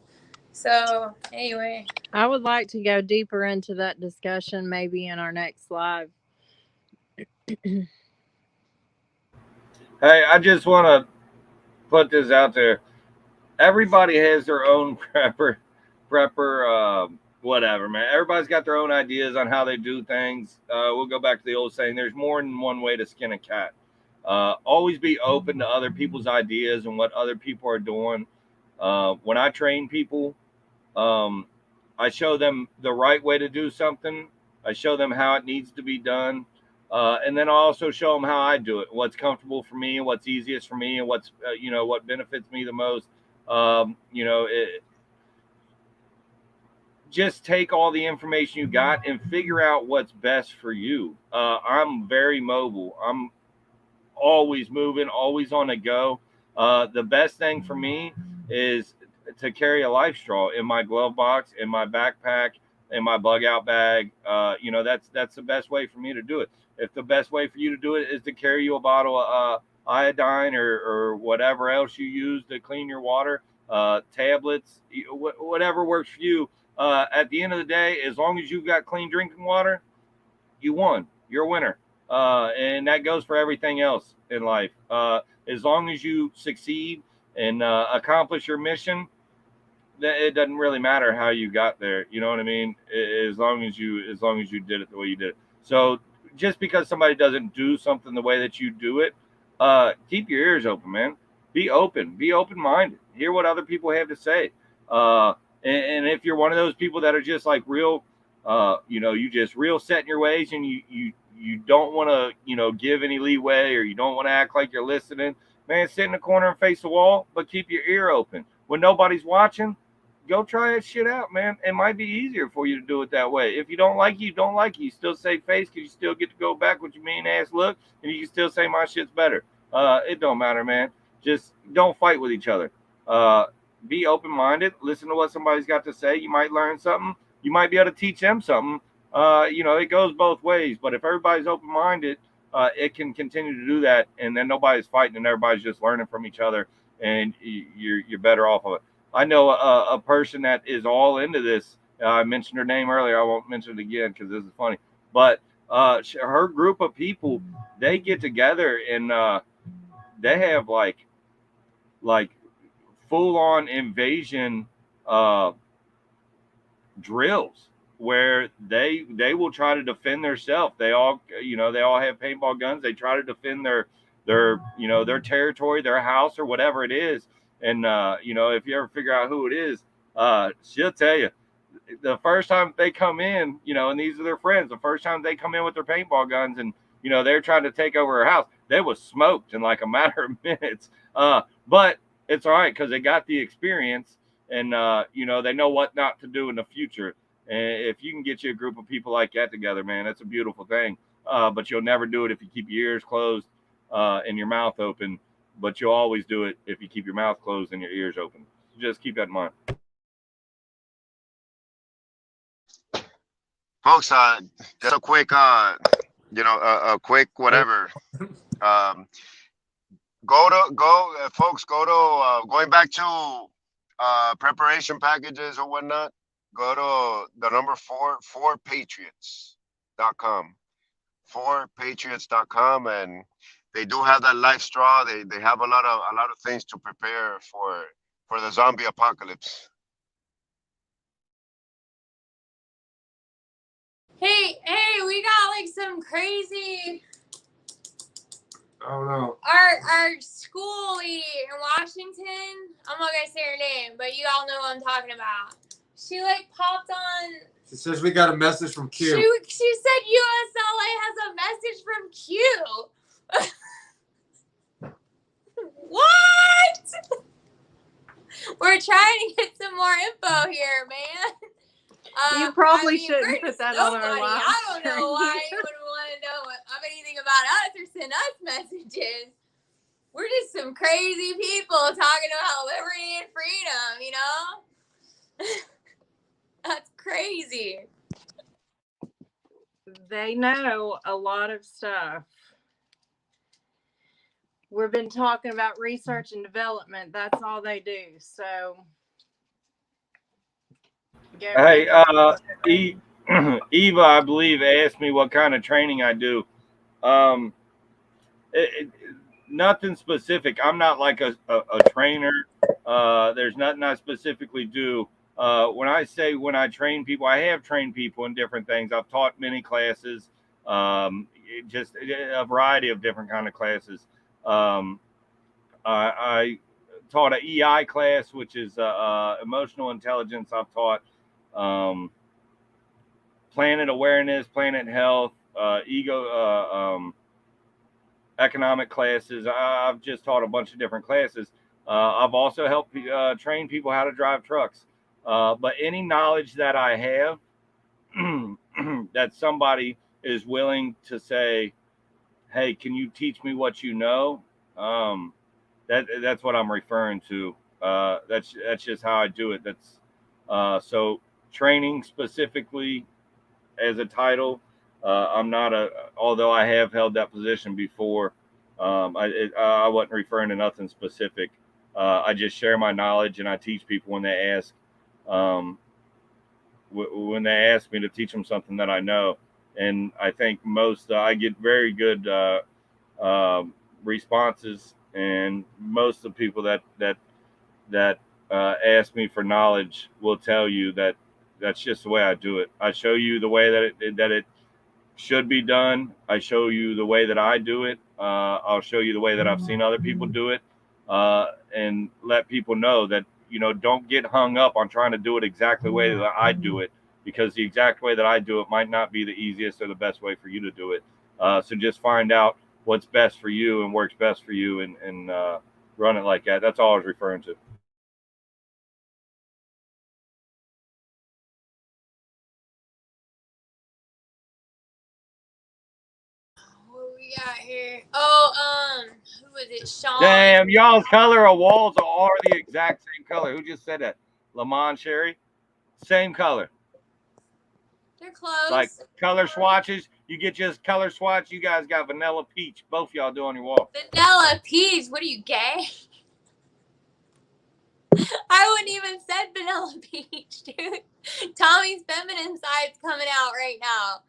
So anyway, I would like to go deeper into that discussion maybe in our next live. Hey, I just want to put this out there. Everybody has their own prepper, whatever, man. Everybody's got their own ideas on how they do things. We'll go back to the old saying, there's more than one way to skin a cat. Always be open to other people's ideas and what other people are doing. When I train people, I show them the right way to do something. I show them how it needs to be done. And then I also show them how I do it, what's comfortable for me and what's easiest for me and what's, what benefits me the most. Just take all the information you got and figure out what's best for you. I'm very mobile. I'm always moving, always on the go. The best thing for me is to carry a life straw in my glove box, in my backpack, in my bug out bag. That's the best way for me to do it. If the best way for you to do it is to carry you a bottle of iodine or whatever else you use to clean your water, tablets, whatever works for you. At the end of the day, as long as you've got clean drinking water, you won. You're a winner. And that goes for everything else in life. As long as you succeed and accomplish your mission, it doesn't really matter how you got there. You know what I mean? As long as you did it the way you did it. So just because somebody doesn't do something the way that you do it, keep your ears open, man. Be open-minded. Hear what other people have to say. And if you're one of those people that are just like real, you just real set in your ways, and you don't want to, give any leeway, or you don't want to act like you're listening, man, sit in the corner and face the wall, but keep your ear open. When nobody's watching, go try that shit out, man. It might be easier for you to do it that way. If you don't like it, you don't like it. You still say face, because you still get to go back with your mean ass look, and you can still say my shit's better. It don't matter, man. Just don't fight with each other. Be open-minded. Listen to what somebody's got to say. You might learn something. You might be able to teach them something. It goes both ways. But if everybody's open-minded, it can continue to do that, and then nobody's fighting, and everybody's just learning from each other, and you're better off of it. I know a person that is all into this. I mentioned her name earlier. I won't mention it again because this is funny. But her group of people, they get together and they have like full-on invasion drills where they will try to defend themselves. They all have paintball guns. They try to defend their territory, their house, or whatever it is. And if you ever figure out who it is, she'll tell you the first time they come in, and these are their friends. The first time they come in with their paintball guns, and they're trying to take over her house, they was smoked in like a matter of minutes. But it's all right because they got the experience, and they know what not to do in the future. And if you can get you a group of people like that together, man, that's a beautiful thing. But you'll never do it if you keep your ears closed and your mouth open. But you'll always do it if you keep your mouth closed and your ears open. Just keep that in mind. Folks, just a quick, a quick whatever. Folks, going back to preparation packages or whatnot. Go to the number 4patriots.com. 4patriots.com, and they do have that life straw. They have a lot of things to prepare for the zombie apocalypse. Hey, we got like some crazy. Oh no. Our school lady in Washington. I'm not gonna say her name, but you all know what I'm talking about. She like popped on. She says we got a message from Q. She said USLA has a message from Q. What? We're trying to get some more info here, man. You probably shouldn't put that on our live I don't know stream. why you would want to know anything about us or send us messages. We're just some crazy people talking about liberty and freedom, That's crazy. They know a lot of stuff. We've been talking about research and development. That's all they do. So, Hey, Eva, I believe, asked me what kind of training I do. Nothing specific. I'm not like a trainer. There's nothing I specifically do. When I train people, I have trained people in different things. I've taught many classes, just a variety of different kind of classes. I taught an EI class, which is emotional intelligence. I've taught planet awareness, planet health, economic classes. I've just taught a bunch of different classes. I've also helped train people how to drive trucks. But any knowledge that I have that somebody is willing to say, hey, can you teach me what you know? That's what I'm referring to. That's just how I do it. So training specifically as a title. I'm not although I have held that position before. I wasn't referring to nothing specific. I just share my knowledge and I teach people when they ask. When they ask me to teach them something that I know, and I think most I get very good responses, and most of the people that ask me for knowledge will tell you that that's just the way I do it. I show you the way that it should be done. I show you the way that I do it. I'll show you the way that I've seen other people do it, and let people know that, don't get hung up on trying to do it exactly the way that I do it, because the exact way that I do it might not be the easiest or the best way for you to do it. So just find out what's best for you and works best for you, and run it like that. That's all I was referring to. What we got here? Oh, who was it? Sean. Damn, y'all's color of walls are the exact same color. Who just said that? Lamont Sherry? Same color. They're close. Like color swatches. You get just color swatch. You guys got vanilla peach. Both y'all do on your wall. Vanilla peach. What are you, gay? I wouldn't even said vanilla peach, dude. Tommy's feminine side's coming out right now.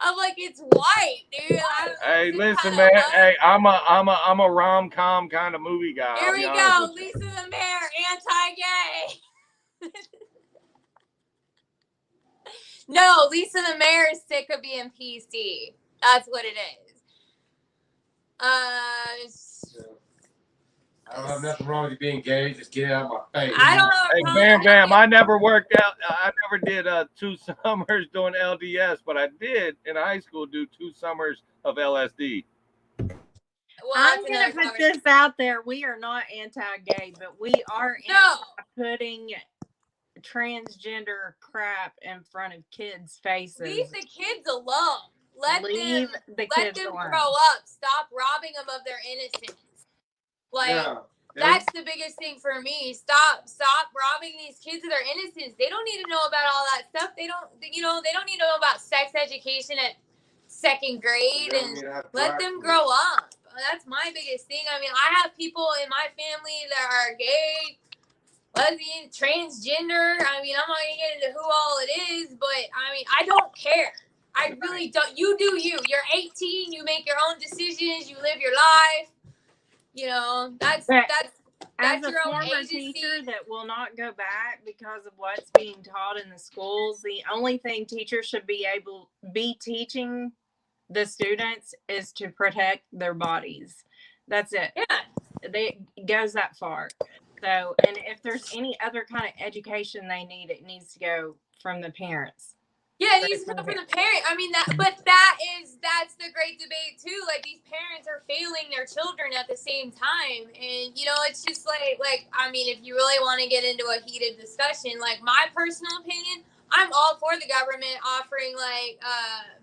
I'm like, it's white, dude. Hey, listen, man. Hey, I'm a rom-com kind of movie guy. Here we go. Lisa the Mayor, anti-gay. No, Lisa the Mayor is sick of being PC. That's what it is. I don't have nothing wrong with you being gay. Just get it out of my face. I don't know. Hey, Bam Bam, I never worked out. I never did 2 summers doing LDS, but I did in high school do 2 summers of LSD. Well, I'm going to put this out there. We are not anti-gay, but we are putting transgender crap in front of kids' faces. Leave the kids alone. Let them alone. grow up. Stop robbing them of their innocence. That's the biggest thing for me. Stop robbing these kids of their innocence. They don't need to know about all that stuff. They don't need to know about sex education at 2nd grade, and let them grow up. That's my biggest thing. I mean, I have people in my family that are gay, lesbian, transgender. I mean, I'm not gonna get into who all it is, but I mean, I don't care. I really don't. You do you. You're 18. You make your own decisions. You live your life. That's as a your own former agency. Teacher that will not go back because of what's being taught in the schools. The only thing teachers should be teaching the students is to protect their bodies. That's it. Yeah. It goes that far. So, and if there's any other kind of education they need, it needs to go from the parents. Yeah, it needs to come from the parent. I mean, that's the great debate too. Like, these parents are failing their children at the same time, and it's just like I mean, if you really want to get into a heated discussion, like, my personal opinion, I'm all for the government offering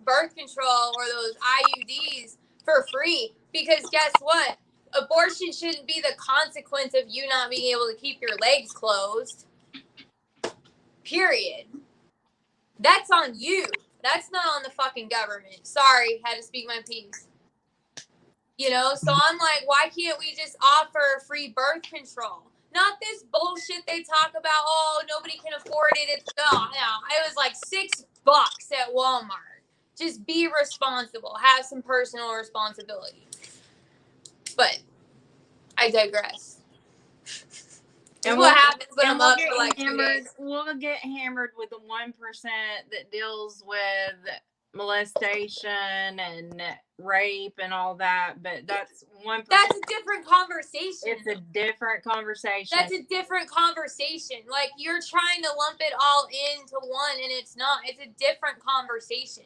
birth control or those IUDs for free, because guess what? Abortion shouldn't be the consequence of you not being able to keep your legs closed. Period. That's on you. That's not on the fucking government. Sorry, had to speak my piece. So I'm like, why can't we just offer free birth control? Not this bullshit they talk about, oh, nobody can afford it. It was like $6 at Walmart. Just be responsible. Have some personal responsibility. But I digress. And what happens when I'm up for like 2 days? We'll get hammered with the 1% that deals with molestation and rape and all that, but that's 1%. That's a different conversation. It's a different conversation. That's a different conversation. Like, you're trying to lump it all into one, and it's not. It's a different conversation.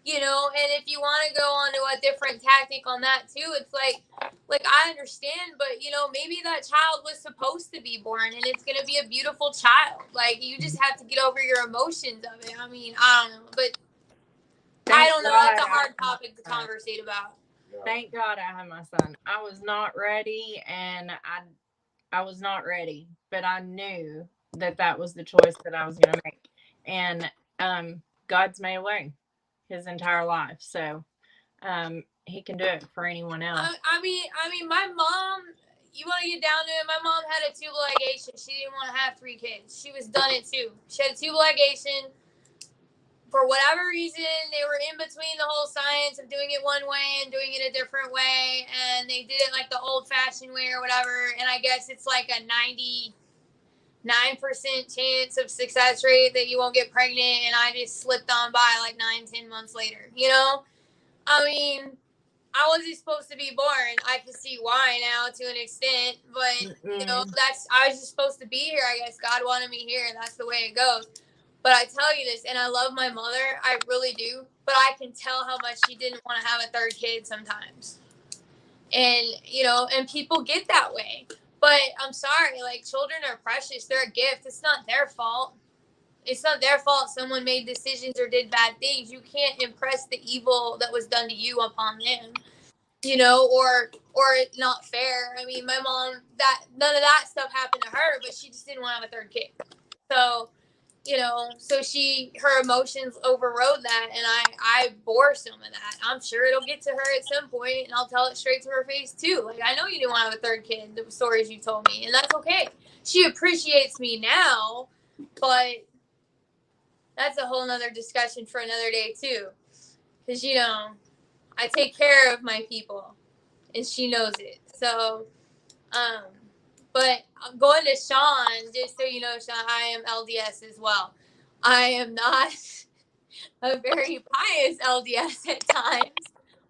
And if you want to go on to a different tactic on that too, it's like I understand, but maybe that child was supposed to be born, and it's going to be a beautiful child. Like, you just have to get over your emotions of it. I mean, I don't know, but I don't know. That's a hard topic to conversate about. Thank God I have my son. I was not ready, and I was not ready, but I knew that was the choice that I was going to make. And God's made a way his entire life. So he can do it for anyone else. I mean, my mom. You want to get down to it? My mom had a tubal ligation. She didn't want to have 3 kids. She was done it too. She had a tubal ligation. For whatever reason, they were in between the whole science of doing it one way and doing it a different way, and they did it like the old-fashioned way or whatever. And I guess it's like a 99% chance of success rate that you won't get pregnant. And I just slipped on by like 9-10 months later. You know, I mean, I wasn't supposed to be born. I can see why now to an extent, but you know, I was just supposed to be here. I guess God wanted me here. That's the way it goes. But I tell you this, and I love my mother. I really do. But I can tell how much she didn't want to have a 3rd kid sometimes. And, you know, and people get that way. But I'm sorry, like, children are precious. They're a gift. It's not their fault. It's not their fault someone made decisions or did bad things. You can't impress the evil that was done to you upon them, you know, or not fair. I mean, my mom, that none of that stuff happened to her, but she just didn't want to have a 3rd kid. So, you know, so her emotions overrode that, and I bore some of that. I'm sure it'll get to her at some point, and I'll tell it straight to her face too. Like, I know you didn't want to have a 3rd kid, the stories you told me, and that's okay. She appreciates me now, but that's a whole nother discussion for another day too. Because, you know, I take care of my people, and she knows it. So, but I'm going to Sean, just so you know, Sean, I am LDS as well. I am not a very pious LDS at times,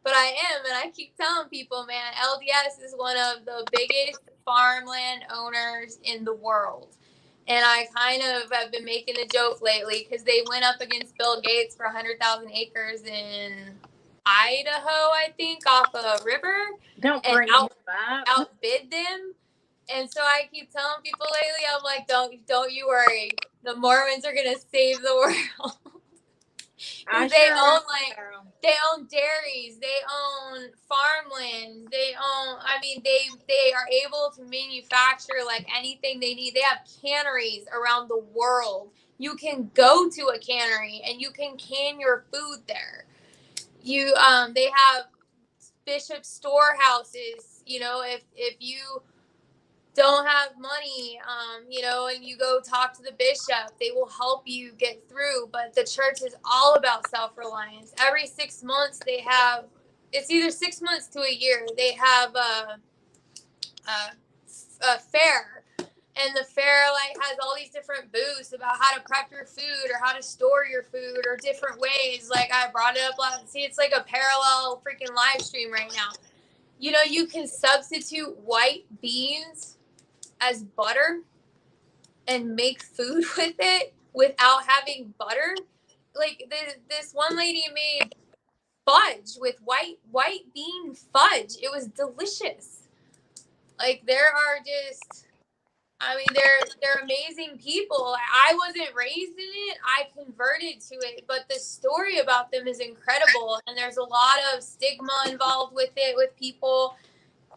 but I am, and I keep telling people, man, LDS is one of the biggest farmland owners in the world. And I kind of have been making a joke lately because they went up against Bill Gates for 100,000 acres in Idaho, I think, off a river. Don't and bring him up. outbid them. And so I keep telling people lately, I'm like, don't you worry. The Mormons are gonna save the world. They own dairies, they own farmland, they are able to manufacture like anything they need. They have canneries around the world. You can go to a cannery and you can can your food there. They have bishop storehouses. You know, if you don't have money, you know, and you go talk to the bishop, they will help you get through. But the church is all about self-reliance. Every 6 months they have, it's either 6 months to a year, they have a fair. And the fair like has all these different booths about how to prep your food or how to store your food or different ways. Like I brought it up last, see, it's like a parallel freaking live stream right now. You know, you can substitute white beans as butter and make food with it without having butter. Like this one lady made fudge with white bean fudge. It was delicious. Like there are just, I mean, they're amazing people. I wasn't raised in it. I converted to it, but the story about them is incredible, and there's a lot of stigma involved with it with people.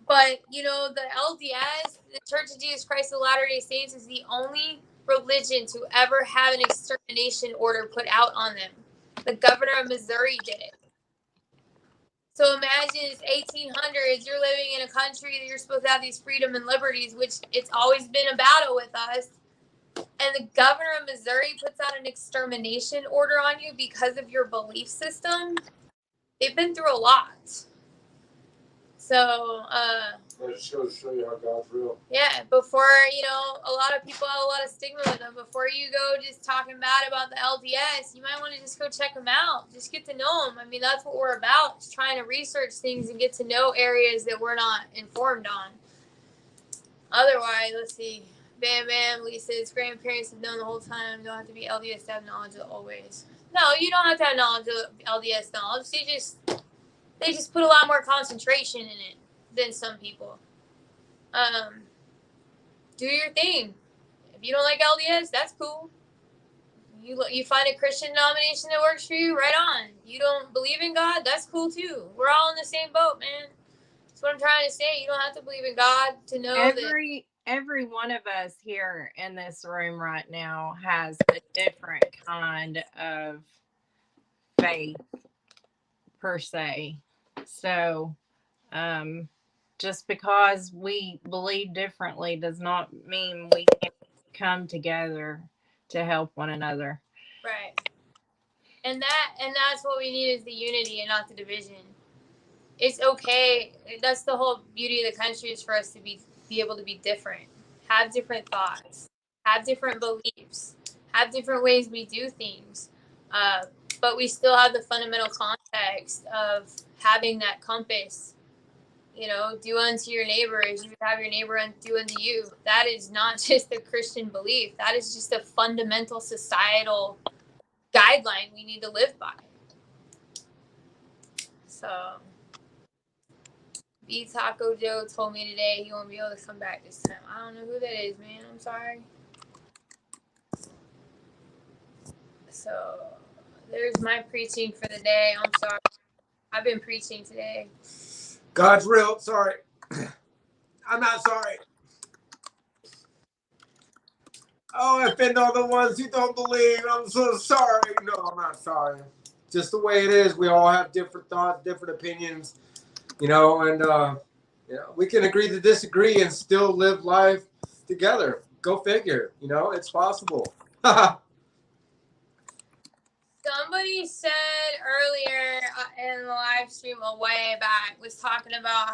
But, you know, the LDS, the Church of Jesus Christ of Latter-day Saints, is the only religion to ever have an extermination order put out on them. The governor of Missouri did it. So imagine it's 1800s, you're living in a country that you're supposed to have these freedom and liberties, which it's always been a battle with us. And the governor of Missouri puts out an extermination order on you because of your belief system. They've been through a lot. So, just goes to show you how God's real. yeah, before, you know, a lot of people have a lot of stigma with them. Before you go just talking bad about the LDS, you might want to just go check them out. Just get to know them. I mean, that's what we're about, just trying to research things and get to know areas that we're not informed on. Otherwise, let's see. Bam Bam, Lisa's grandparents have known the whole time. You don't have to be LDS to have knowledge of the old ways. No, you don't have to have knowledge of LDS knowledge. They just put a lot more concentration in it than some people. Do your thing. If you don't like LDS, that's cool. You find a Christian denomination that works for you, right on. You don't believe in God, that's cool too. We're all in the same boat, man. That's what I'm trying to say. You don't have to believe in God to know every one of us here in this room right now has a different kind of faith per se. So, just because we believe differently does not mean we can't come together to help one another. Right. And that's what we need is the unity and not the division. It's okay. That's the whole beauty of the country is for us to be able to be different, have different thoughts, have different beliefs, have different ways we do things. But we still have the fundamental context of having that compass. You know, do unto your neighbor as you would have your neighbor do unto you. That is not just a Christian belief. That is just a fundamental societal guideline we need to live by. So, B Taco Joe told me today he won't be able to come back this time. I don't know who that is, man. I'm sorry. So, there's my preaching for the day. I'm sorry. I've been preaching today. God's real. Sorry. I'm not sorry. Oh, I offend all the ones who don't believe. I'm so sorry. No, I'm not sorry. Just the way it is. We all have different thoughts, different opinions, you know, and you know, we can agree to disagree and still live life together. Go figure. You know, it's possible. Somebody said earlier in the live stream a way back was talking about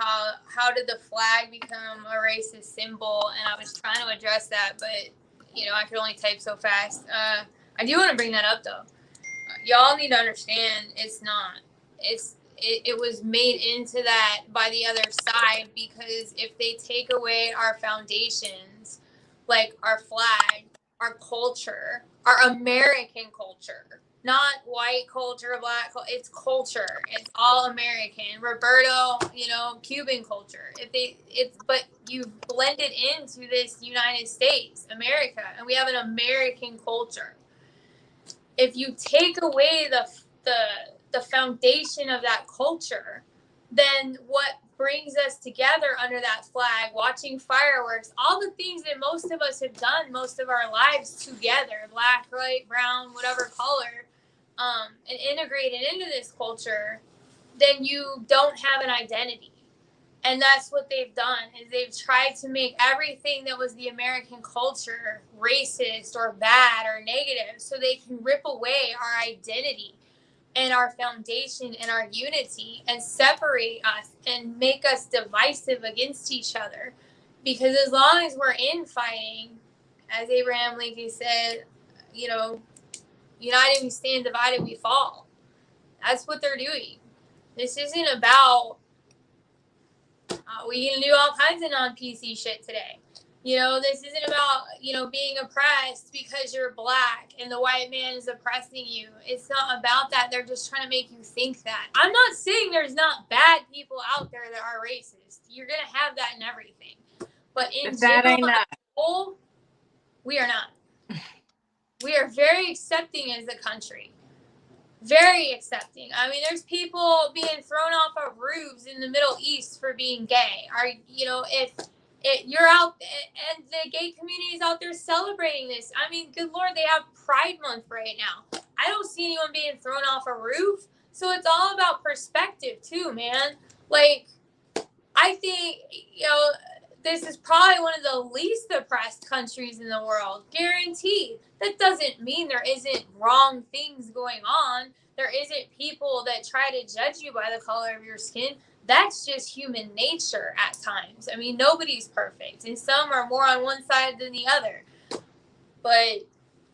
how did the flag become a racist symbol, and I was trying to address that, but you know I could only type so fast. I do want to bring that up though. Y'all need to understand it's not. It was made into that by the other side because if they take away our foundations, like our flag, our culture, our American culture, not white culture, black culture, it's culture. It's all American. Roberto, you know, Cuban culture. But you've blended into this United States, America, and we have an American culture. If you take away the foundation of that culture, then what brings us together under that flag, watching fireworks, all the things that most of us have done most of our lives together, black, white, brown, whatever color, and integrated into this culture, then you don't have an identity. And that's what they've done is they've tried to make everything that was the American culture racist or bad or negative so they can rip away our identity and our foundation and our unity and separate us and make us divisive against each other. Because as long as we're infighting, as Abraham Lincoln said, you know, united we stand, divided we fall. That's what they're doing. This isn't about we can do all kinds of non-PC shit today. You know, this isn't about, you know, being oppressed because you're black and the white man is oppressing you. It's not about that. They're just trying to make you think that. I'm not saying there's not bad people out there that are racist. You're going to have that in everything. But in general, as a whole, we are not. We are very accepting as a country. Very accepting. I mean, there's people being thrown off of roofs in the Middle East for being gay. You know, if you're out and the gay community is out there celebrating this. I mean, good Lord, they have Pride Month right now. I don't see anyone being thrown off a roof. So it's all about perspective too, man. Like, I think, you know, this is probably one of the least oppressed countries in the world. Guaranteed. That doesn't mean there isn't wrong things going on. There isn't people that try to judge you by the color of your skin. That's just human nature at times. I mean, nobody's perfect. And some are more on one side than the other. But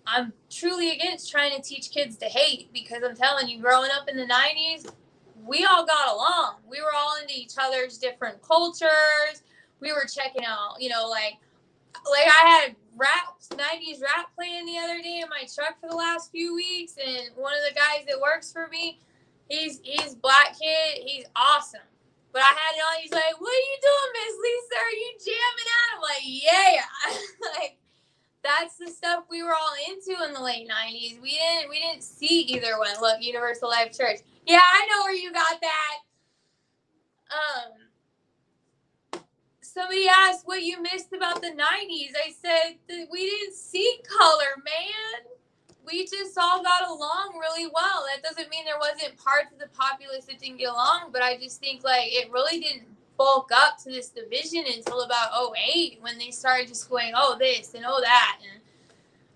I'm truly against trying to teach kids to hate because I'm telling you, growing up in the 90s, we all got along. We were all into each other's different cultures. We were checking out, you know, like I had 90s rap playing the other day in my truck for the last few weeks, and one of the guys that works for me, he's black kid, he's awesome. But I had it on, he's like, "What are you doing, Miss Lisa? Are you jamming out?" I'm like, "Yeah." Like, that's the stuff we were all into in the late 90s. We didn't see either one. Look, Universal Life Church. Yeah, I know where you got that. Somebody asked what you missed about the 90s. I said that we didn't see color, man. we just all got along really well. That doesn't mean there wasn't parts of the populace that didn't get along, but I just think like it really didn't bulk up to this division until about 2008 when they started just going, oh this and oh that, and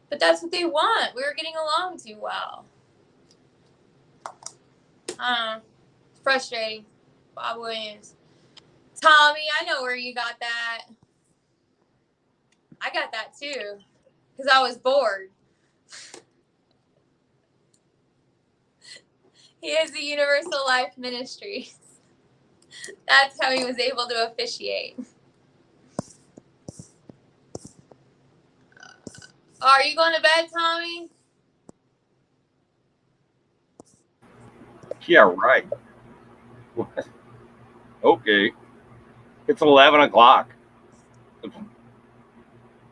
but that's what they want. We were getting along too well. Frustrating. Bob Williams. Tommy, I know where you got that. I got that too, because I was bored. He has the Universal Life Ministries. That's how he was able to officiate. Are you going to bed, Tommy? Yeah, right. Okay. It's 11 o'clock.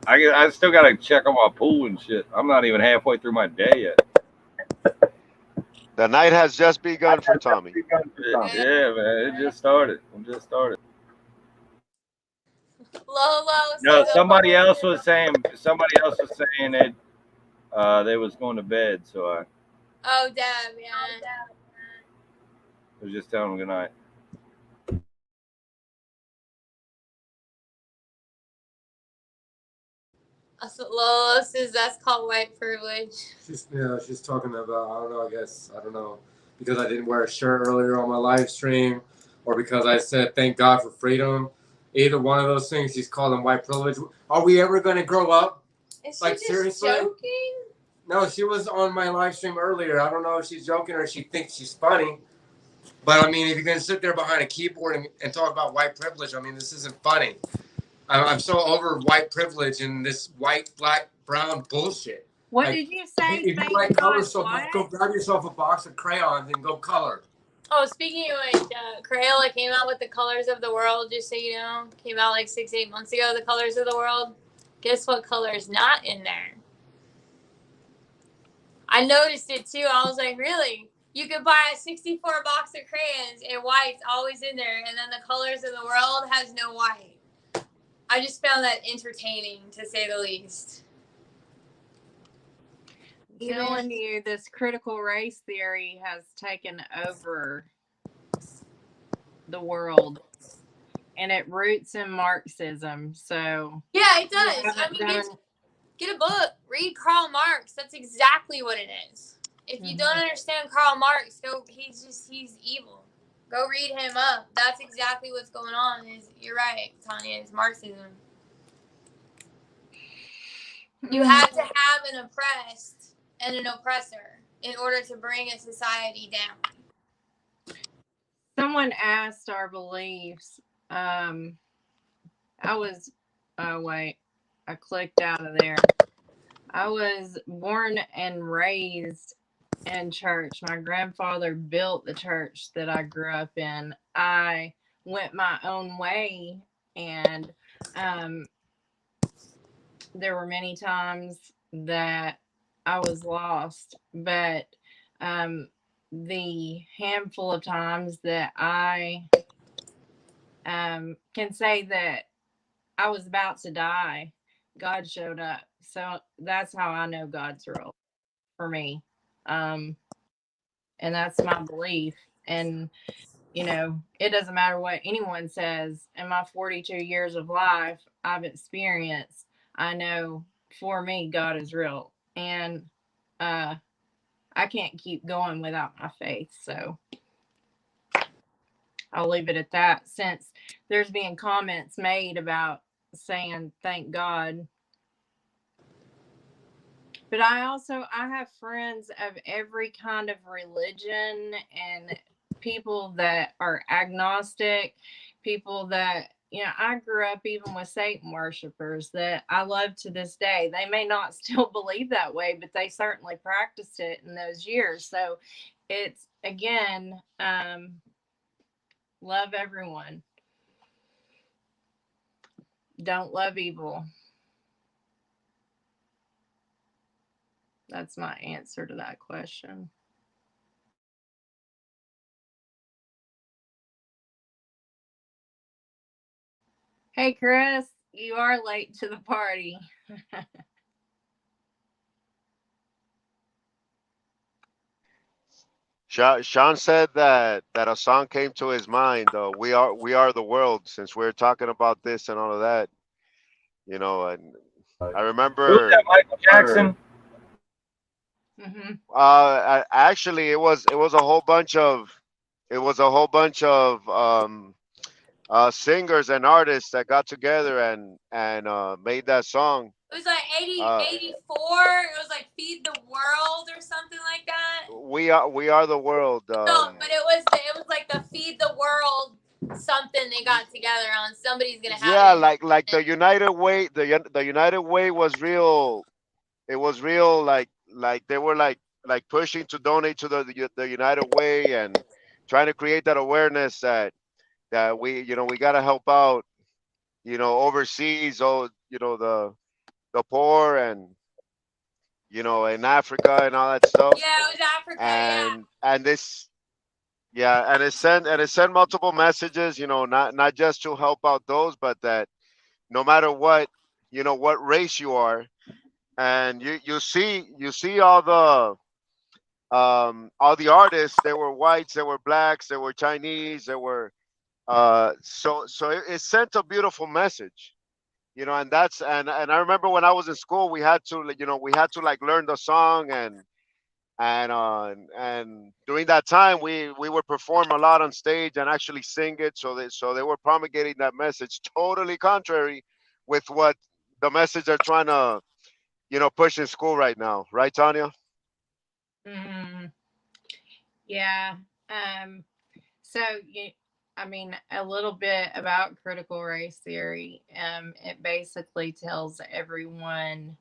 I still got to check on my pool and shit. I'm not even halfway through my day yet. The night has just begun for Tommy. Yeah, man. It just started. Lolo. No, somebody else was saying that they was going to bed, so I Oh, Deb, yeah. was just telling them good night. That's what Lolo says. That's called white privilege. She's talking about, I don't know, because I didn't wear a shirt earlier on my live stream, or because I said thank God for freedom. Either one of those things, she's calling white privilege. Are we ever going to grow up? Is she Like, just seriously? joking? No, she was on my live stream earlier. I don't know if she's joking or she thinks she's funny. But I mean, if you're going to sit there behind a keyboard and talk about white privilege, I mean, this isn't funny. I'm so over white privilege and this white, black, brown bullshit. What Like, did you say? If you like color so much, go grab yourself a box of crayons and go color. Oh, speaking of which, Crayola came out with the colors of the world, just so you know. Came out like 6-8 months ago, the colors of the world. Guess what color is not in there? I noticed it too. I was like, really? You could buy a 64 box of crayons and white's always in there, and then the colors of the world has no white. I just found that entertaining, to say the least. Telling you, this critical race theory has taken over the world, and it roots in Marxism. So yeah, it does. I mean, get a book, read Karl Marx. That's exactly what it is. If you don't understand Karl Marx, he's evil. Go read him up. That's exactly what's going on. You're right, Tanya. It's Marxism. You have to have an oppressed and an oppressor in order to bring a society down. Someone asked our beliefs. I clicked out of there. I was born and raised in church. My grandfather built the church that I grew up in. I went my own way, and there were many times that I was lost, but the handful of times that I can say that I was about to die, God showed up. So that's how I know God's real for me. And that's my belief. And, you know, it doesn't matter what anyone says. In my 42 years of life I've experienced, I know for me, God is real. And I can't keep going without my faith. So I'll leave it at that, since there's been comments made about saying thank God. But I have friends of every kind of religion, and people that are agnostic, people that, you know, I grew up even with Satan worshipers that I love to this day. They may not still believe that way, but they certainly practiced it in those years. So it's, again, love everyone. Don't love evil. That's my answer to that question. Hey, Chris, you are late to the party. Sean said that a song came to his mind. We are the world. Since we're talking about this and all of that, and I Who was that? remember. Michael Jackson. Hmm. Actually, it was a whole bunch of singers and artists that got together and made that song. It was like 80, Uh, 84. It was like Feed the World or something like that. we are the world. No, but it was like the Feed the World something they got together on. Somebody's gonna have Yeah, it. like the United Way. The United Way was real. It was real. Like they were like pushing to donate to the United Way and trying to create that awareness that we got to help out overseas. Oh, the poor and in Africa and all that stuff. Yeah, it was Africa. Yeah. And this, yeah, and it sent multiple messages. Not just to help out those, but that no matter what race you are, and you see all the artists. They were whites, they were blacks, they were Chinese, they were so it sent a beautiful message. And I remember when I was in school, we had to like learn the song, and during that time we would perform a lot on stage and actually sing it. So they were promulgating that message, totally contrary with what the message they're trying to push in school right now, right, Tanya? Hmm. Yeah. Um, so I mean, a little bit about critical race theory. It basically tells everyone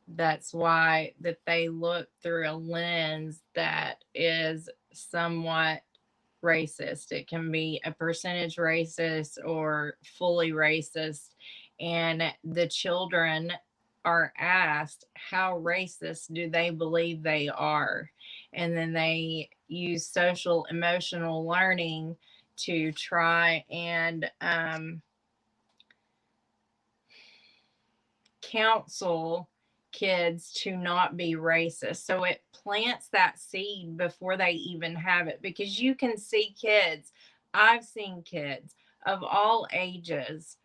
that's why that they look through a lens that is somewhat racist. It can be a percentage racist or fully racist. And the children are asked, how racist do they believe they are? And then they use social emotional learning to try and counsel kids to not be racist. So it plants that seed before they even have it, because you can see kids. I've seen kids of all ages,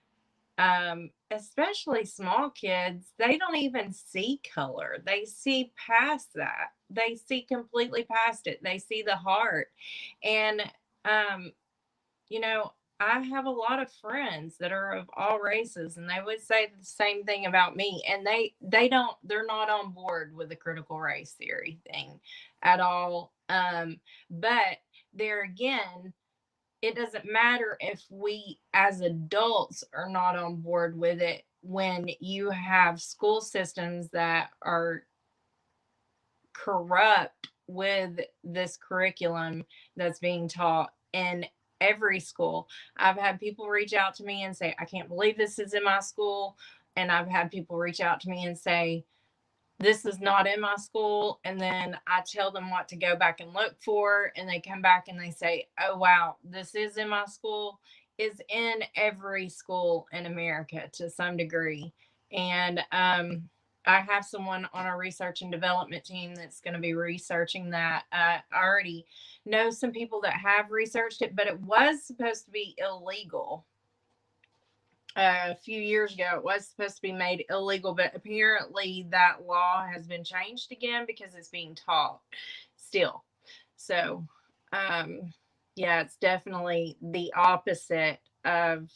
especially small kids, they don't even see color. They see past that. They see completely past it. They see the heart. And um, you know, I have a lot of friends that are of all races, and they would say the same thing about me. And they're not on board with the critical race theory thing at all. But there again, it doesn't matter if we as adults are not on board with it when you have school systems that are corrupt with this curriculum that's being taught in every school. I've had people reach out to me and say, I can't believe this is in my school. And I've had people reach out to me and say, this is not in my school. And then I tell them what to go back and look for. And they come back and they say, oh, wow, this is in my school. Is in every school in America to some degree. And I have someone on our research and development team that's going to be researching that. I already know some people that have researched it, but it was supposed to be illegal. A few years ago, it was supposed to be made illegal, but apparently that law has been changed again because it's being taught still. So, yeah, it's definitely the opposite of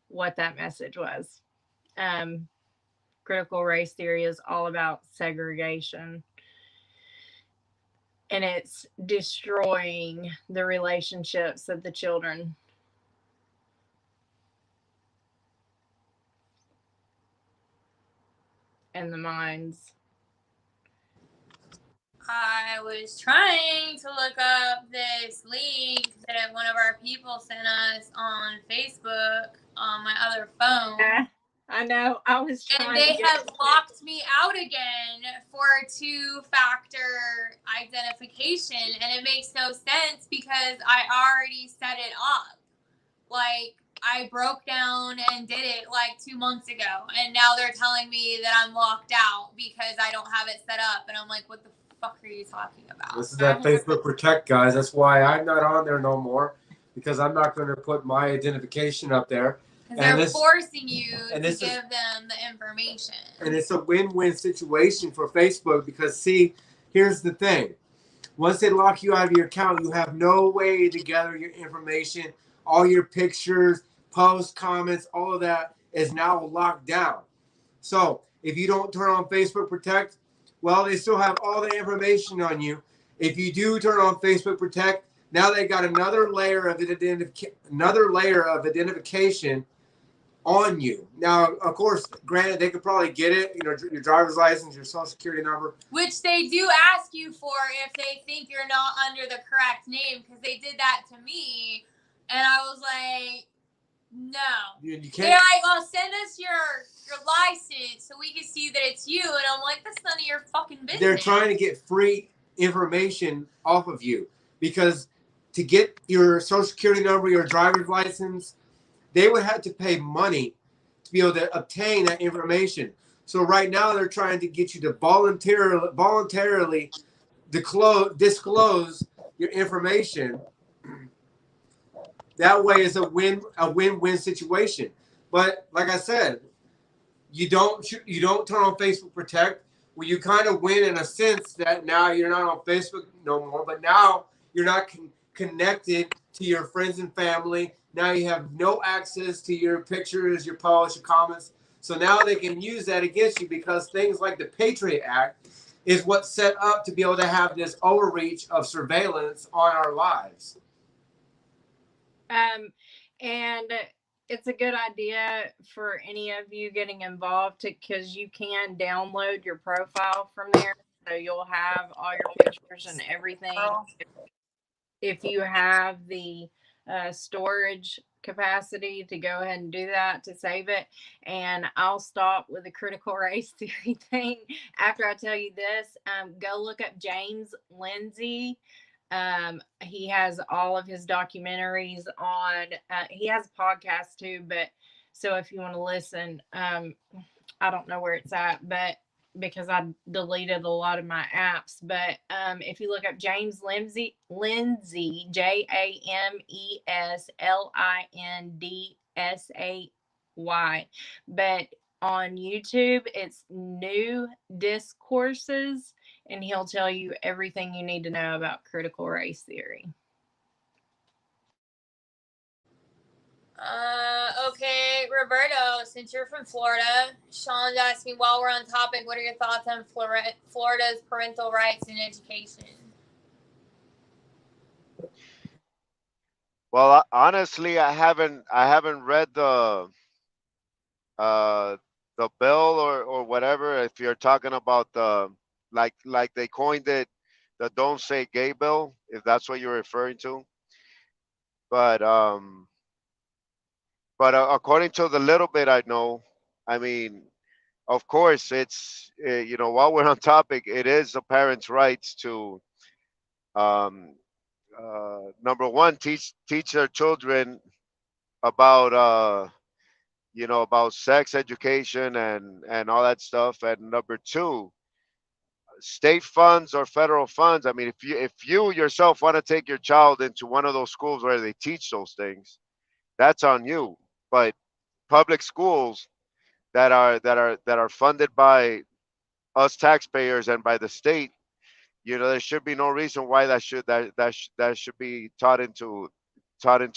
what that message was. Um, Critical race theory is all about segregation, and it's destroying the relationships of the children and the minds. I was trying to look up this link that one of our people sent us on Facebook on my other phone. I know. I was trying. And they have locked me out again for two-factor identification, and it makes no sense because I already set it up. Like, I broke down and did it like 2 months ago, and now they're telling me that I'm locked out because I don't have it set up, and I'm like, what the fuck are you talking about? This is that Facebook Protect, guys. That's why I'm not on there no more, because I'm not going to put my identification up there. Because they're forcing you to give them the information. And it's a win-win situation for Facebook because, see, here's the thing. Once they lock you out of your account, you have no way to gather your information. All your pictures, posts, comments, all of that is now locked down. So if you don't turn on Facebook Protect, well, they still have all the information on you. If you do turn on Facebook Protect, now they got another layer of identification on you. Now, of course, granted, they could probably get it, you know, your driver's license, your social security number. Which they do ask you for if they think you're not under the correct name, because they did that to me. And I was like, no. You can't. They're like, well, send us your license so we can see that it's you. And I'm like, that's none of your fucking business. They're trying to get free information off of you, because to get your social security number, your driver's license, they would have to pay money to be able to obtain that information. So right now they're trying to get you to voluntarily disclose your information. That way it's a win-win situation. But like I said, you don't turn on Facebook Protect. Well, you kind of win in a sense that now you're not on Facebook no more, but now you're not connected to your friends and family. Now you have no access to your pictures, your posts, your comments. So now they can use that against you, because things like the Patriot Act is what's set up to be able to have this overreach of surveillance on our lives. And it's a good idea for any of you getting involved, because you can download your profile from there. So you'll have all your pictures and everything. If you have the storage capacity to go ahead and do that, to save it. And I'll stop with the critical race theory thing after I tell you this. Go look up James Lindsay. He has all of his documentaries on, he has a podcast too, but so if you want to listen, I don't know where it's at, but because I deleted a lot of my apps, but if you look up James Lindsay, JamesLindsay, but on YouTube, it's New Discourses, and he'll tell you everything you need to know about critical race theory. Okay, Roberto, since you're from Florida, Sean's asking, while we're on topic, what are your thoughts on Florida's parental rights in education? Well, honestly, I haven't read the bill or whatever. If you're talking about the like they coined it, the "Don't Say Gay" bill, if that's what you're referring to. But according to the little bit I know, I mean, of course, it's while we're on topic, it is the parents' rights to number one, teach their children about about sex education and all that stuff, and number two, state funds or federal funds. I mean, if you yourself want to take your child into one of those schools where they teach those things, that's on you. But public schools that are funded by us taxpayers and by the state, there should be no reason why that should be taught into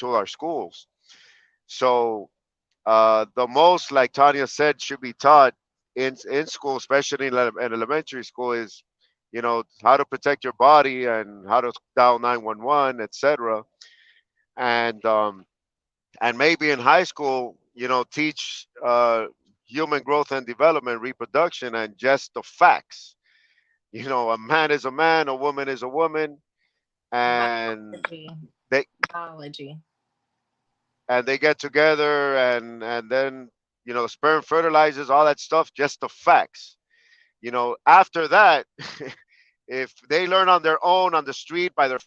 our schools. So the most, like Tanya said, should be taught in school, especially in elementary school, is how to protect your body and how to dial 911, etc. And maybe in high school, teach human growth and development, reproduction, and just the facts. A man is a man, a woman is a woman, and they biology. And they get together, and then sperm fertilizes, all that stuff, just the facts. After that, if they learn on their own on the street by their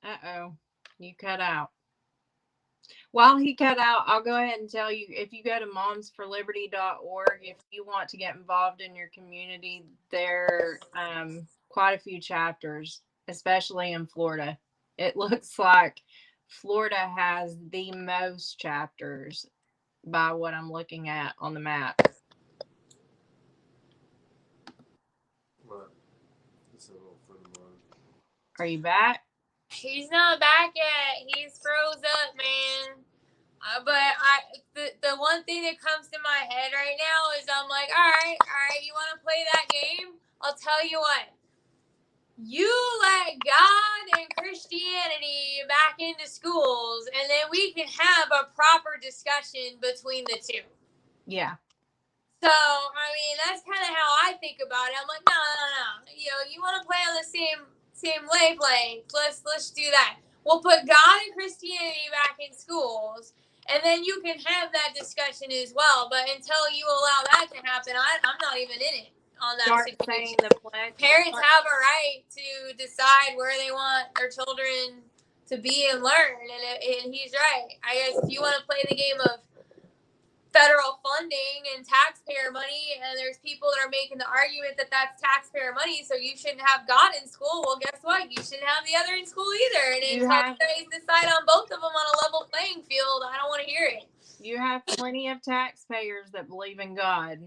Uh-oh. You cut out. While he cut out, I'll go ahead and tell you, if you go to momsforliberty.org, if you want to get involved in your community, there are quite a few chapters, especially in Florida. It looks like Florida has the most chapters by what I'm looking at on the map. What? It's a little funny one. Are you back? He's not back yet. He's froze up, man. But the one thing that comes to my head right now is I'm like, all right, you want to play that game? I'll tell you what. You let God and Christianity back into schools, and then we can have a proper discussion between the two. Yeah. So, I mean, that's kind of how I think about it. I'm like, no. You know, you want to play on the same wavelength. Let's do that. We'll put God and Christianity back in schools, and then you can have that discussion as well. But until you allow that to happen, I'm not even in it on that Start situation. saying the pledge. Parents have a right to decide where they want their children to be and learn, and he's right. I guess if you want to play the game of federal funding and taxpayer money, and there's people that are making the argument that that's taxpayer money, so you shouldn't have God in school. Well, guess what? You shouldn't have the other in school either. And until you guys decide on both of them on a level playing field, I don't want to hear it. You have plenty of taxpayers that believe in God.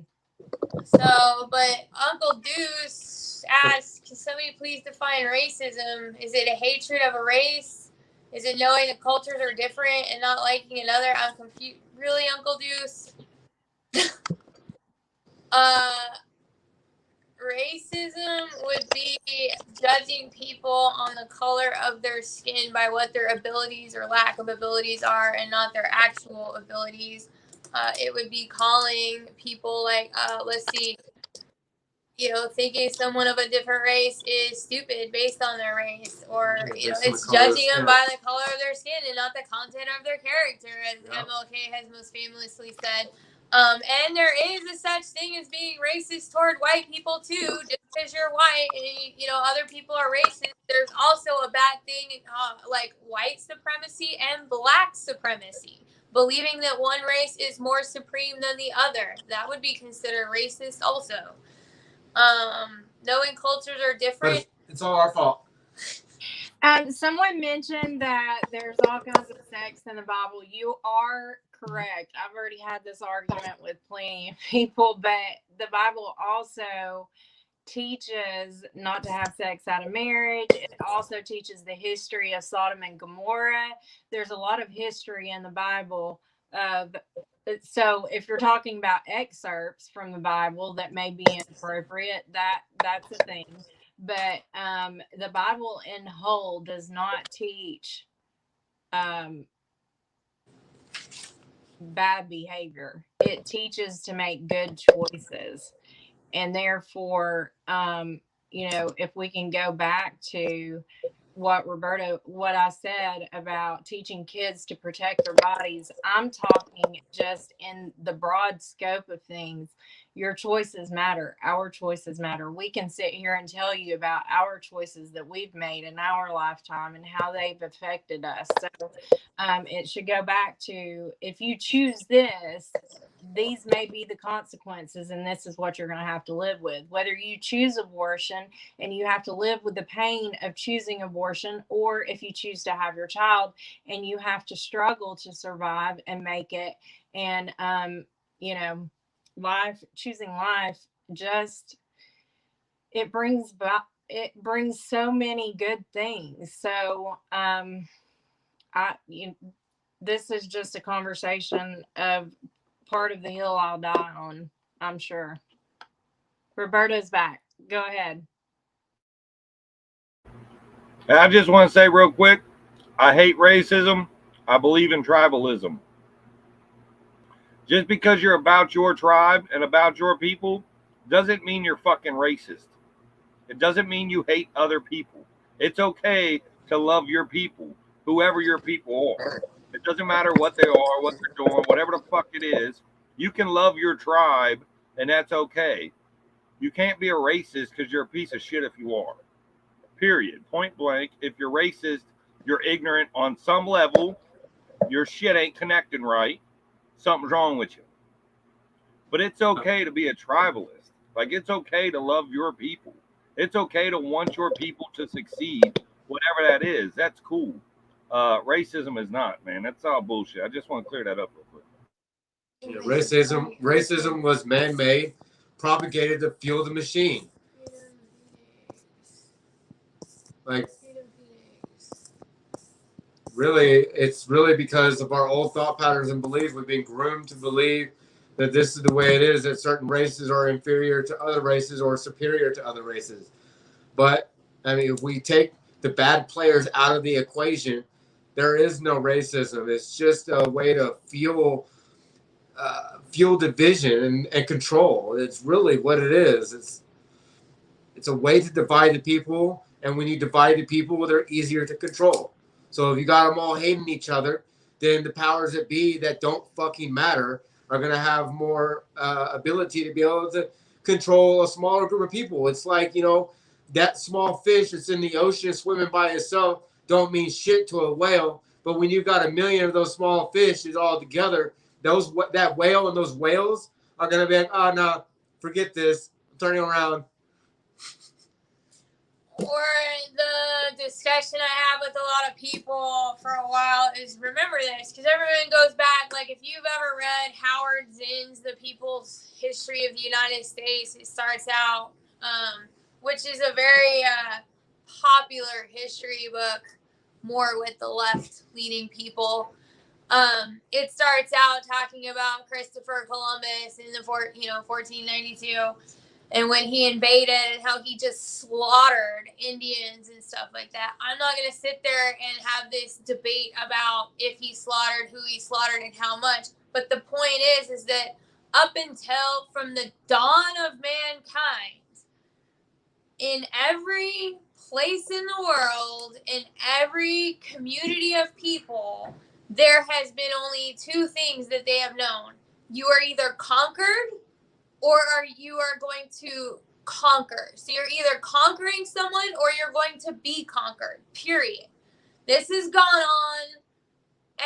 So, but Uncle Deuce asked, can somebody please define racism? Is it a hatred of a race? Is it knowing the cultures are different and not liking another? I'm confused. Really, Uncle Deuce? Racism would be judging people on the color of their skin by what their abilities or lack of abilities are and not their actual abilities. It would be calling people like, let's see, thinking someone of a different race is stupid based on their race, or it's judging them by the color of their skin and not the content of their character, as MLK has most famously said. And there is a such thing as being racist toward white people too. Just because you're white and other people are racist, there's also a bad thing like white supremacy and black supremacy. Believing that one race is more supreme than the other, that would be considered racist also. Knowing cultures are different. It's all our fault. Someone mentioned that there's all kinds of sex in the Bible. You are correct. I've already had this argument with plenty of people, but the Bible also teaches not to have sex out of marriage. It also teaches the history of Sodom and Gomorrah. There's a lot of history in the Bible of. So if you're talking about excerpts from the Bible that may be inappropriate, that's a thing. But the Bible in whole does not teach bad behavior. It teaches to make good choices. And therefore, if we can go back to what I said about teaching kids to protect their bodies, I'm talking just in the broad scope of things. Your choices matter. Our choices matter. We can sit here and tell you about our choices that we've made in our lifetime and how they've affected us. So it should go back to, if you choose this, these may be the consequences, and this is what you're going to have to live with. Whether you choose abortion and you have to live with the pain of choosing abortion, or if you choose to have your child and you have to struggle to survive and make it. And, choosing life, just, it brings so many good things. So, this is just a conversation of part of the hill I'll die on, I'm sure. Roberta's back. Go ahead. I just want to say real quick, I hate racism. I believe in tribalism. Just because you're about your tribe and about your people doesn't mean you're fucking racist. It doesn't mean you hate other people. It's okay to love your people, whoever your people are. It doesn't matter what they are, what they're doing, whatever the fuck it is. You can love your tribe, and that's okay. You can't be a racist because you're a piece of shit if you are. Period. Point blank. If you're racist, You're ignorant on some level. Your shit ain't connecting right. Something's wrong with you. But it's okay to be a tribalist. Like, it's okay to love your people. It's okay to want your people to succeed, whatever that is. That's cool. Racism is not, man. That's all bullshit. I just want to clear that up real quick. Yeah, racism was man-made, propagated to fuel the machine. Like, really, it's really because of our old thought patterns and beliefs. We've been groomed to believe that this is the way it is, that certain races are inferior to other races or superior to other races. But, I mean, if we take the bad players out of the equation, there is no racism. It's just a way to fuel division and control. It's really what it is. It's a way to divide the people, and when you divide the people, they're easier to control. So if you got them all hating each other, then the powers that be that don't fucking matter are going to have more ability to be able to control a smaller group of people. It's like, you know, that small fish that's in the ocean swimming by itself don't mean shit to a whale. But when you've got a million of those small fish all together, that whale and those whales are going to be like, oh, no, forget this. I'm turning around. Or the discussion I have with a lot of people for a while is, remember this, because everyone goes back, like, if you've ever read Howard Zinn's The People's History of the United States, it starts out, which is a very popular history book, more with the left-leaning people. It starts out talking about Christopher Columbus in the 1492. And when he invaded and how he just slaughtered Indians and stuff like that. I'm not going to sit there and have this debate about if he slaughtered, who he slaughtered, and how much. But the point is that up until from the dawn of mankind, in every place in the world, in every community of people, there has been only two things that they have known. You are either conquered or you are going to conquer. So you're either conquering someone or you're going to be conquered, period. This has gone on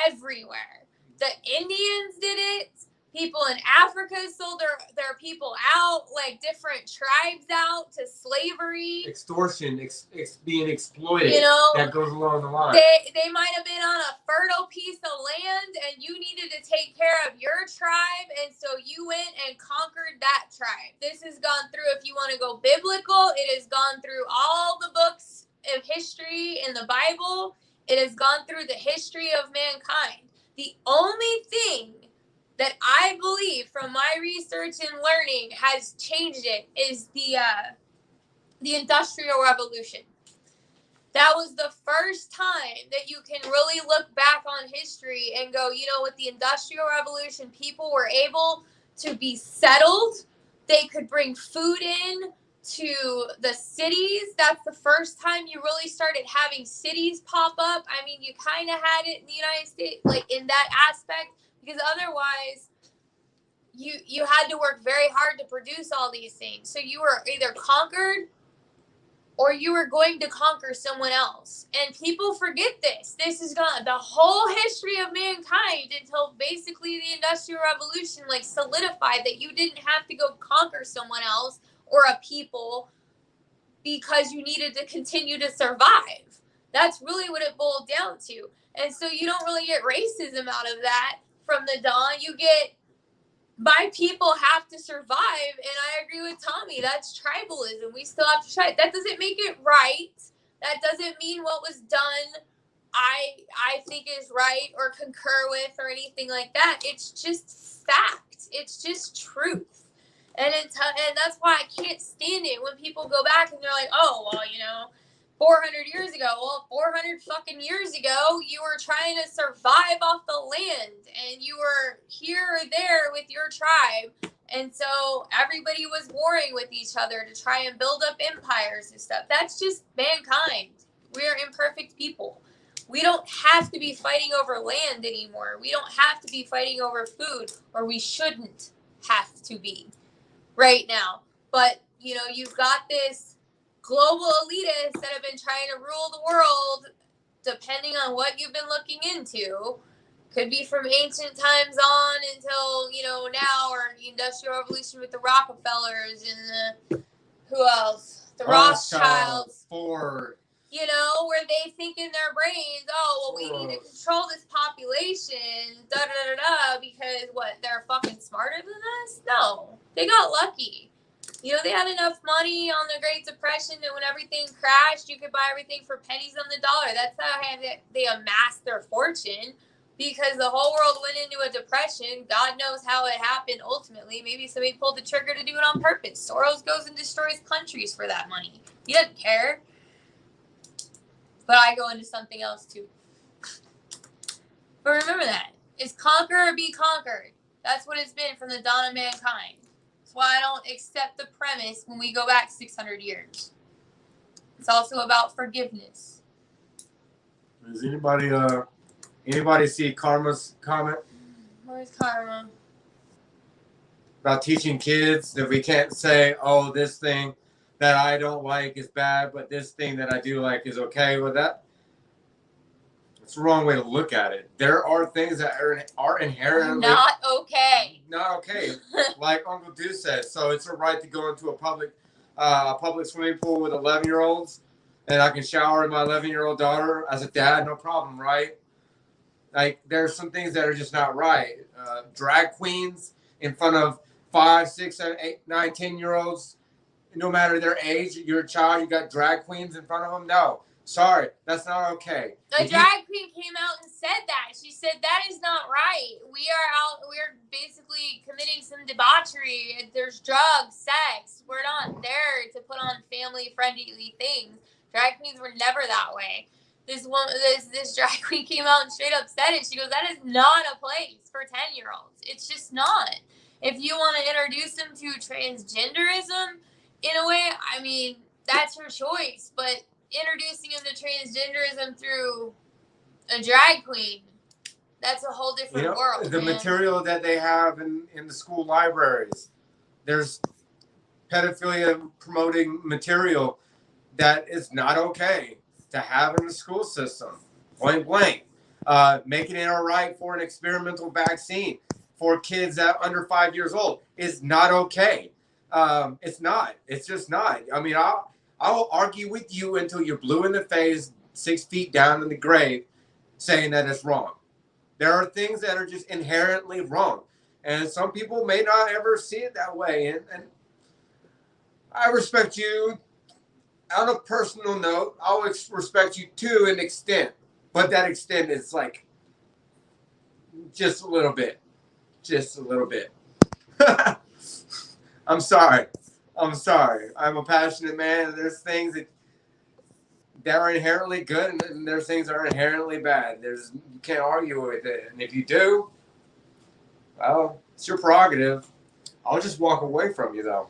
everywhere. The Indians did it. People in Africa sold their people out, like different tribes out to slavery. Extortion, being exploited. You know, that goes along the line. They might have been on a fertile piece of land and you needed to take care of your tribe, and so you went and conquered that tribe. This has gone through, if you want to go biblical, it has gone through all the books of history in the Bible. It has gone through the history of mankind. The only thing that I believe from my research and learning has changed it is the Industrial Revolution. That was the first time that you can really look back on history and go, you know, with the Industrial Revolution, people were able to be settled. They could bring food in to the cities. That's the first time you really started having cities pop up. I mean, you kind of had it in the United States, like in that aspect, because otherwise you had to work very hard to produce all these things. So you were either conquered or you were going to conquer someone else. And people forget this. This is gone. The whole history of mankind until basically the Industrial Revolution, like, solidified that you didn't have to go conquer someone else or a people because you needed to continue to survive. That's really what it boiled down to. And so you don't really get racism out of that from the dawn. You get, my people have to survive, and I agree with Tommy. That's tribalism. We still have to try. That doesn't make it right. That doesn't mean what was done I think is right or concur with or anything like that. It's just fact. It's just truth. And that's why I can't stand it when people go back and they're like, oh, well, you know, 400 years ago. Well, 400 fucking years ago, you were trying to survive off the land and you were here or there with your tribe. And so everybody was warring with each other to try and build up empires and stuff. That's just mankind. We're imperfect people. We don't have to be fighting over land anymore. We don't have to be fighting over food, or we shouldn't have to be right now. But, you know, you've got this global elitists that have been trying to rule the world depending on what you've been looking into, could be from ancient times on until, now, or the Industrial Revolution with the Rockefellers and who else? The Rothschilds. Ford. Where they think in their brains, we need to control this population, because they're fucking smarter than us? No. They got lucky. They had enough money on the Great Depression that when everything crashed, you could buy everything for pennies on the dollar. That's how they amassed their fortune, because the whole world went into a depression. God knows how it happened ultimately. Maybe somebody pulled the trigger to do it on purpose. Soros goes and destroys countries for that money. He doesn't care. But I go into something else too. But remember that. It's conquer or be conquered. That's what it's been from the dawn of mankind. That's why I don't accept the premise when we go back 600 years. It's also about forgiveness. Does anybody see Karma's comment? Where's Karma? About teaching kids that we can't say, this thing that I don't like is bad, but this thing that I do like is okay with that. It's the wrong way to look at it. There are things that are inherently not okay. Not okay, like Uncle Deuce said. So it's a right to go into a public swimming pool with 11-year-olds, and I can shower my 11-year-old daughter as a dad, no problem, right? Like, there's some things that are just not right. Drag queens in front of 5, 6, 7, 8, 9, 10-year-olds. No matter their age, you're a child, you got drag queens in front of them? No. Sorry, that's not okay. A drag queen came out and said that. She said that is not right. We're basically committing some debauchery. There's drugs, sex. We're not there to put on family-friendly things. Drag queens were never that way. This drag queen came out and straight up said it. She goes, that is not a place for 10-year-olds. It's just not. If you want to introduce them to transgenderism, in a way, I mean, that's her choice. But introducing them to transgenderism through a drag queen, that's a whole different world. The material that they have in the school libraries, there's pedophilia promoting material that is not okay to have in the school system. Point blank. Making it all right for an experimental vaccine for kids that are under 5 years old is not okay. It's not. It's just not. I mean, I will argue with you until you're blue in the face, 6 feet down in the grave, saying that it's wrong. There are things that are just inherently wrong. And some people may not ever see it that way. And I respect you. On a personal note, I'll respect you to an extent. But that extent is like just a little bit. Just a little bit. I'm sorry. I'm a passionate man, and there's things that are inherently good, and there's things that are inherently bad. You can't argue with it. And if you do, well, it's your prerogative. I'll just walk away from you, though.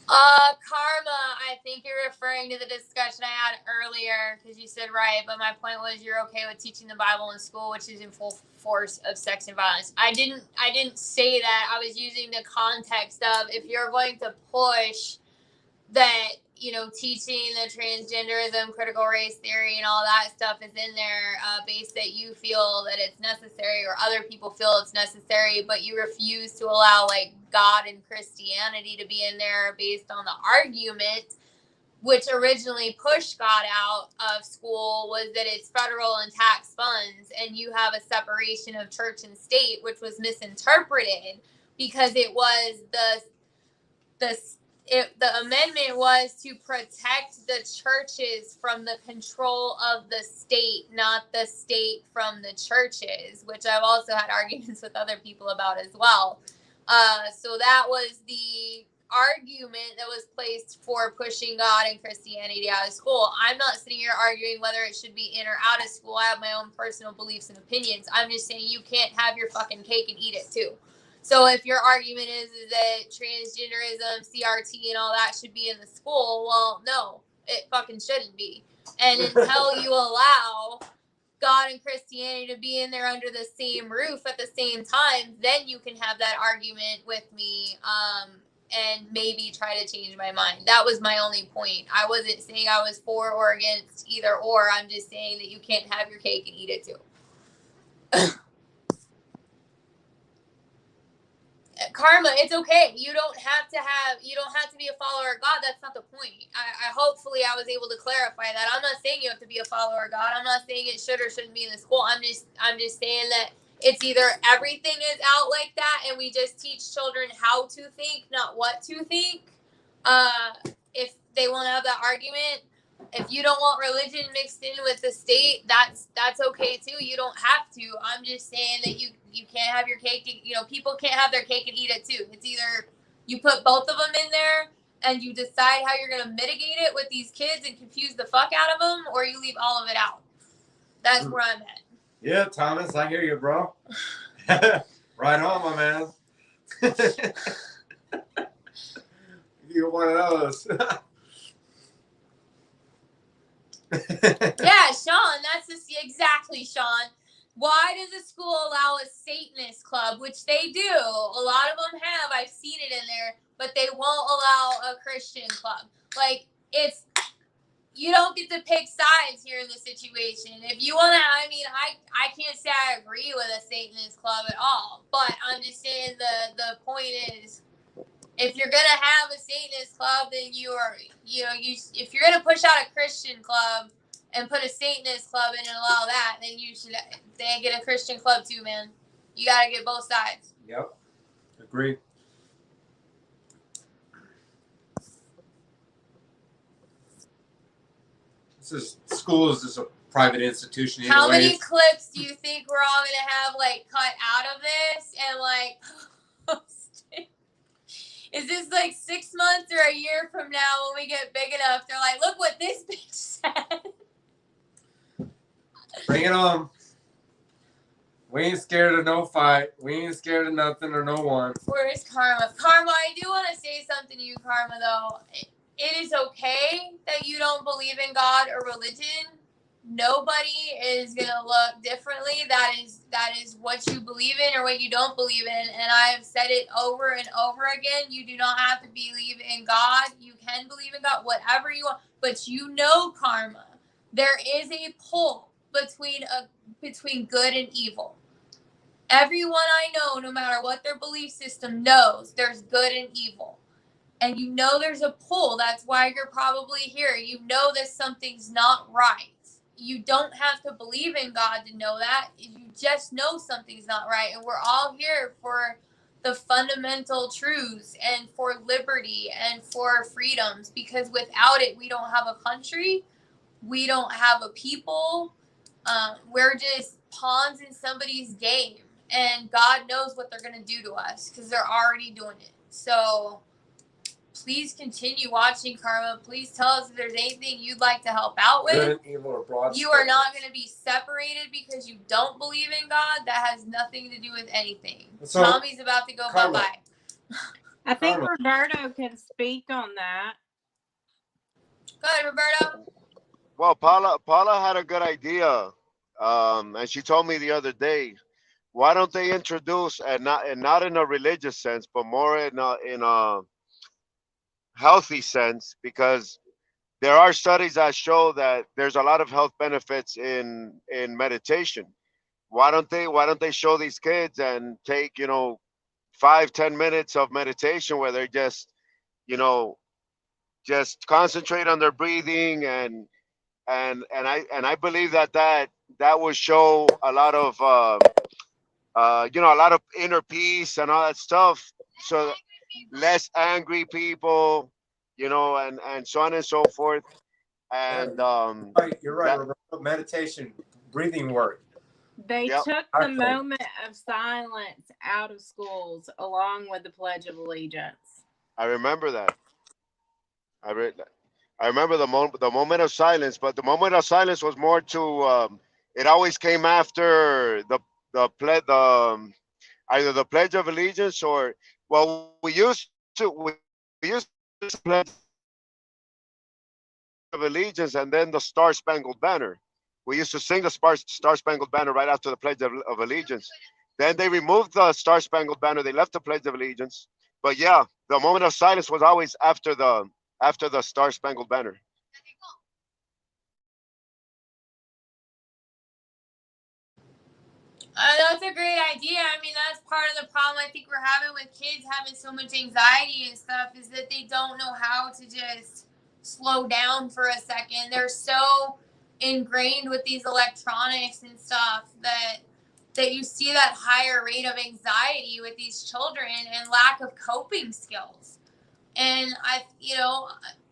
Karma, I think you're referring to the discussion I had earlier, because you said right, but my point was you're okay with teaching the Bible in school, which is in full force of sex and violence. I didn't say that. I was using the context of, if you're going to push that, teaching the transgenderism, critical race theory, and all that stuff is in there based that you feel that it's necessary, or other people feel it's necessary, but you refuse to allow like God and Christianity to be in there based on the argument, which originally pushed God out of school, was that it's federal and tax funds, and you have a separation of church and state, which was misinterpreted because it was the amendment was to protect the churches from the control of the state, not the state from the churches, which I've also had arguments with other people about as well. So that was the argument that was placed for pushing God and Christianity out of school. I'm not sitting here arguing whether it should be in or out of school. I have my own personal beliefs and opinions. I'm just saying you can't have your fucking cake and eat it too. So if your argument is that transgenderism, CRT, and all that should be in the school, well, no, it fucking shouldn't be. And until you allow God and Christianity to be in there under the same roof at the same time, then you can have that argument with me and maybe try to change my mind. That was my only point. I wasn't saying I was for or against either or. I'm just saying that you can't have your cake and eat it too. Karma, it's okay. You don't have to be a follower of God. That's not the point. Hopefully I was able to clarify that. I'm not saying you have to be a follower of God. I'm not saying it should or shouldn't be in the school. I'm just saying that it's either everything is out like that and we just teach children how to think, not what to think. If they want to have that argument, if you don't want religion mixed in with the state, that's okay too. You don't have to. I'm just saying that you can't have your cake. People can't have their cake and eat it too. It's either you put both of them in there and you decide how you're gonna mitigate it with these kids and confuse the fuck out of them, or you leave all of it out. That's where I'm at. Yeah, Thomas, I hear you, bro. Right on, my man. You're one of those. Yeah, Sean, that's just exactly, Sean. Why does a school allow a Satanist club, which they do? A lot of them have. I've seen it in there, but they won't allow a Christian club. Like, you don't get to pick sides here in the situation. If you want to, I can't say I agree with a Satanist club at all, but I'm just saying the point is, if you're gonna have a Satanist club, then if you're gonna push out a Christian club and put a Satanist club in and allow that, then they get a Christian club too, man. You gotta get both sides. Yep. Agree. School is just a private institution. How many clips do you think we're all gonna have cut out of this and is this 6 months or a year from now when we get big enough? They're like, look what this bitch said. Bring it on. We ain't scared of no fight. We ain't scared of nothing or no one. Where's Karma? Karma, I do want to say something to you, Karma, though. It is okay that you don't believe in God or religion. Nobody is going to look differently. That is what you believe in or what you don't believe in. And I have said it over and over again. You do not have to believe in God. You can believe in God, whatever you want. But Karma, there is a pull between good and evil. Everyone I know, no matter what their belief system, knows there's good and evil. And there's a pull. That's why you're probably here. You know that something's not right. You don't have to believe in God to know that. You just know something's not right. And we're all here for the fundamental truths and for liberty and for freedoms, because without it, we don't have a country. We don't have a people. We're just pawns in somebody's game. And God knows what they're going to do to us because they're already doing it. So please continue watching, Karma. Please tell us if there's anything you'd like to help out with. Good and evil or broad you are not going to be separated because you don't believe in God. That has nothing to do with anything. So, Tommy's about to go bye-bye. I think Roberto can speak on that. Go ahead, Roberto. Well, Paula had a good idea, and she told me the other day, why don't they introduce, and not in a religious sense, but more in a healthy sense, because there are studies that show that there's a lot of health benefits in meditation. Why don't they show these kids and take 5-10 minutes of meditation where they just concentrate on their breathing, and I believe that will show a lot of a lot of inner peace and all that stuff, so less angry people, and so on and so forth. And you're right, Roberto. Meditation, breathing work. They took the moment of silence out of schools along with the Pledge of Allegiance. I remember that. I remember the moment of silence, but the moment of silence was more to it always came after either the Pledge of Allegiance or, well, we used to Pledge of Allegiance and then the Star Spangled Banner. We used to sing the Star Spangled Banner right after the Pledge of Allegiance. Then they removed the Star Spangled Banner. They left the Pledge of Allegiance. But yeah, the moment of silence was always after the Star Spangled Banner. That's a great idea. I mean, that's part of the problem I think we're having with kids having so much anxiety and stuff is that they don't know how to just slow down for a second. They're so ingrained with these electronics and stuff that you see that higher rate of anxiety with these children and lack of coping skills. And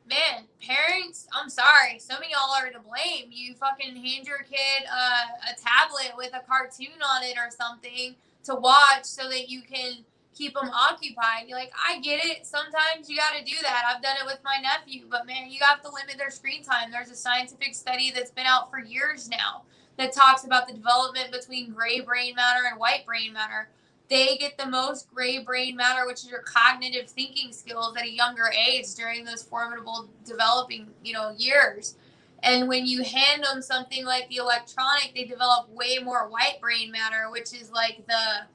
man, parents, I'm sorry. Some of y'all are to blame. You fucking hand your kid a tablet with a cartoon on it or something to watch so that you can keep them occupied. You're like, I get it. Sometimes you got to do that. I've done it with my nephew. But, man, you have to limit their screen time. There's a scientific study that's been out for years now that talks about the development between gray brain matter and white brain matter. They get the most gray brain matter, which is your cognitive thinking skills at a younger age during those formidable developing, years. And when you hand them something like the electronic, they develop way more white brain matter, which is like the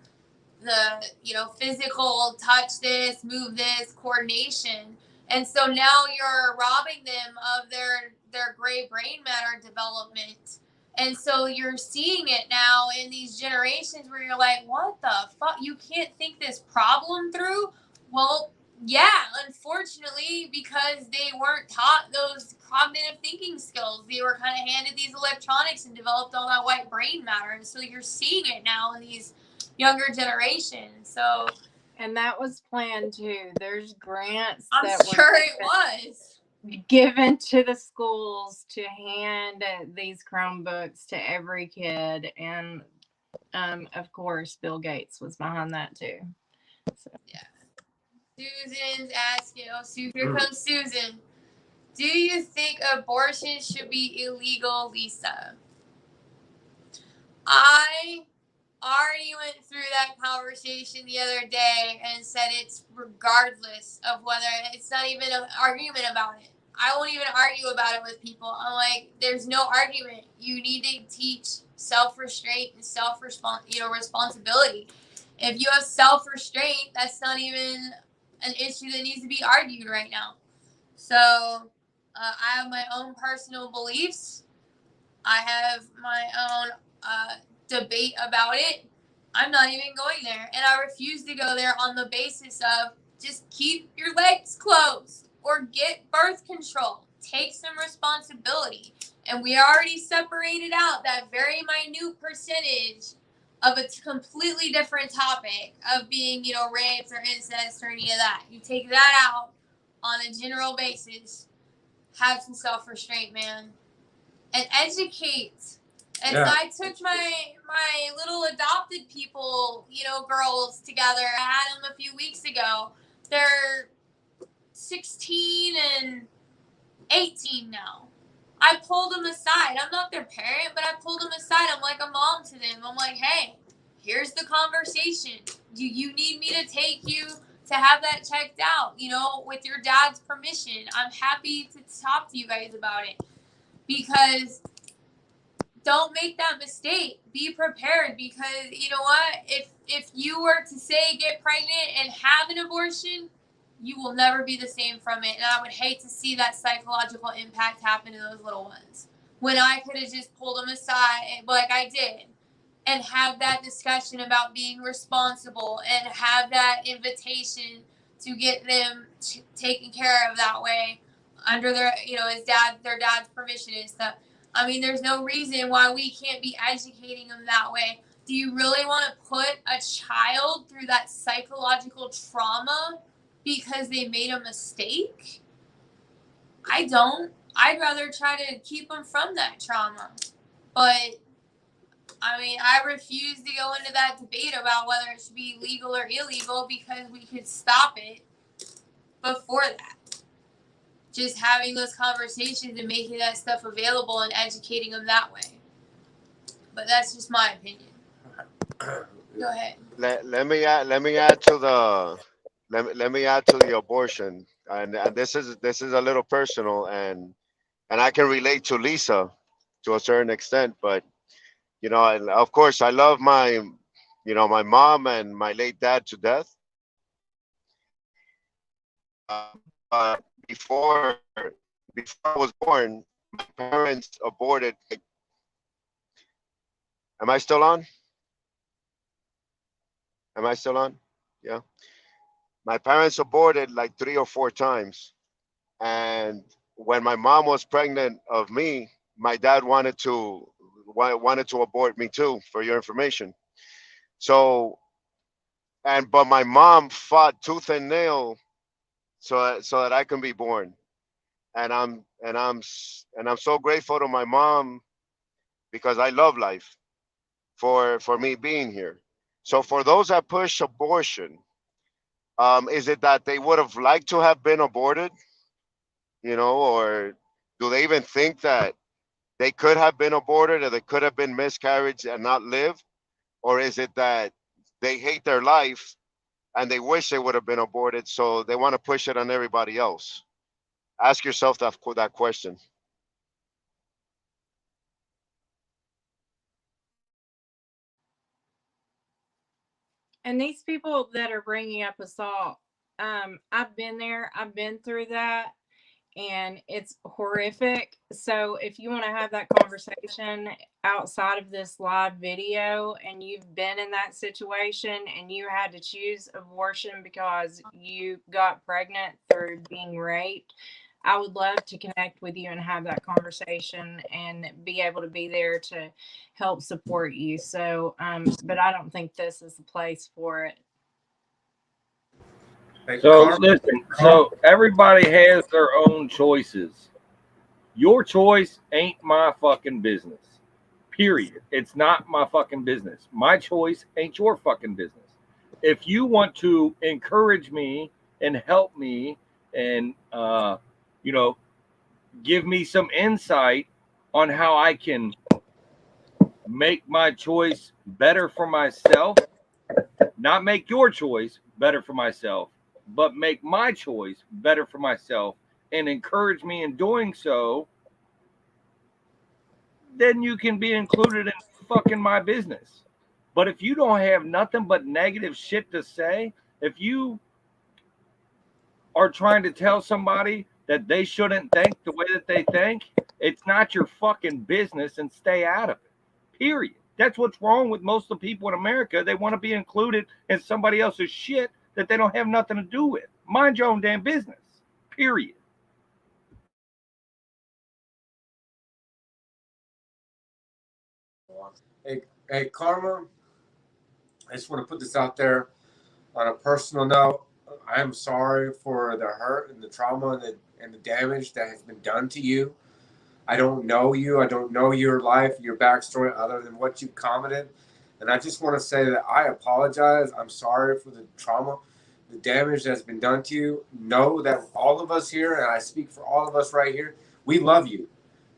physical touch this, move this, coordination. And so now you're robbing them of their gray brain matter development. And so you're seeing it now in these generations where you're like, what the fuck? You can't think this problem through? Well, yeah, unfortunately, because they weren't taught those cognitive thinking skills. They were kind of handed these electronics and developed all that white brain matter. And so you're seeing it now in these younger generations. So, and that was planned too. There's grants I'm that sure were it was given to the schools to hand these Chromebooks to every kid, and of course Bill Gates was behind that too. So. Yeah. Susan's asking, here comes Susan. Do you think abortion should be illegal, Lisa? I already went through that conversation the other day and said it's regardless of whether it's not even an argument about it. I won't even argue about it with people. I'm like, there's no argument. You need to teach self-restraint and responsibility. If you have self-restraint, that's not even an issue that needs to be argued right now. So I have my own personal beliefs. I have my own debate about it. I'm not even going there. And I refuse to go there on the basis of just keep your legs closed or get birth control. Take some responsibility. And we already separated out that very minute percentage of a completely different topic of being, rapes or incest or any of that. You take that out on a general basis. Have some self-restraint, man. And educate. And so I took my little adopted people, girls together. I had them a few weeks ago. They're 16 and 18 now. I pulled them aside. I'm not their parent, but I pulled them aside. I'm like a mom to them. I'm like, hey, here's the conversation. Do you need me to take you to have that checked out, with your dad's permission? I'm happy to talk to you guys about it. Because don't make that mistake. Be prepared, because you know what? If you were to say get pregnant and have an abortion, you will never be the same from it. And I would hate to see that psychological impact happen to those little ones. When I could have just pulled them aside, like I did, and have that discussion about being responsible and have that invitation to get them taken care of that way under their dad's permission and stuff. I mean, there's no reason why we can't be educating them that way. Do you really want to put a child through that psychological trauma because they made a mistake? I don't. I'd rather try to keep them from that trauma. But, I mean, I refuse to go into that debate about whether it should be legal or illegal, because we could stop it before that. Just having those conversations and making that stuff available and educating them that way. But that's just my opinion. Go ahead. Let me add to the abortion, and this is a little personal, and I can relate to Lisa to a certain extent, but of course I love my mom and my late dad to death. before I was born, my parents aborted. Am I still on? Am I still on? Yeah. My parents aborted like 3 or 4 times. And when my mom was pregnant of me, my dad wanted to abort me too, for your information. So, but my mom fought tooth and nail so that I can be born. And I'm so grateful to my mom because I love life for me being here. So for those that push abortion, is it that they would have liked to have been aborted, or do they even think that they could have been aborted or they could have been miscarriage and not live? Or is it that they hate their life and they wish they would have been aborted, so they want to push it on everybody else? Ask yourself that question. And these people that are bringing up assault, I've been there, I've been through that, and it's horrific. So if you want to have that conversation outside of this live video and you've been in that situation and you had to choose abortion because you got pregnant through being raped, I would love to connect with you and have that conversation and be able to be there to help support you. So, but I don't think this is the place for it. So listen, so everybody has their own choices. Your choice ain't my fucking business. Period. It's not my fucking business. My choice ain't your fucking business. If you want to encourage me and help me and give me some insight on how I can make my choice better for myself, not make your choice better for myself, but make my choice better for myself and encourage me in doing so, then you can be included in fucking my business. But if you don't have nothing but negative shit to say, if you are trying to tell somebody that they shouldn't think the way that they think, it's not your fucking business and stay out of it. Period. That's what's wrong with most of the people in America. They want to be included in somebody else's shit that they don't have nothing to do with. Mind your own damn business. Period. Hey, Karma, I just want to put this out there on a personal note. I am sorry for the hurt and the trauma and the damage that has been done to you. I don't know you. I don't know your life, your backstory, other than what you commented. And I just want to say that I apologize. I'm sorry for the trauma, the damage that's been done to you. Know that all of us here, and I speak for all of us right here, we love you.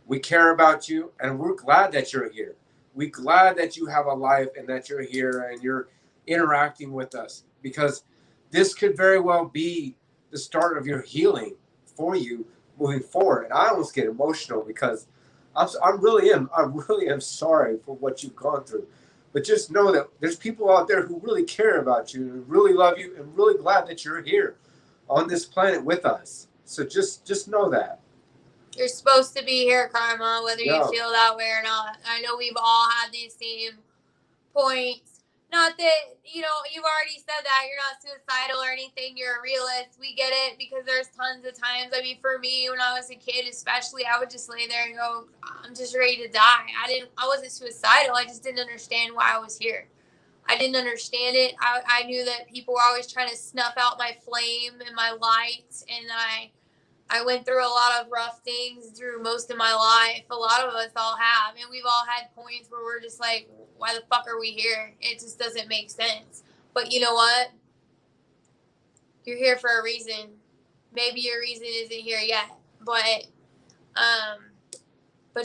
We care about you, and we're glad that you're here. We're glad that you have a life and that you're here and you're interacting with us, because this could very well be the start of your healing for you moving forward. And I almost get emotional because I really am sorry for what you've gone through. But just know that there's people out there who really care about you and really love you and really glad that you're here on this planet with us. So just know that. You're supposed to be here, Karma, whether you feel that way or not. I know we've all had these same points. Not that, you've already said that. You're not suicidal or anything. You're a realist. We get it, because there's tons of times. I mean, for me, when I was a kid especially, I would just lay there and go, I'm just ready to die. I wasn't suicidal. I just didn't understand why I was here. I didn't understand it. I knew that people were always trying to snuff out my flame and my light, and I went through a lot of rough things through most of my life. A lot of us all have. And we've all had points where we're just like, why the fuck are we here? It just doesn't make sense. But you know what? You're here for a reason. Maybe your reason isn't here yet. But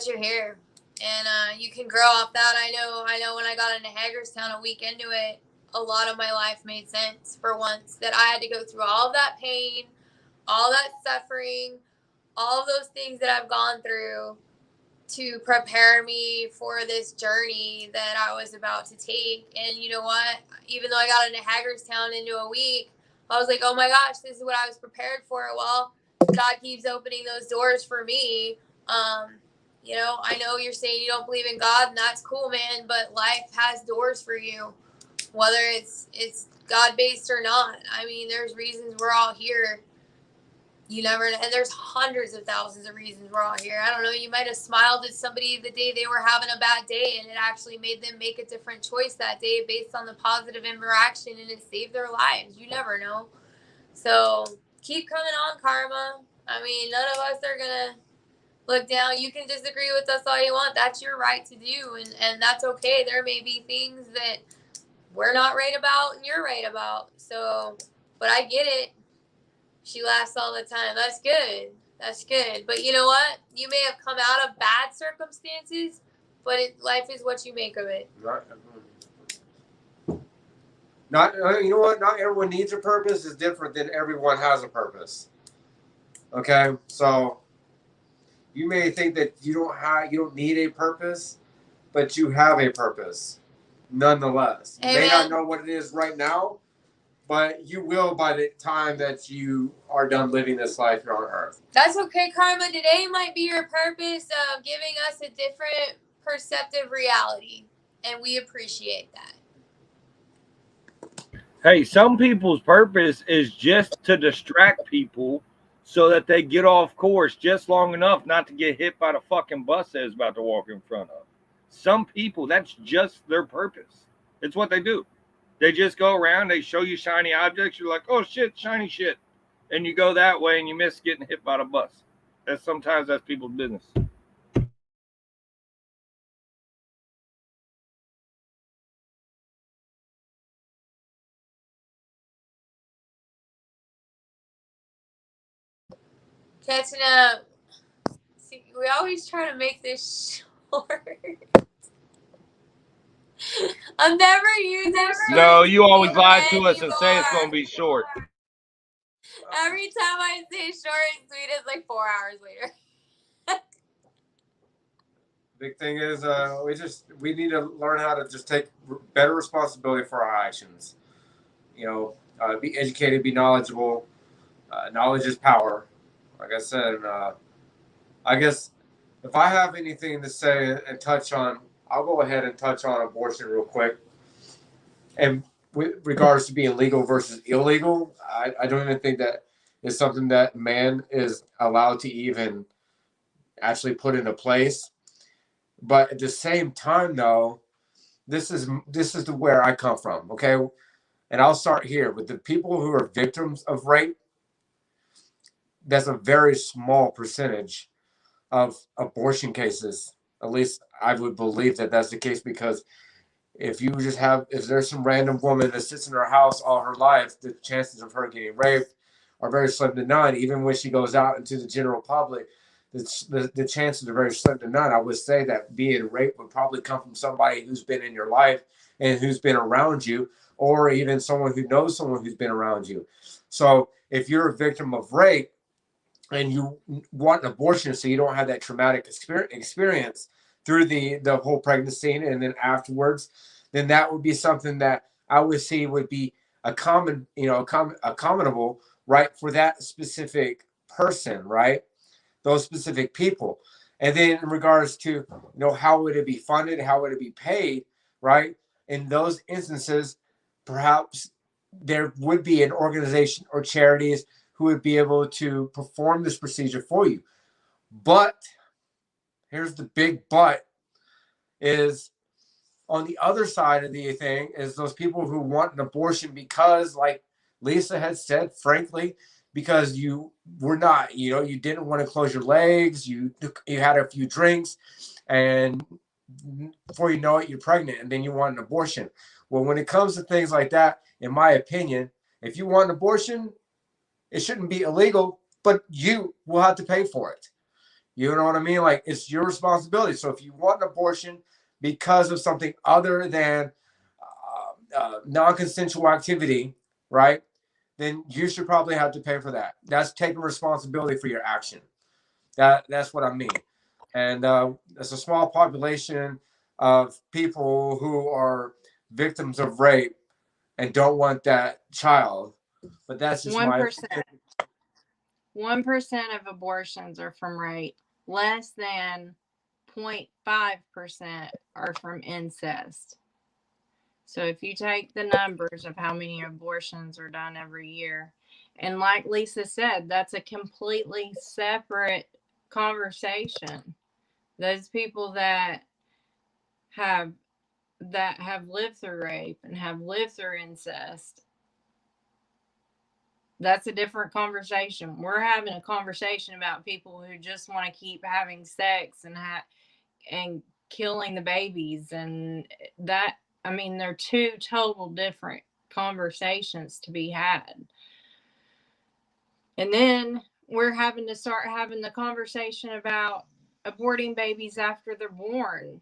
you're here. And you can grow off that. I know when I got into Hagerstown a week into it, a lot of my life made sense for once. That I had to go through all of that pain, all that suffering, all of those things that I've gone through to prepare me for this journey that I was about to take. And you know what? Even though I got into Hagerstown into a week, I was like, oh my gosh, this is what I was prepared for. Well, God keeps opening those doors for me. You know, I know you're saying you don't believe in God, and that's cool, man, but life has doors for you, whether it's God-based or not. I mean, there's reasons we're all here. You never know. And there's hundreds of thousands of reasons we're all here. I don't know. You might have smiled at somebody the day they were having a bad day, and it actually made them make a different choice that day based on the positive interaction, and it saved their lives. You never know. So keep coming on, Karma. I mean, none of us are going to look down. You can disagree with us all you want. That's your right to do, and that's okay. There may be things that we're not right about and you're right about. So, but I get it. She laughs all the time. That's good. That's good. But you know what? You may have come out of bad circumstances, but life is what you make of it. Not you know what? Not everyone needs a purpose. Is different than everyone has a purpose. Okay, so you may think that you don't need a purpose, but you have a purpose, nonetheless. You may not know what it is right now, but you will by the time that you are done living this life here on Earth. That's okay, Karma. Today might be your purpose of giving us a different perceptive reality, and we appreciate that. Hey, some people's purpose is just to distract people so that they get off course just long enough not to get hit by the fucking bus that's about to walk in front of. Some people, that's just their purpose. It's what they do. They just go around, they show you shiny objects. You're like, oh shit, shiny shit. And you go that way and you miss getting hit by the bus. Sometimes that's people's business. Catching up. See, we always try to make this short. I'm never using short. No, you always lie to us and say it's going to be short. Every time I say short and sweet, it's like 4 hours later. Big thing is, we need to learn how to just take better responsibility for our actions. You know, be educated, be knowledgeable. Knowledge is power. Like I said, I guess if I have anything to say and touch on, I'll go ahead and touch on abortion real quick. And with regards to being legal versus illegal, I don't even think that is something that man is allowed to even actually put into place. But at the same time, though, this is where I come from, okay? And I'll start here with the people who are victims of rape. That's a very small percentage of abortion cases. At least I would believe that that's the case, because if there's some random woman that sits in her house all her life, the chances of her getting raped are very slim to none. Even when she goes out into the general public, the chances are very slim to none. I would say that being raped would probably come from somebody who's been in your life and who's been around you, or even someone who knows someone who's been around you. So if you're a victim of rape and you want an abortion so you don't have that traumatic experience through the whole pregnancy and then afterwards, then that would be something that I would see would be accommodable, right, for that specific person, right? Those specific people. And then in regards to, how would it be funded? How would it be paid, right? In those instances, perhaps there would be an organization or charities who would be able to perform this procedure for you. But here's the big but, is on the other side of the thing is those people who want an abortion because, like Lisa had said, frankly, because you were not, you didn't want to close your legs, you had a few drinks, and before you know it, you're pregnant, and then you want an abortion. Well, when it comes to things like that, in my opinion, if you want an abortion, it shouldn't be illegal, but you will have to pay for it. You know what I mean? Like, it's your responsibility. So if you want an abortion because of something other than non-consensual activity, right, then you should probably have to pay for that. That's taking responsibility for your action. That's what I mean. And there's a small population of people who are victims of rape and don't want that child, But that's just my 1%. 1% of abortions are from rape. Less than 0.5% are from incest. So if you take the numbers of how many abortions are done every year, and like Lisa said, that's a completely separate conversation. Those people that have lived through rape and have lived through incest, that's a different conversation. We're having a conversation about people who just want to keep having sex and killing the babies, and that, I mean, they're two total different conversations to be had. And then we're having to start having the conversation about aborting babies after they're born.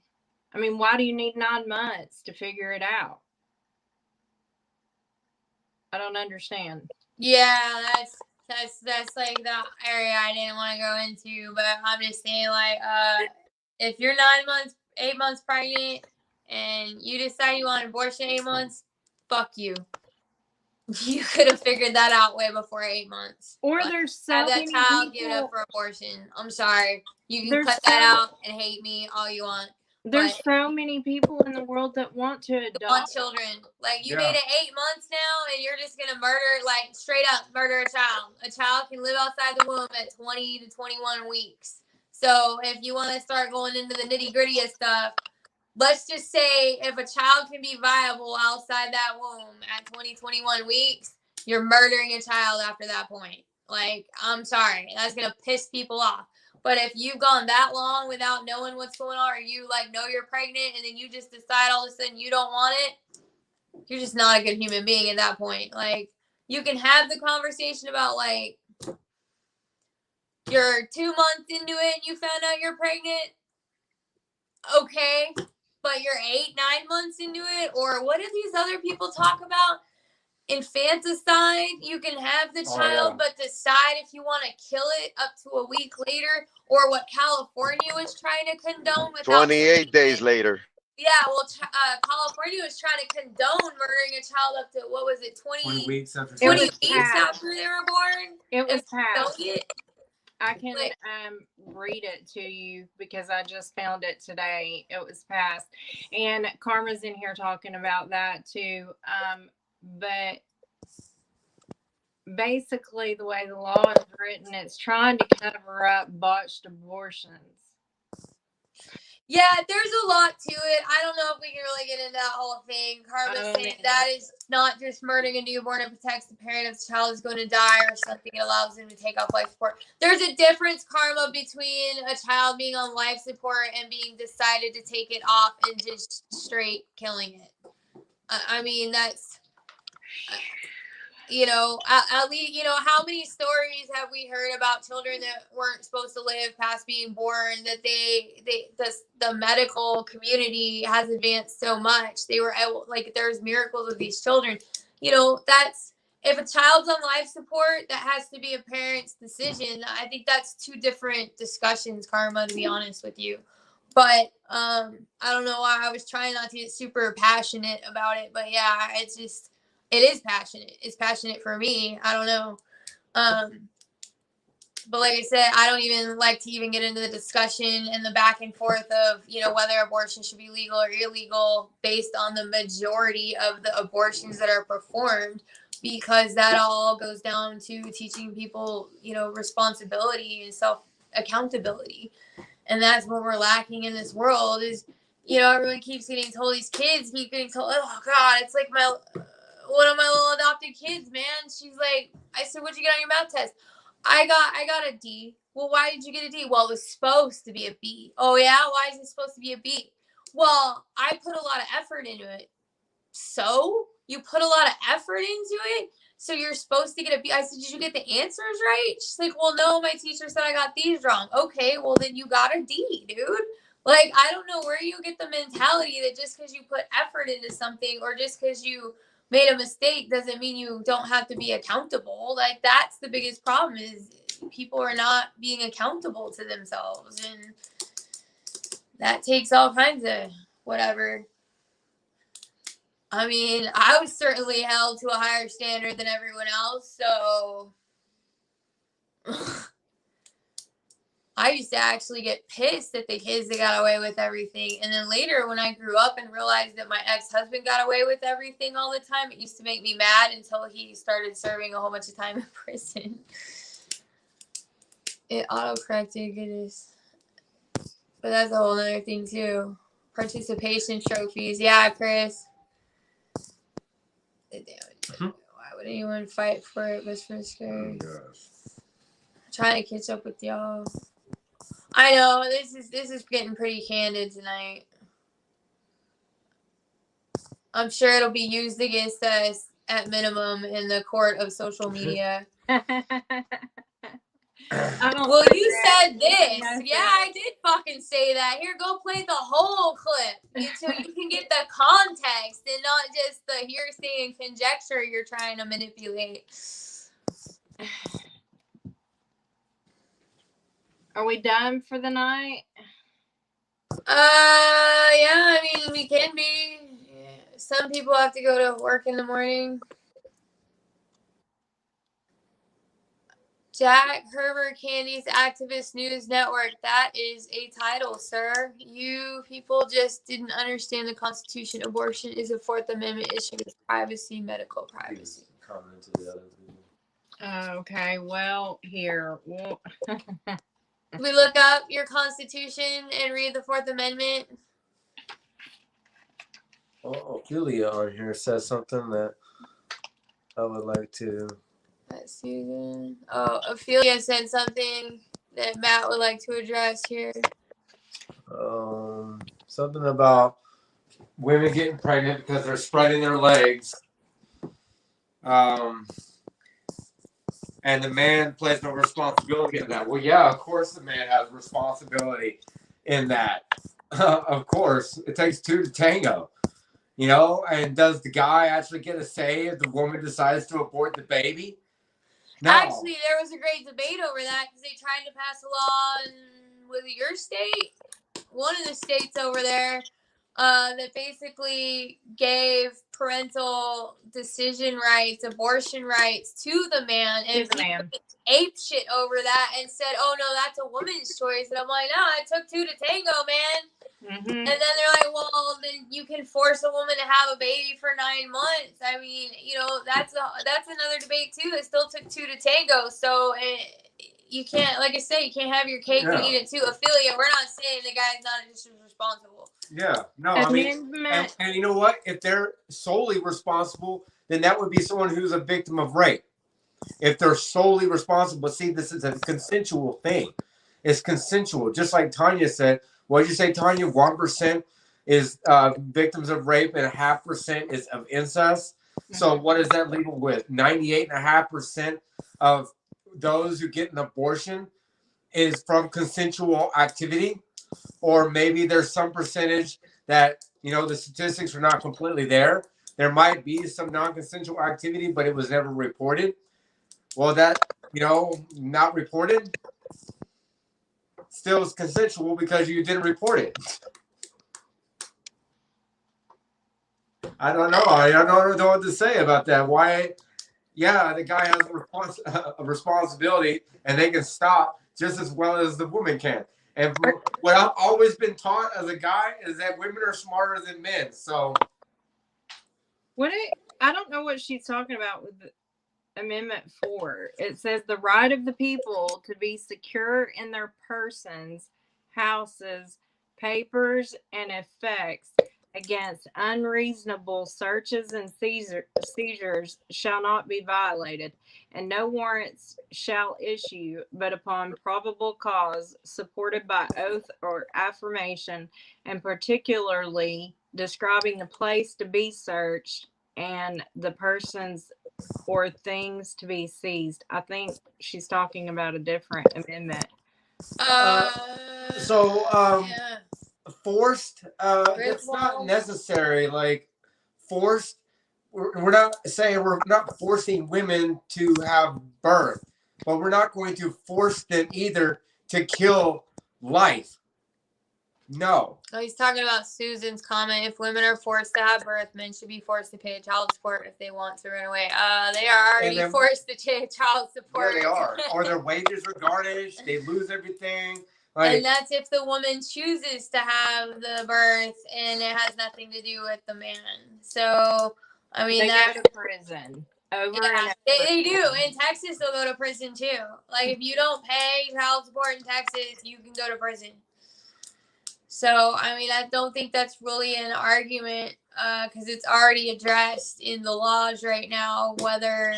I mean, why do you need 9 months to figure it out? I don't understand. Yeah, that's like the area I didn't want to go into, but I'm just saying, like, if you're 8 months pregnant, and you decide you want an abortion 8 months, fuck you. You could have figured that out way before 8 months. Or Like, there's so have that many child people, give it up for abortion. I'm sorry. You can There's cut that out and hate me all you want. there's But so many people in the world that want to on adopt. children, like, you Yeah. made it 8 months now, and you're just gonna murder, like, straight up murder a child. A child can live outside the womb at 20 to 21 weeks. So if you want to start going into the nitty gritty of stuff, let's just say if a child can be viable outside that womb at 20, 21 weeks, you're murdering a child after that point. Like, I'm sorry, that's gonna piss people off. But if you've gone that long without knowing what's going on, or you, like, know you're pregnant and then you just decide all of a sudden you don't want it, you're just not a good human being at that point. Like, you can have the conversation about, like, you're 2 months into it and you found out you're pregnant. Okay, but you're 8, 9 months into it. Or what do these other people talk about? Infanticide. You can have the child, but decide if you want to kill it up to a week later, or what California was trying to condone without 28 days later. Yeah, well, California was trying to condone murdering a child up to, what was it, 20 weeks after 20 was weeks passed. after they were born? It was And passed. condone it? I can Like- read it to you because I just found it today. It was passed. And Karma's in here talking about that too. But basically the way the law is written, it's trying to cover up botched abortions. Yeah, there's a lot to it. I don't know if we can really get into that whole thing. Karma's saying that is not just murdering a newborn. It protects the parent if the child is going to die or something. It allows them to take off life support. There's a difference, Karma, between a child being on life support and being decided to take it off and just straight killing it. I mean, that's... at least, how many stories have we heard about children that weren't supposed to live past being born, that the medical community has advanced so much. They were able, like, there's miracles of these children. That's, if a child's on life support, that has to be a parent's decision. I think that's two different discussions, Karma, to be honest with you. But I don't know why I was trying not to get super passionate about it. But yeah, it's just... It is passionate. It's passionate for me. I don't know. But like I said, I don't even like to even get into the discussion and the back and forth of, whether abortion should be legal or illegal based on the majority of the abortions that are performed, because that all goes down to teaching people, responsibility and self-accountability. And that's what we're lacking in this world is, everyone keeps getting told, these kids keep getting told, oh God, it's like one of my little adopted kids, man. She's like, I said, what'd you get on your math test? I got a D. Well, why did you get a D? Well, it was supposed to be a B. Oh yeah? Why is it supposed to be a B? Well, I put a lot of effort into it. So? You put a lot of effort into it? So you're supposed to get a B? I said, did you get the answers right? She's like, well, no, my teacher said I got these wrong. Okay, well then you got a D, dude. Like, I don't know where you get the mentality that just because you put effort into something, or just because you made a mistake, doesn't mean you don't have to be accountable. Like, that's the biggest problem, is people are not being accountable to themselves, and that takes all kinds of whatever. I mean, I was certainly held to a higher standard than everyone else, so I used to actually get pissed at the kids that got away with everything. And then later, when I grew up and realized that my ex-husband got away with everything all the time, it used to make me mad until he started serving a whole bunch of time in prison. It auto-corrected, goodness. But that's a whole other thing, too. Participation trophies. Yeah, Chris. Why would anyone fight for it but for scary? Trying to catch up with y'all. I know this is getting pretty candid tonight. I'm sure it'll be used against us at minimum in the court of social media. Well, you said this. Yeah, I did fucking say that. Here, go play the whole clip until you can get the context and not just the hearsay and conjecture you're trying to manipulate. Are we done for the night? Yeah, I mean, we can be. Yeah. Some people have to go to work in the morning. Jack Herbert Candy's Activist News Network. That is a title, sir. You people just didn't understand the Constitution. Abortion is a Fourth Amendment issue. It's privacy, medical privacy. Okay, well, here. We look up your Constitution and read the Fourth Amendment. Oh, Ophelia on here says something that I would like to. That's Susan. Oh, Ophelia said something that Matt would like to address here. Something about women getting pregnant because they're spreading their legs. And the man plays no responsibility in that. Well, yeah, of course the man has responsibility in that. Of course, it takes two to tango. You know, and does the guy actually get a say if the woman decides to abort the baby? No. Actually, there was a great debate over that because they tried to pass a law with your state, one of the states over there, that basically gave parental decision rights, abortion rights to the man, and people ape shit over that and said, "Oh no, that's a woman's choice." And I'm like, "No, it took two to tango, man." Mm-hmm. And then they're like, "Well, then you can force a woman to have a baby for 9 months." I mean, you know, that's another debate too. It still took two to tango, so you can't, like I said, you can't have your cake and eat it too. Ophelia, we're not saying the guy's not just responsible. Yeah, no, I mean, and you know what? If they're solely responsible, then that would be someone who's a victim of rape. If they're solely responsible, see, this is a consensual thing. It's consensual, just like Tanya said. What did you say, Tanya? 1% is victims of rape and 0.5% is of incest. Mm-hmm. So what does that leave with? 98.5% of those who get an abortion is from consensual activity, or maybe there's some percentage that, you know, the statistics are not completely there. There might be some non-consensual activity, but it was never reported. Well, that, you know, not reported still is consensual because you didn't report it. I don't know. I don't know what to say about that. Why? Yeah, the guy has a responsibility, and they can stop just as well as the woman can. And what I've always been taught as a guy is that women are smarter than men. So, I don't know what she's talking about with Amendment 4. It says the right of the people to be secure in their persons, houses, papers, and effects against unreasonable searches and seizures shall not be violated, and no warrants shall issue but upon probable cause supported by oath or affirmation, and particularly describing the place to be searched and the persons or things to be seized. I think she's talking about a different amendment. Yeah. Forced, it's not necessary. Like, forced, we're not saying we're not forcing women to have birth, but we're not going to force them either to kill life. No. Oh, he's talking about Susan's comment. If women are forced to have birth, men should be forced to pay child support if they want to run away. They are already forced to pay child support. Yeah, they are. Or their wages are garnished. They lose everything. Like, and that's if the woman chooses to have the birth, and it has nothing to do with the man. So, I mean, They that go to prison. Over and over. They do. In Texas, they'll go to prison too. Like, if you don't pay child support in Texas, you can go to prison. So, I mean, I don't think that's really an argument because it's already addressed in the laws right now, whether,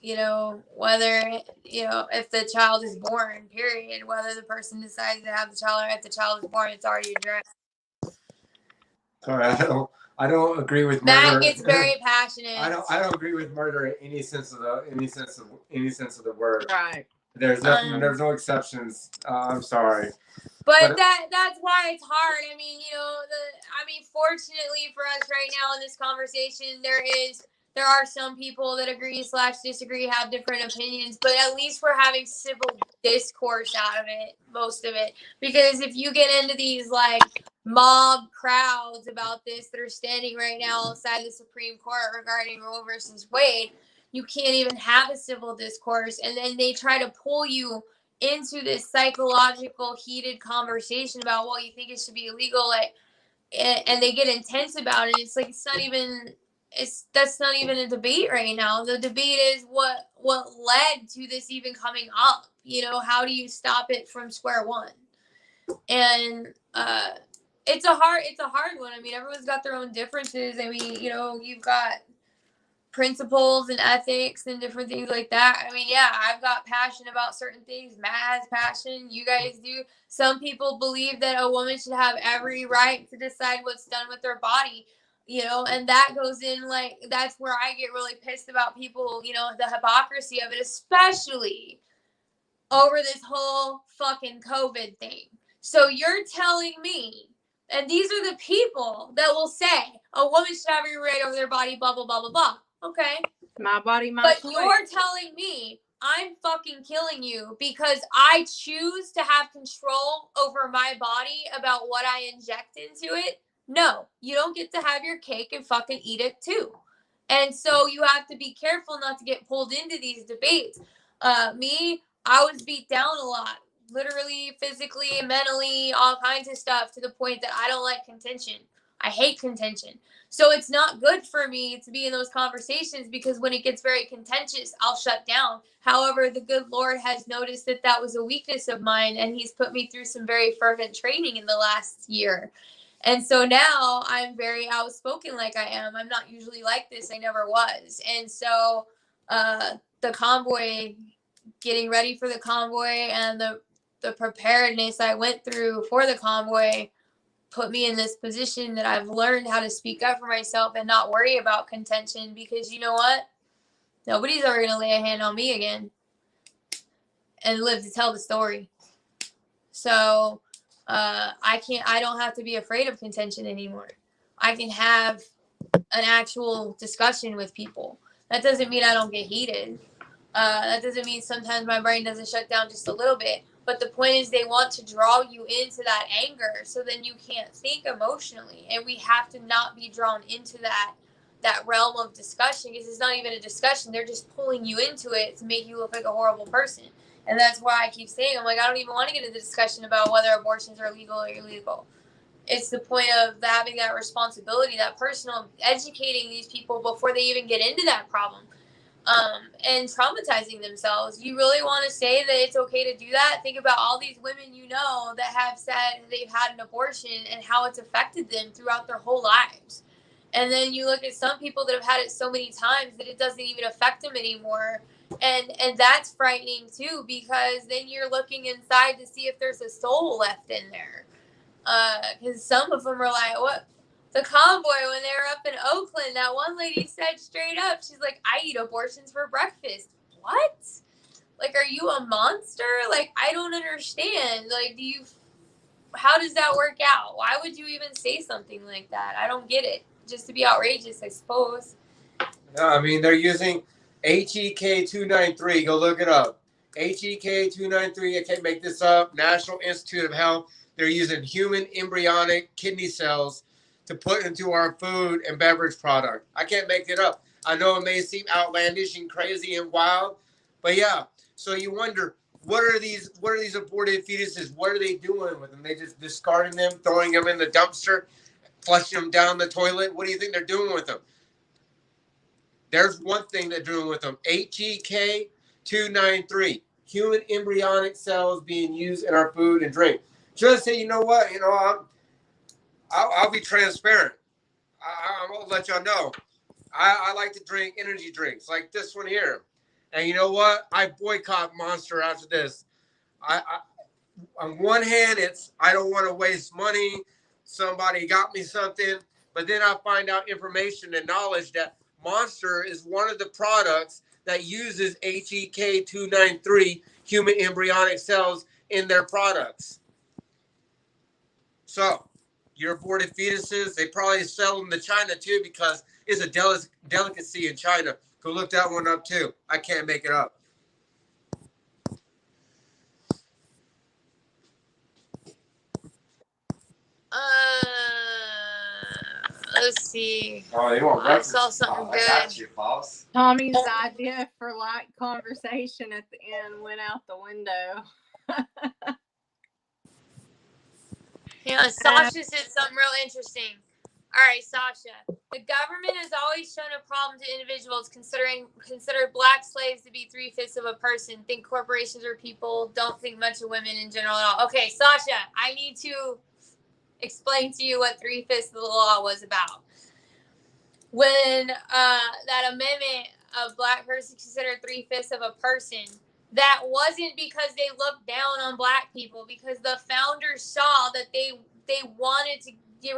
if the child is born, period, whether the person decides to have the child or if the child is born, it's already addressed. Sorry, I don't agree with murder. Matt gets very passionate. I don't agree with murder in any sense of the word. Right. There's no exceptions. I'm sorry. But that's why it's hard. I mean, fortunately for us right now in this conversation, there are some people that agree/disagree, have different opinions, but at least we're having civil discourse out of it, most of it. Because if you get into these like mob crowds about this that are standing right now outside the Supreme Court regarding Roe versus Wade, you can't even have a civil discourse, and then they try to pull you into this psychological heated conversation about, well, you think it should be illegal, like, and they get intense about it. It's like that's not even a debate right now. The debate is what led to this even coming up. How do you stop it from square one? And it's a hard one. I mean, everyone's got their own differences. I mean, you've got principles and ethics and different things like that. I mean, yeah, I've got passion about certain things. Matt has passion. You guys do. Some people believe that a woman should have every right to decide what's done with their body, and that goes in, like, that's where I get really pissed about people, the hypocrisy of it, especially over this whole fucking COVID thing. So you're telling me, and these are the people that will say a woman should have every right over their body, blah, blah, blah, blah, blah. Okay. My body, my But choice. you're telling me I'm fucking killing you because I choose to have control over my body about what I inject into it? No, you don't get to have your cake and fucking eat it too. And so you have to be careful not to get pulled into these debates. I was beat down a lot, literally, physically, mentally, all kinds of stuff, to the point that I don't like contention. I hate contention. So it's not good for me to be in those conversations, because when it gets very contentious, I'll shut down. However, the good Lord has noticed that that was a weakness of mine, and he's put me through some very fervent training in the last year. And so now I'm very outspoken like I am. I'm not usually like this. I never was. And so the convoy, getting ready for the convoy, and the preparedness I went through for the convoy put me in this position that I've learned how to speak up for myself and not worry about contention, because you know what? Nobody's ever going to lay a hand on me again and live to tell the story. So I don't have to be afraid of contention anymore. I can have an actual discussion with people. That doesn't mean I don't get heated. That doesn't mean sometimes my brain doesn't shut down just a little bit. But the point is, they want to draw you into that anger, so then you can't think emotionally. And we have to not be drawn into that realm of discussion, because it's not even a discussion. They're just pulling you into it to make you look like a horrible person. And that's why I keep saying, I'm like, I don't even want to get into the discussion about whether abortions are legal or illegal. It's the point of having that responsibility, that personal, educating these people before they even get into that problem. And traumatizing themselves. You really want to say that it's okay to do that? Think about all these women that have said they've had an abortion and how it's affected them throughout their whole lives. And then you look at some people that have had it so many times that it doesn't even affect them anymore. And that's frightening too, because then you're looking inside to see if there's a soul left in there. Because some of them are like, what? The convoy, when they were up in Oakland, that one lady said straight up, she's like, I eat abortions for breakfast. What? Like, are you a monster? Like, I don't understand. Like, how does that work out? Why would you even say something like that? I don't get it. Just to be outrageous, I suppose. No, I mean, they're using HEK 293. Go look it up. HEK293, I can't make this up, National Institute of Health. They're using human embryonic kidney cells to put into our food and beverage product. I can't make it up. I know it may seem outlandish and crazy and wild, but yeah. So you wonder, what are these aborted fetuses? What are they doing with them? They just discarding them, throwing them in the dumpster, flushing them down the toilet? What do you think they're doing with them? There's one thing they're doing with them. HEK293, human embryonic cells being used in our food and drink. Just say, you know what? I'll be transparent. I'm gonna let y'all know. I like to drink energy drinks like this one here, and you know what? I boycott Monster after this. On one hand, it's I don't want to waste money. Somebody got me something, but then I find out information and knowledge that Monster is one of the products that uses HEK293 human embryonic cells in their products. So, your aborted fetuses, they probably sell them to China too because it's a delicacy in China. Go look that one up too. I can't make it up. Let's see. Oh, you want I saw something good. I got you, boss. Tommy's idea for light conversation at the end went out the window. Yeah, Sasha said something real interesting. All right, Sasha. The government has always shown a problem to individuals consider black slaves to be 3/5 of a person. Think corporations or people. Don't think much of women in general at all. Okay, Sasha, I need to explain to you what 3/5 of the law was about. When that amendment of black person considered 3/5 of a person, that wasn't because they looked down on black people, because the founders saw that they were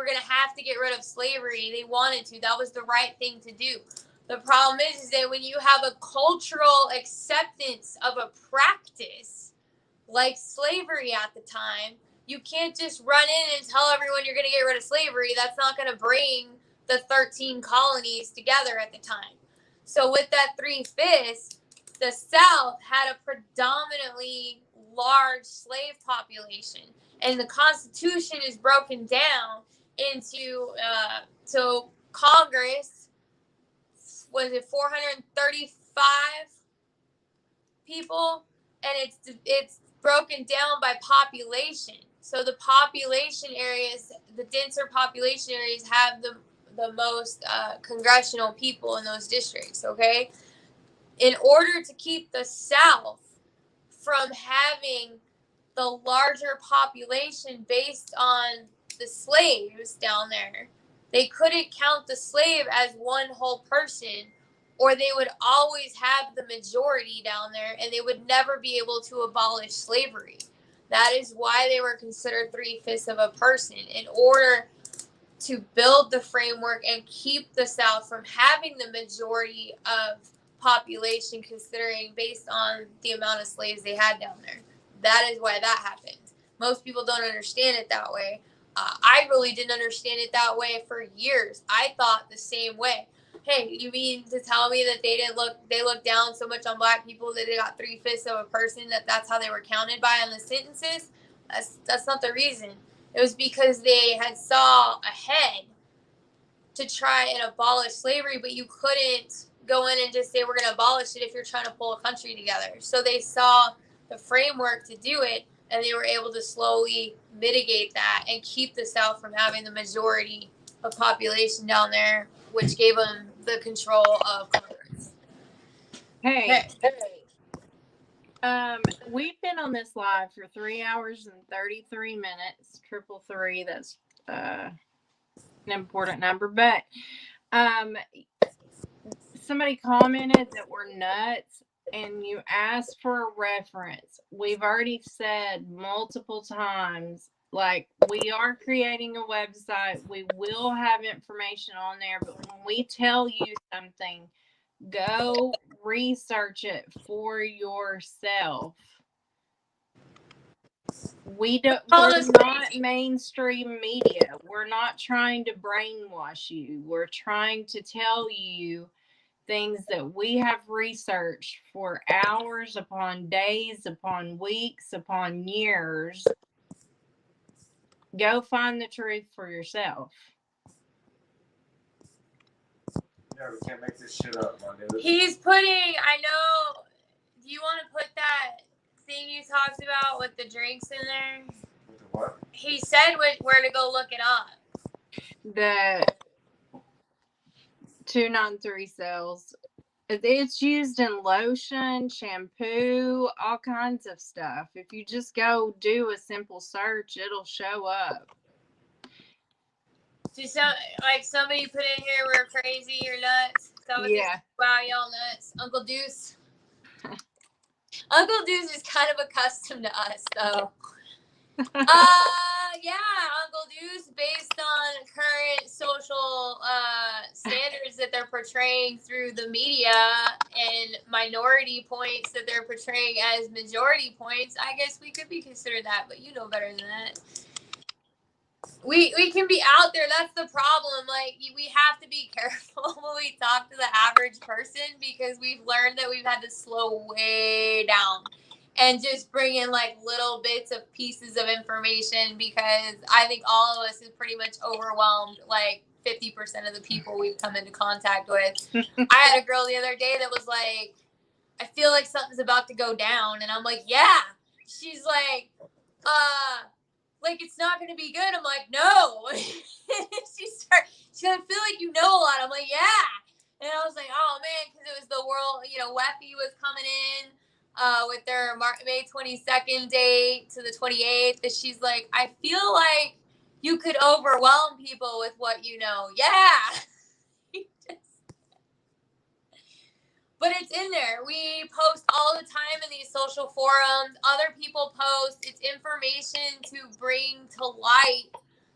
going to have to get rid of slavery. They wanted to. That was the right thing to do. The problem is that when you have a cultural acceptance of a practice like slavery at the time, you can't just run in and tell everyone you're going to get rid of slavery. That's not going to bring the 13 colonies together at the time. So with that 3/5, the South had a predominantly large slave population, and the Constitution is broken down into so Congress, was it 435 people, and it's broken down by population. So the population areas, the denser population areas, have the most congressional people in those districts. Okay, in order to keep the South from having the larger population based on the slaves down there, they couldn't count the slave as one whole person, or they would always have the majority down there and they would never be able to abolish slavery. That is why they were considered 3/5 of a person, in order to build the framework and keep the South from having the majority of population, considering based on the amount of slaves they had down there. That is why that happened. Most people don't understand it that way. I really didn't understand it that way for years. I thought the same way. Hey, you mean to tell me that they looked down so much on black people that they got 3/5 of a person, that's how they were counted by on the sentences? That's not the reason. It was because they had saw ahead to try and abolish slavery, but you couldn't go in and just say we're going to abolish it if you're trying to pull a country together. So they saw the framework to do it, and they were able to slowly mitigate that and keep the South from having the majority of population down there, which gave them the control of Congress. Hey. We've been on this live for 3 hours and 33 minutes. 333, that's an important number. But somebody commented that we're nuts, and you asked for a reference. We've already said multiple times, like, we are creating a website. We will have information on there, but when we tell you something, go research it for yourself. We're not mainstream media. We're not trying to brainwash you. We're trying to tell you things that we have researched for hours upon days, upon weeks, upon years. Go find the truth for yourself. Yeah, we can't make this shit up, my dude. He's putting, I know, do you want to put that thing you talked about with the drinks in there? With the what? He said where to go look it up. The 293 cells. It's used in lotion, shampoo, all kinds of stuff. If you just go do a simple search, it'll show up. Do somebody put in here, we're crazy or nuts? Yeah. Wow, y'all nuts. Uncle Deuce. Uncle Deuce is kind of accustomed to us, though. Yeah, Uncle Deuce, based on current social standards that they're portraying through the media and minority points that they're portraying as majority points, I guess we could be considered that, but you know better than that. We can be out there. That's the problem. Like, we have to be careful when we talk to the average person because we've learned that we've had to slow way down and just bring in like little bits of pieces of information because I think all of us is pretty much overwhelmed like 50% of the people we've come into contact with. I had a girl the other day that was like, I feel like something's about to go down. And I'm like, yeah. She's like, it's not going to be good. I'm like, no. She's like, I feel like you know a lot. I'm like, yeah. And I was like, oh, man, because it was the world, Weffy was coming in with their May 22nd date to the 28th. And she's like, I feel like you could overwhelm people with what you know. Yeah. But it's in there. We post all the time in these social forums. Other people post. It's information to bring to light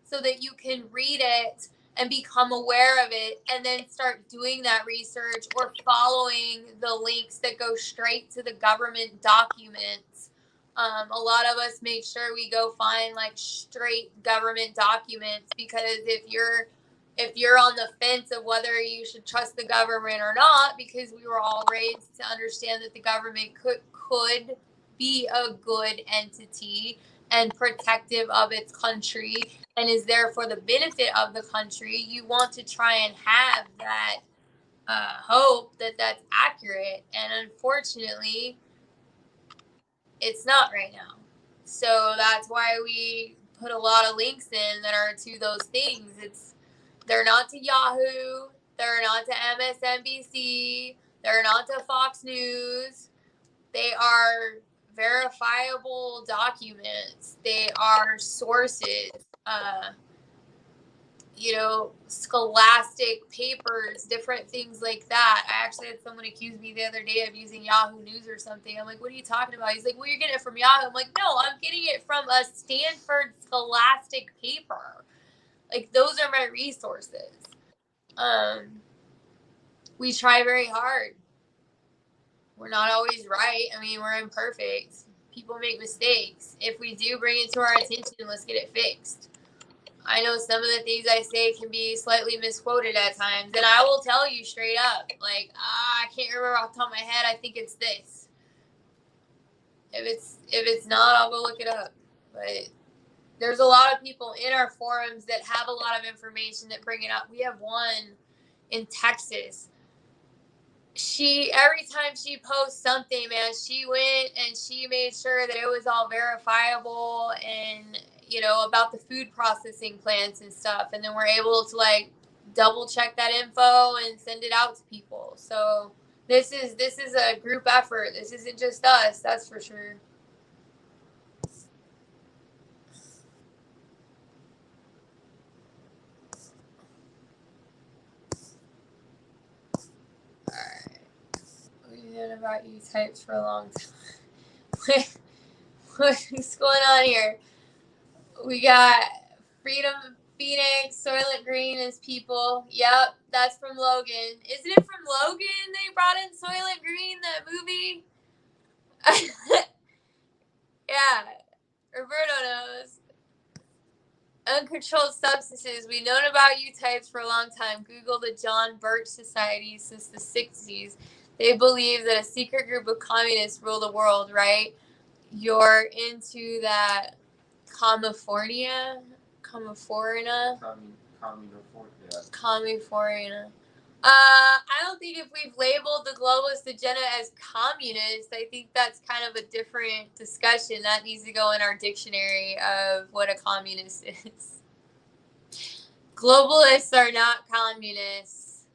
so that you can read it and become aware of it and then start doing that research or following the links that go straight to the government documents. A lot of us make sure we go find like straight government documents because if you're on the fence of whether you should trust the government or not, because we were all raised to understand that the government could be a good entity and protective of its country and is there for the benefit of the country, you want to try and have that hope that that's accurate. And unfortunately, it's not right now. So that's why we put a lot of links in that are to those things. They're not to Yahoo. They're not to MSNBC. They're not to Fox News. They are verifiable documents. They are sources. Scholastic papers, different things like that. I actually had someone accuse me the other day of using Yahoo News or something. I'm like, what are you talking about? He's like, well, you're getting it from Yahoo. I'm like, no, I'm getting it from a Stanford scholastic paper. Like, those are my resources. We try very hard. We're not always right. I mean, we're imperfect. People make mistakes. If we do bring it to our attention, let's get it fixed. I know some of the things I say can be slightly misquoted at times, and I will tell you straight up, like, I can't remember off the top of my head. I think it's this. If it's not, I'll go look it up. But there's a lot of people in our forums that have a lot of information that bring it up. We have one in Texas. Every time she posts something, man, she went and she made sure that it was all verifiable and, about the food processing plants and stuff. And then we're able to like double check that info and send it out to people. So this is a group effort. This isn't just us, that's for sure. Alright. We've been about you types for a long time. What's going on here? We got Freedom Phoenix, Soylent Green as people. Yep, that's from Logan. Isn't it from Logan they brought in Soylent Green, that movie? Yeah, Roberto knows. Uncontrolled substances. We've known about you types for a long time. Google the John Birch Society since the 60s. They believe that a secret group of communists rule the world, right? You're into that California? California? California. I don't think if we've labeled the globalist agenda as communist, I think that's kind of a different discussion. That needs to go in our dictionary of what a communist is. Globalists are not communists.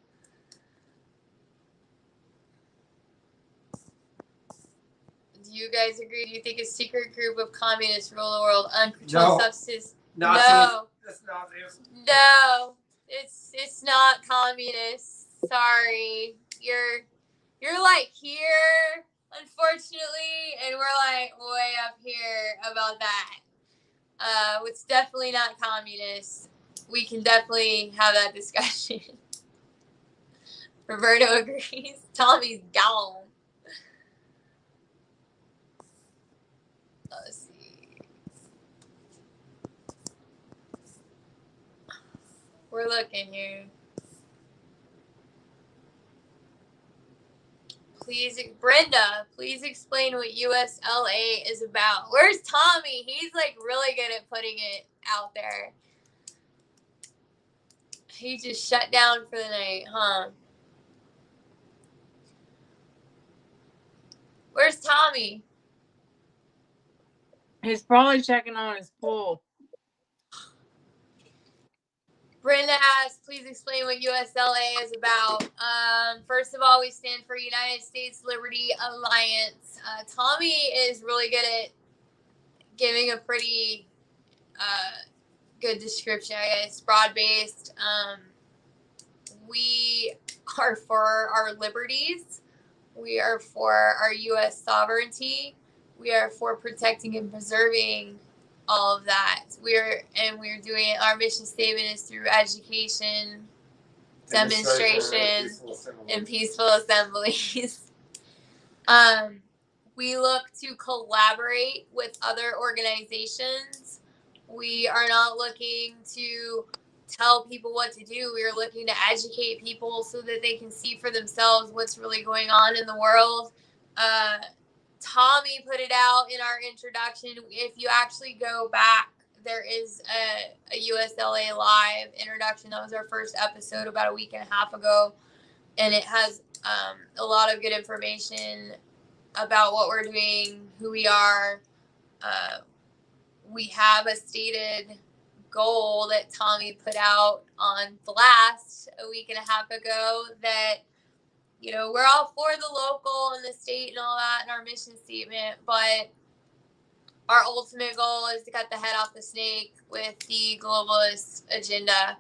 Do you guys agree? Do you think a secret group of communists rule the world? Uncontrolled substances? Nazis. No. That's Nazis. No. It's not communist. Sorry. You're like here, unfortunately, and we're like way up here about that. It's definitely not communist. We can definitely have that discussion. Roberto agrees. Tommy's gone. Let's see. We're looking here. Brenda, please explain what USLA is about. Where's Tommy? He's like really good at putting it out there. He just shut down for the night, huh? Where's Tommy? He's probably checking on his pool. Brenda asks, please explain what USLA is about. First of all, we stand for United States Liberty Alliance. Tommy is really good at giving a pretty good description, I guess, broad-based. We are for our liberties. We are for our U.S. sovereignty. We are for protecting and preserving all of that. We're doing it. Our mission statement is through education, demonstration, and peaceful assemblies. We look to collaborate with other organizations. We are not looking to tell people what to do. We are looking to educate people so that they can see for themselves what's really going on in the world. Tommy put it out in our introduction. If you actually go back, there is a USLA Live introduction. That was our first episode about a week and a half ago. And it has a lot of good information about what we're doing, who we are. We have a stated goal that Tommy put out on Blast a week and a half ago that, you know, we're all for the local and the state and all that in our mission statement, but our ultimate goal is to cut the head off the snake with the globalist agenda.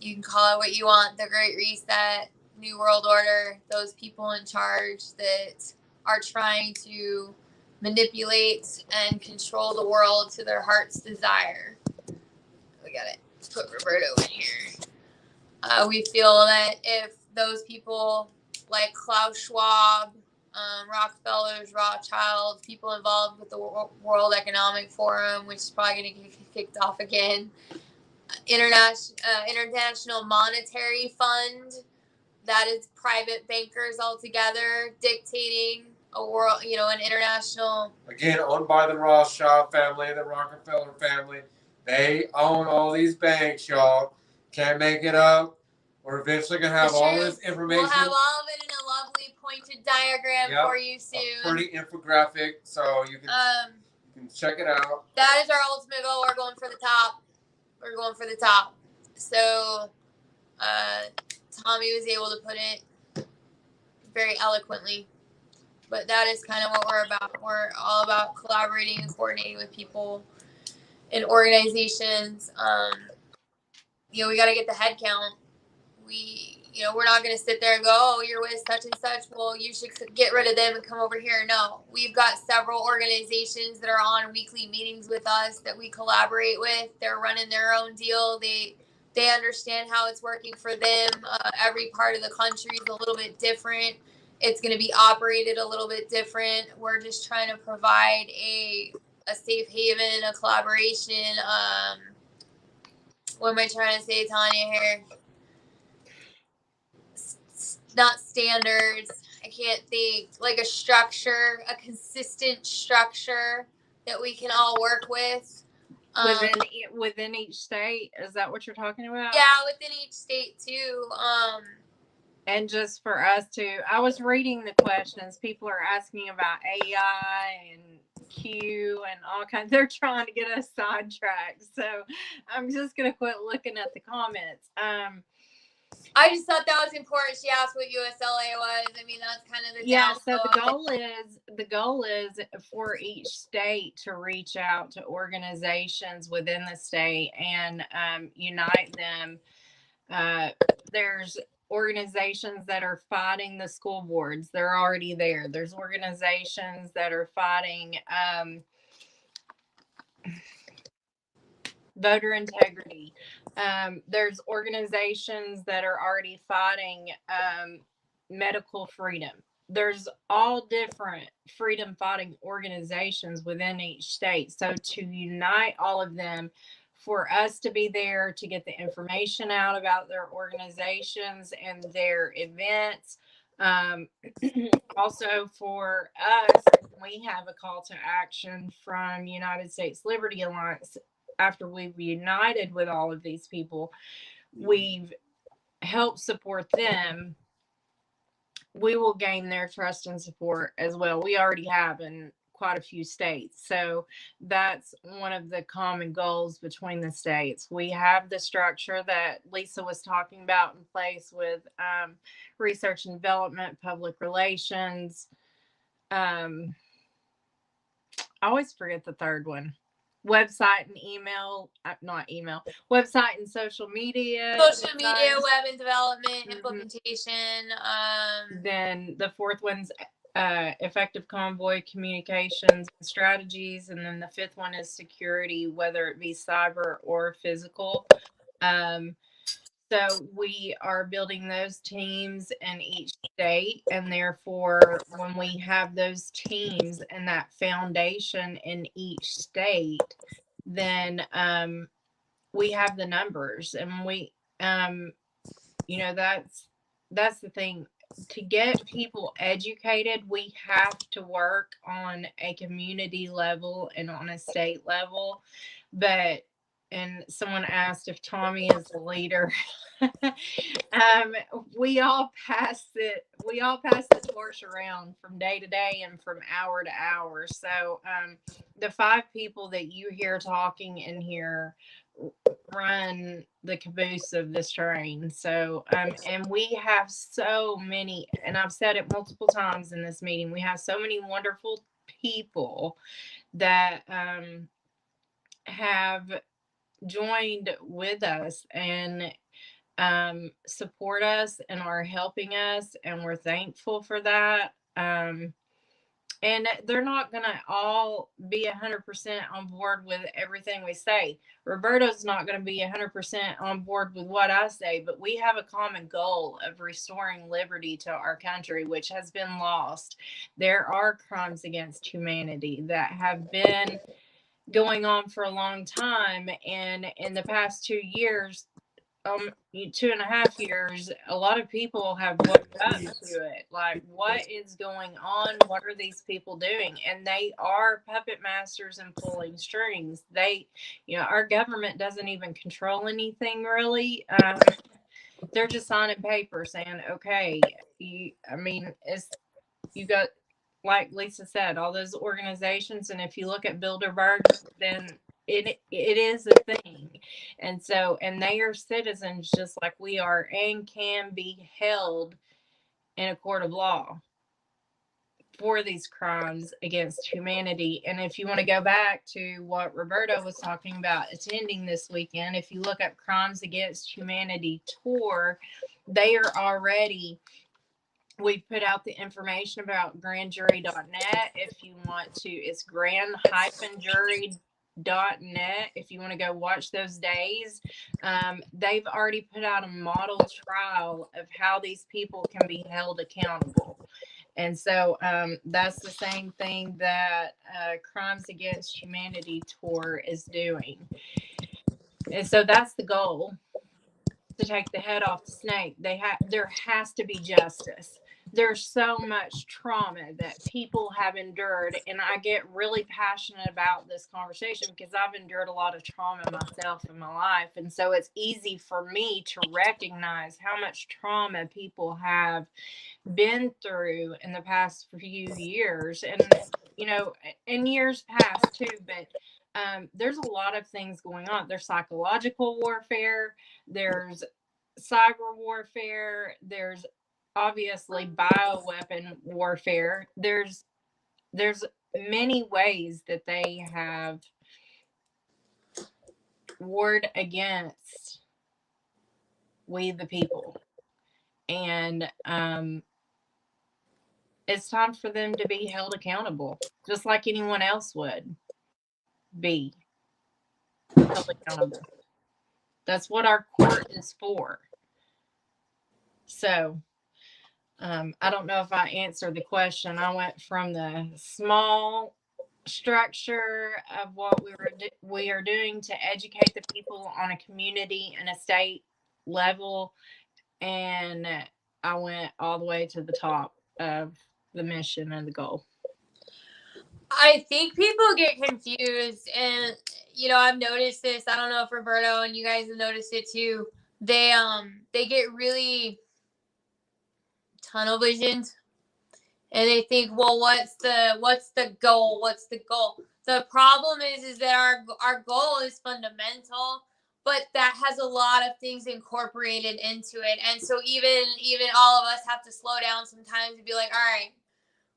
You can call it what you want, the Great Reset, New World Order, those people in charge that are trying to manipulate and control the world to their heart's desire. We gotta put Roberto in here. We feel that if those people like Klaus Schwab, Rockefellers, Rothschilds, people involved with the World Economic Forum, which is probably going to get kicked off again, International Monetary Fund, that is private bankers altogether dictating a world, you know, an international. Again, owned by the Rothschild family, the Rockefeller family. They own all these banks, y'all. Can't make it up. We're eventually going to have all this information. We'll have all of it in a lovely pointed diagram for you soon. A pretty infographic, so you can check it out. That is our ultimate goal. We're going for the top. We're going for the top. So Tommy was able to put it very eloquently. But that is kind of what we're about. We're all about collaborating and coordinating with people and organizations. You know, we got to get the head count. We're not going to sit there and go, oh, you're with such and such. Well, you should get rid of them and come over here. No, we've got several organizations that are on weekly meetings with us that we collaborate with. They're running their own deal. They understand how it's working for them. Every part of the country is a little bit different. It's going to be operated a little bit different. We're just trying to provide a a safe haven, a collaboration. What am I trying to say, Tanya, here? Not standards. I can't think. Like a structure, a consistent structure that we can all work with. Within each state, is that what you're talking about? Yeah, within each state too. And just for us to, I was reading the questions. People are asking about AI and Q and all kinds. They're trying to get us sidetracked. So I'm just gonna quit looking at the comments. I just thought that was important. She asked what USLA was. I mean, that's kind of the So the goal is for each state to reach out to organizations within the state and unite them. There's organizations that are fighting the school boards. They're already there. There's organizations that are fighting voter integrity. There's organizations that are already fighting medical freedom. There's all different freedom fighting organizations within each state. So to unite all of them, for us to be there to get the information out about their organizations and their events. Also for us, we have a call to action from United States Liberty Alliance. After we've united with all of these people, we've helped support them. We will gain their trust and support as well. We already have in quite a few states. So that's one of the common goals between the states. We have the structure that Lisa was talking about in place with research and development, public relations. I always forget the third one. Website and email, not email, website and social media. Social media, web and development, implementation. Then the fourth one's effective convoy communications and strategies. And then the fifth one is security, whether it be cyber or physical. So we are building those teams in each state, and therefore when we have those teams and that foundation in each state, then we have the numbers, and we that's the thing. To get people educated, we have to work on a community level and on a state level. And someone asked if Tommy is the leader. We all pass the torch around from day to day and from hour to hour. So the 5 people that you hear talking in here run the caboose of this train. So and we have so many, and I've said it multiple times in this meeting, we have so many wonderful people that have joined with us and support us and are helping us, and we're thankful for that. And they're not going to all be 100% on board with everything we say. Roberto's not going to be 100% on board with what I say, but we have a common goal of restoring liberty to our country, which has been lost. There are crimes against humanity that have been going on for a long time, and in the past 2 years, 2.5 years, a lot of people have woke up to it. Like, what is going on? What are these people doing? And they are puppet masters and pulling strings. Our government doesn't even control anything really. They're just signing papers saying, okay, you got, like Lisa said, all those organizations, and if you look at Bilderberg, then it is a thing. And they are citizens just like we are, and can be held in a court of law for these crimes against humanity. And if you want to go back to what Roberto was talking about attending this weekend, if you look up Crimes Against Humanity Tour, they are already... We put out the information about grandjury.net. If you want to, it's grand-jury.net. If you want to go watch those days, they've already put out a model trial of how these people can be held accountable. And so that's the same thing that Crimes Against Humanity Tour is doing. And so that's the goal, to take the head off the snake. There has to be justice. There's so much trauma that people have endured, and I get really passionate about this conversation because I've endured a lot of trauma myself in my life, and so it's easy for me to recognize how much trauma people have been through in the past few years, and in years past too. But there's a lot of things going on. There's psychological warfare, there's cyber warfare, there's obviously bioweapon warfare. There's many ways that they have warred against we the people, and it's time for them to be held accountable, just like anyone else would be held accountable. That's what our court is for. So I don't know if I answered the question. I went from the small structure of what we are doing to educate the people on a community and a state level, and I went all the way to the top of the mission and the goal. I think people get confused, and I've noticed this. I don't know if Roberto and you guys have noticed it too. They get really tunnel visioned, and they think, well, what's the goal? What's the goal? The problem is that our goal is fundamental, but that has a lot of things incorporated into it, and so even all of us have to slow down sometimes and be like, all right,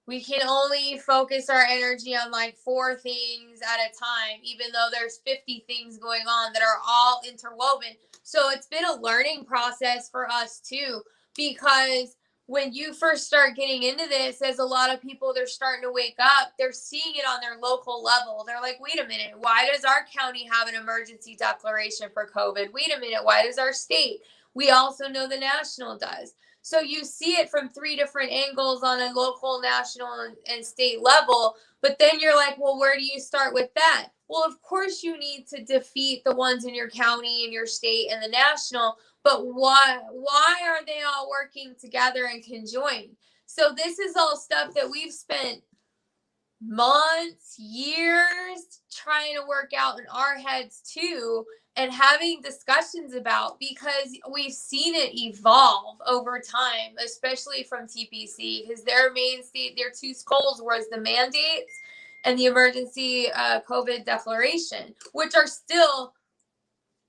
we can only focus our energy on like 4 things at a time, even though there's 50 things going on that are all interwoven. So it's been a learning process for us too, because when you first start getting into this, as a lot of people, they're starting to wake up, they're seeing it on their local level. They're like, wait a minute, why does our county have an emergency declaration for COVID? Wait a minute, why does our state? We also know the national does. So you see it from 3 different angles on a local, national, and state level. But then you're like, well, where do you start with that? Well, of course you need to defeat the ones in your county and your state and the national. But why are they all working together and conjoined? So this is all stuff that we've spent months, years trying to work out in our heads too, and having discussions about, because we've seen it evolve over time, especially from TPC, because their 2 goals was the mandates and the emergency COVID declaration, which are still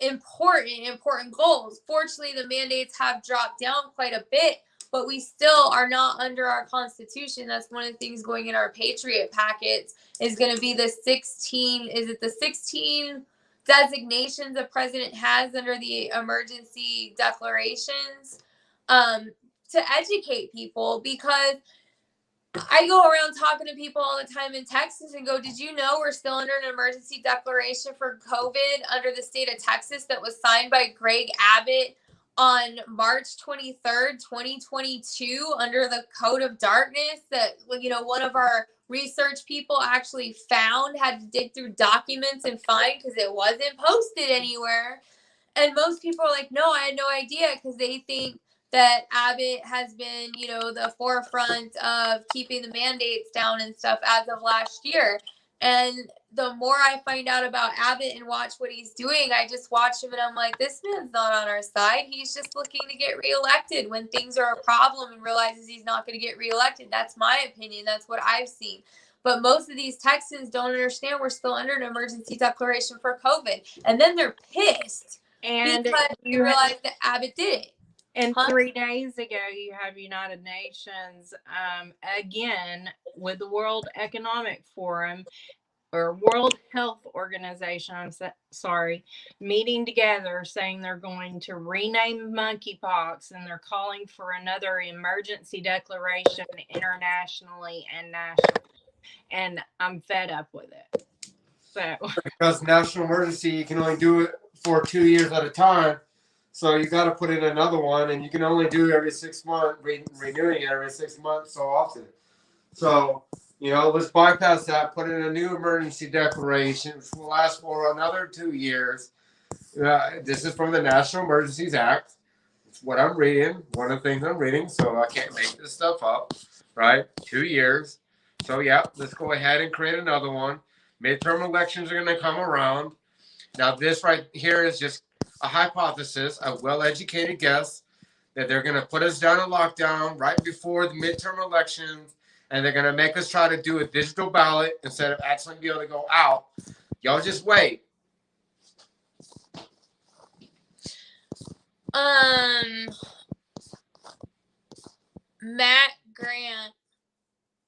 important goals. Fortunately, the mandates have dropped down quite a bit, but we still are not under our Constitution. That's one of the things going in our Patriot packets is going to be the 16 designations the president has under the emergency declarations to educate people, because I go around talking to people all the time in Texas and go, did you know we're still under an emergency declaration for COVID under the state of Texas that was signed by Greg Abbott on March 23rd, 2022, under the Code of Darkness that, one of our research people actually found, had to dig through documents and find because it wasn't posted anywhere. And most people are like, no, I had no idea, because they think that Abbott has been, the forefront of keeping the mandates down and stuff as of last year. And the more I find out about Abbott and watch what he's doing, I just watch him and I'm like, this man's not on our side. He's just looking to get reelected when things are a problem and realizes he's not going to get reelected. That's my opinion. That's what I've seen. But most of these Texans don't understand we're still under an emergency declaration for COVID. And then they're pissed because they realize that Abbott did it. And 3 days ago, you have United Nations again with the World Economic Forum or World Health Organization, meeting together saying they're going to rename monkeypox, and they're calling for another emergency declaration internationally and nationally. And I'm fed up with it. So because national emergency, you can only do it for 2 years at a time. So you got to put in another one, and you can only do it every 6 months, renewing it every 6 months so often. So, let's bypass that, put in a new emergency declaration, which will last for another 2 years. This is from the National Emergencies Act. It's what I'm reading, one of the things I'm reading, so I can't make this stuff up, right? 2 years. So, yeah, let's go ahead and create another one. Midterm elections are going to come around. Now, this right here is just a hypothesis, a well-educated guess that they're going to put us down in lockdown right before the midterm elections, and they're going to make us try to do a digital ballot instead of actually be able to go out. Y'all just wait. Matt Grant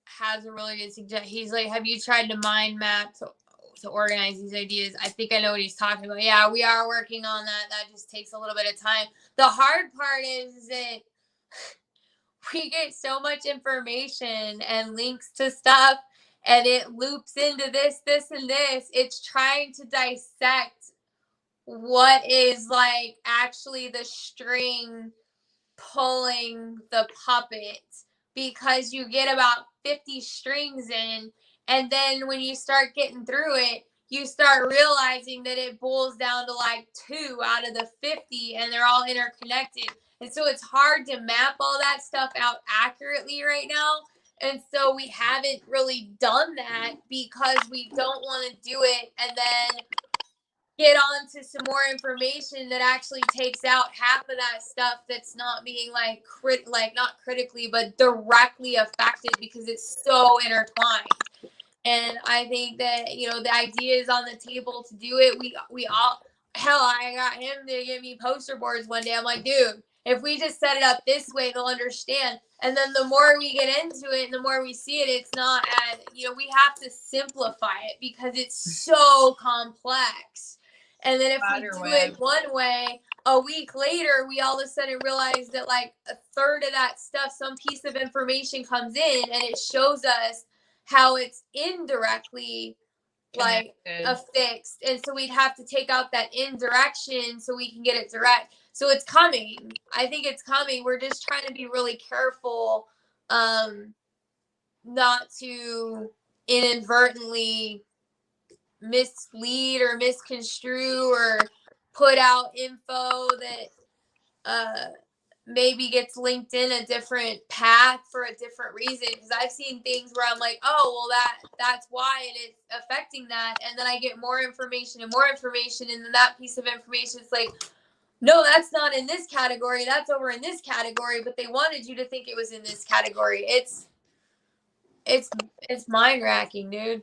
has a really good suggestion. He's like, have you tried to mind map to organize these ideas? I think I know what he's talking about. Yeah, we are working on that. That just takes a little bit of time. The hard part is that we get so much information and links to stuff, and it loops into this, and this. It's trying to dissect what is like actually the string pulling the puppet, because you get about 50 strings in, and then when you start getting through it, you start realizing that it boils down to like 2 out of the 50, and they're all interconnected. And so it's hard to map all that stuff out accurately right now. And so we haven't really done that because we don't want to do it and then get on to some more information that actually takes out half of that stuff that's not being like not critically but directly affected, because it's so intertwined. And I think that the idea is on the table to do it. We all, hell, I got him to give me poster boards one day. I'm like, dude, if we just set it up this way, they'll understand. And then the more we get into it and the more we see it, it's not as, we have to simplify it because it's so complex. And then if we do it one way, a week later, we all of a sudden realize that like a third of that stuff, some piece of information comes in and it shows us how it's indirectly like affixed. And so we'd have to take out that indirection so we can get it direct. So it's coming. I think it's coming. We're just trying to be really careful not to inadvertently mislead or misconstrue or put out info that maybe gets linked in a different path for a different reason. Because I've seen things where I'm like, oh, well, that's why, and it's affecting that. And then I get more information, and then that piece of information is like, no, that's not in this category. That's over in this category. But they wanted you to think it was in this category. It's mind racking, dude.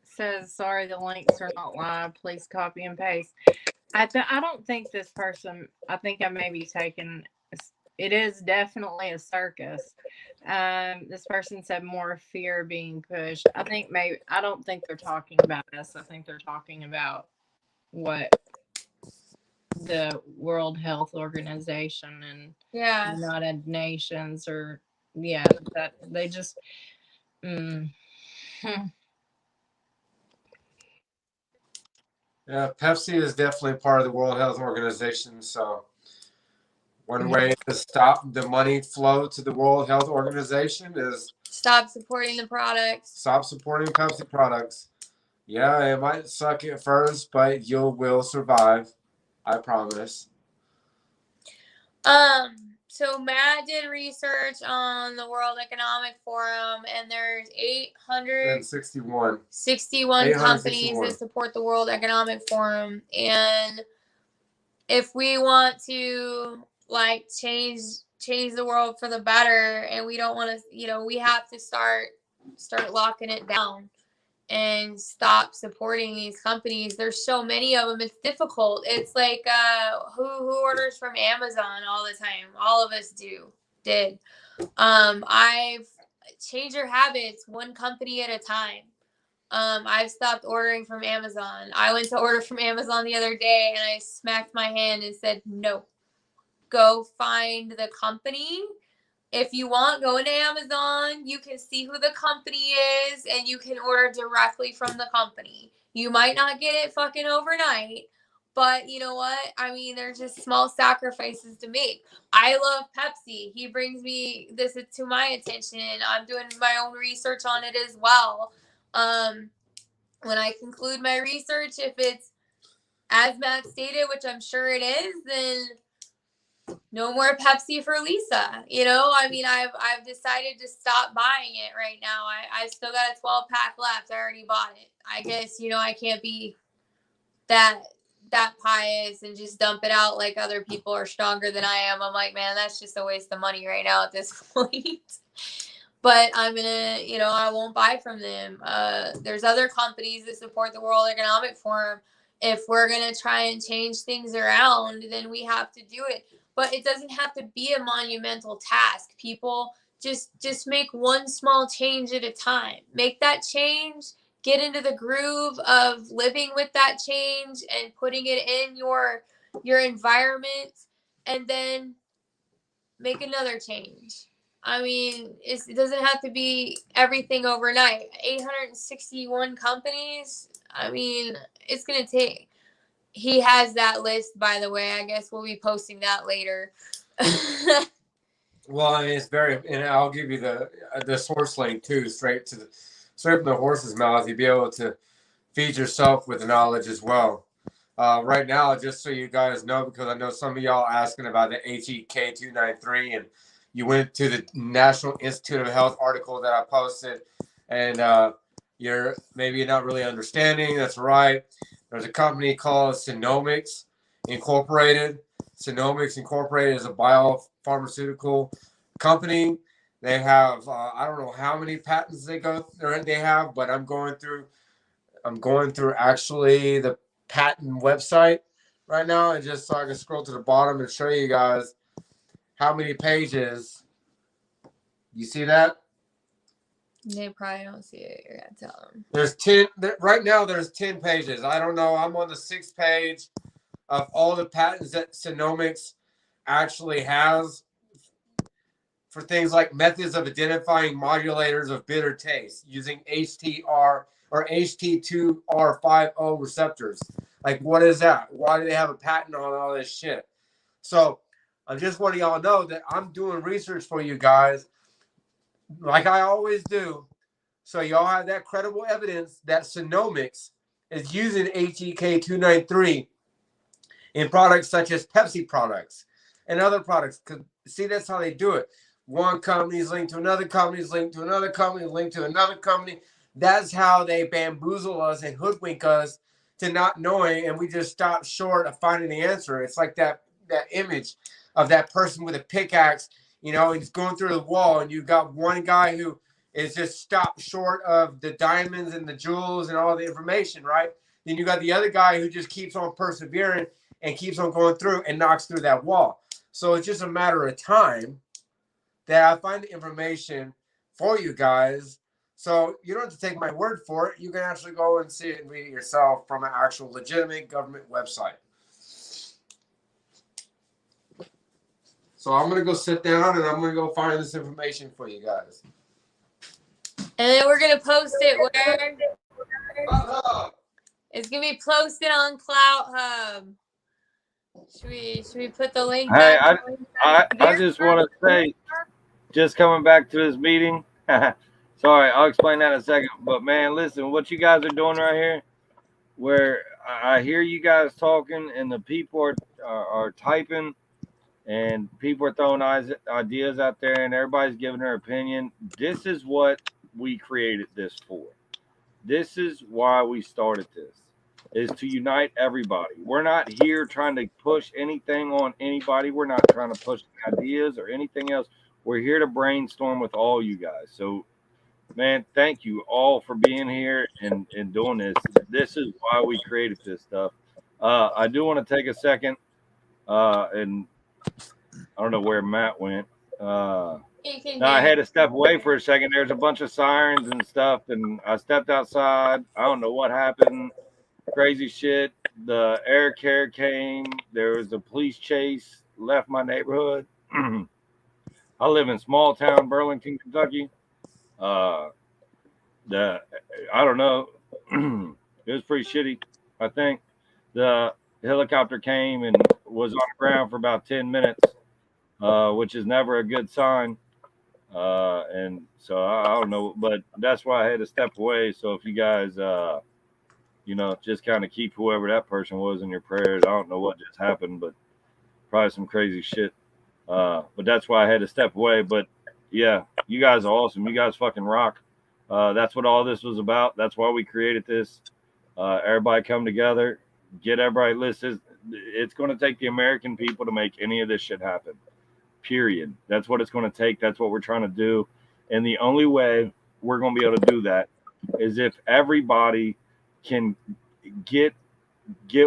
Says, sorry, the links are not live. Please copy and paste. I don't think this person, I think I may be taking, it is definitely a circus. This person said more fear being pushed. I don't think they're talking about us. I think they're talking about what the World Health Organization and United Nations that they just, Yeah, Pepsi is definitely part of the World Health Organization. So one way to stop the money flow to the World Health Organization is stop supporting the products. Stop supporting Pepsi products. Yeah, it might suck at first, but you will survive. I promise. So Matt did research on the World Economic Forum, and there's 861 companies that support the World Economic Forum. And if we want to like change the world for the better, and we don't want to, we have to start locking it down and stop supporting these companies. There's so many of them. It's difficult. It's like who orders from Amazon all the time? All of us did. I've changed your habits one company at a time. I've stopped ordering from Amazon. I went to order from Amazon the other day and I smacked my hand and said, no, go find the company. If you want, go into Amazon, you can see who the company is and you can order directly from the company. You might not get it fucking overnight, But you know what? I mean, there's just small sacrifices to make. I love Pepsi. He brings me this to my attention. I'm doing my own research on it as well. When I conclude my research, if it's as Matt stated, which I'm sure it is, then no more Pepsi for Lisa. You know, I mean, I've decided to stop buying it right now. I still got a 12-pack left. I already bought it. I guess, you know, I can't be that pious and just dump it out like other people are stronger than I am. I'm like, man, that's just a waste of money right now at this point. But I'm gonna, you know, I won't buy from them. There's other companies that support the World Economic Forum. If we're gonna try and change things around, then we have to do it. But it doesn't have to be a monumental task. People just make one small change at a time. Make that change, get into the groove of living with that change and putting it in your environment, and then make another change. I mean, it doesn't have to be everything overnight. 861 companies. I mean, it's going to take. He has that list, by the way. I guess we'll be posting that later. Well, I mean, it's very, and I'll give you the source link too, straight from the horse's mouth. You'll be able to feed yourself with the knowledge as well. Right now, just so you guys know, because I know some of y'all asking about the HEK 293, and you went to the National Institute of Health article that I posted, and you're maybe not really understanding. That's right. There's a company called Synomics Incorporated. Synomics Incorporated is a biopharmaceutical company. They have I don't know how many patents they have, but I'm going through actually the patent website right now, and just so I can scroll to the bottom and show you guys how many pages. You see that? They probably don't see it. You're gonna tell them. There's 10 right now. There's 10 pages. I don't know. I'm on the 6th page of all the patents that Synomics actually has for things like methods of identifying modulators of bitter taste using HTR or HT2R50 receptors. Like, what is that? Why do they have a patent on all this shit? So I just want y'all to know that I'm doing research for you guys, like I always do. So y'all have that credible evidence that Synomics is using HEK 293 in products such as Pepsi products and other products. Because see, that's how they do it. One company is linked to another company, is linked to another company, linked to another company. That's how they bamboozle us and hoodwink us to not knowing, and we just stop short of finding the answer. It's like that image of that person with a pickaxe, you know, he's going through the wall, and you've got one guy who is just stopped short of the diamonds and the jewels and all the information, right? Then you got the other guy who just keeps on persevering and keeps on going through and knocks through that wall. So it's just a matter of time that I find the information for you guys. So you don't have to take my word for it. You can actually go and see it and read it yourself from an actual legitimate government website. So I'm going to go sit down and I'm going to go find this information for you guys. And then we're going to post it where? It's going to be posted on Clout Hub. Should we put the link Hey, up? I just want to say, just coming back to this meeting. Sorry, I'll explain that in a second. But man, listen, what you guys are doing right here, where I hear you guys talking and the people are typing and people are throwing ideas out there and everybody's giving their opinion. This is what we created this for. This is why we started this, is to unite everybody. We're not here trying to push anything on anybody. We're not trying to push ideas or anything else. We're here to brainstorm with all you guys. So, man, thank you all for being here and doing this. This is why we created this stuff. I do want to take a second, and I don't know where Matt went. I had to step away for a second. There's a bunch of sirens and stuff, and I stepped outside. I don't know what happened. Crazy shit. The air care came. There was a police chase. Left my neighborhood. I live in small town Burlington, Kentucky. I don't know. It was pretty shitty. I think helicopter came and was on the ground for about 10 minutes, which is never a good sign. And so I don't know, but that's why I had to step away. So if you guys, just kind of keep whoever that person was in your prayers. I don't know what just happened, but probably some crazy shit. But that's why I had to step away. But yeah, you guys are awesome. You guys fucking rock. That's what all this was about. That's why we created this. Everybody come together, get everybody listed. It's going to take the American people to make any of this shit happen. Period. That's what it's going to take. That's what we're trying to do. And the only way we're going to be able to do that is if everybody can get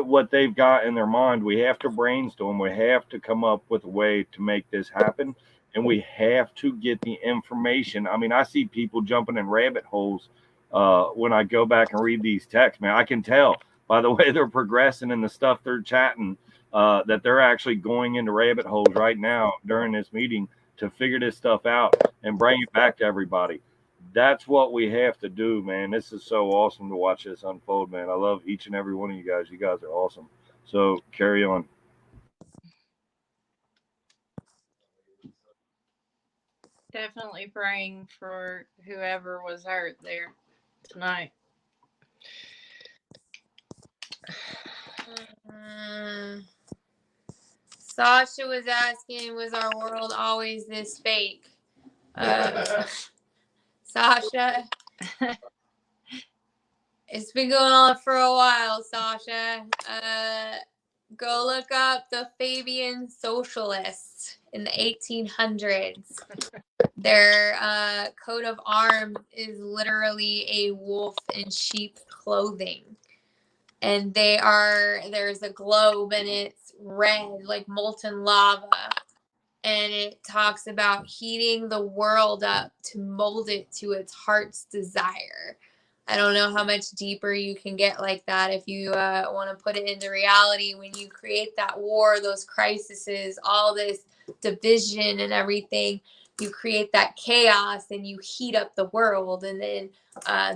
what they've got in their mind. We have to brainstorm. We have to come up with a way to make this happen. And we have to get the information. I mean, I see people jumping in rabbit holes when I go back and read these texts, man. I can tell by the way they're progressing and the stuff they're chatting that they're actually going into rabbit holes right now during this meeting to figure this stuff out and bring it back to everybody. That's what we have to do, man. This is so awesome to watch this unfold, man. I love each and every one of you guys. You guys are awesome. So carry on. Definitely praying for whoever was hurt there tonight. Sasha was asking, was our world always this fake? Sasha, it's been going on for a while, Sasha. Go look up the Fabian Socialists in the 1800s. Their coat of arms is literally a wolf in sheep clothing. And there's a globe and it's red like molten lava. And it talks about heating the world up to mold it to its heart's desire. I don't know how much deeper you can get like that if you want to put it into reality. When you create that war, those crises, all this division and everything, you create that chaos and you heat up the world. And then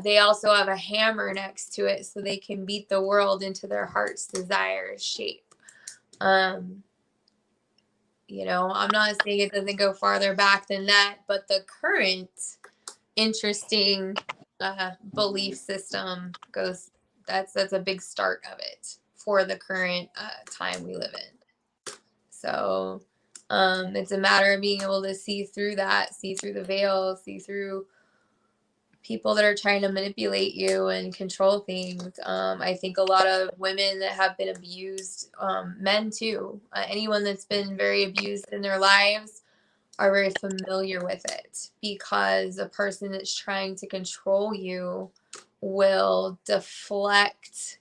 they also have a hammer next to it so they can beat the world into their heart's desire shape. I'm not saying it doesn't go farther back than that, but the current interesting belief system goes, that's a big start of it for the current time we live in. So it's a matter of being able to see through that, see through the veil, see through people that are trying to manipulate you and control things. I think a lot of women that have been abused, men too, anyone that's been very abused in their lives are very familiar with it, because a person that's trying to control you will deflect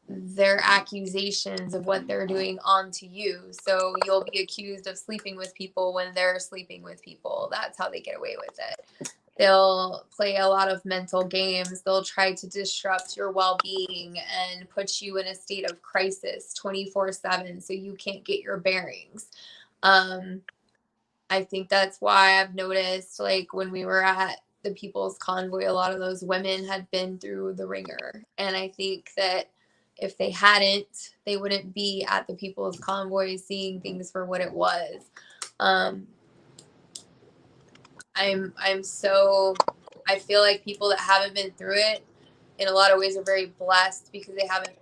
their accusations of what they're doing onto you. So you'll be accused of sleeping with people when they're sleeping with people. That's how they get away with it. They'll play a lot of mental games. They'll try to disrupt your well-being and put you in a state of crisis 24/7 so you can't get your bearings. I think that's why I've noticed, like, when we were at the People's Convoy, a lot of those women had been through the ringer. And I think that if they hadn't, they wouldn't be at the People's Convoy seeing things for what it was. I feel like people that haven't been through it in a lot of ways are very blessed because they haven't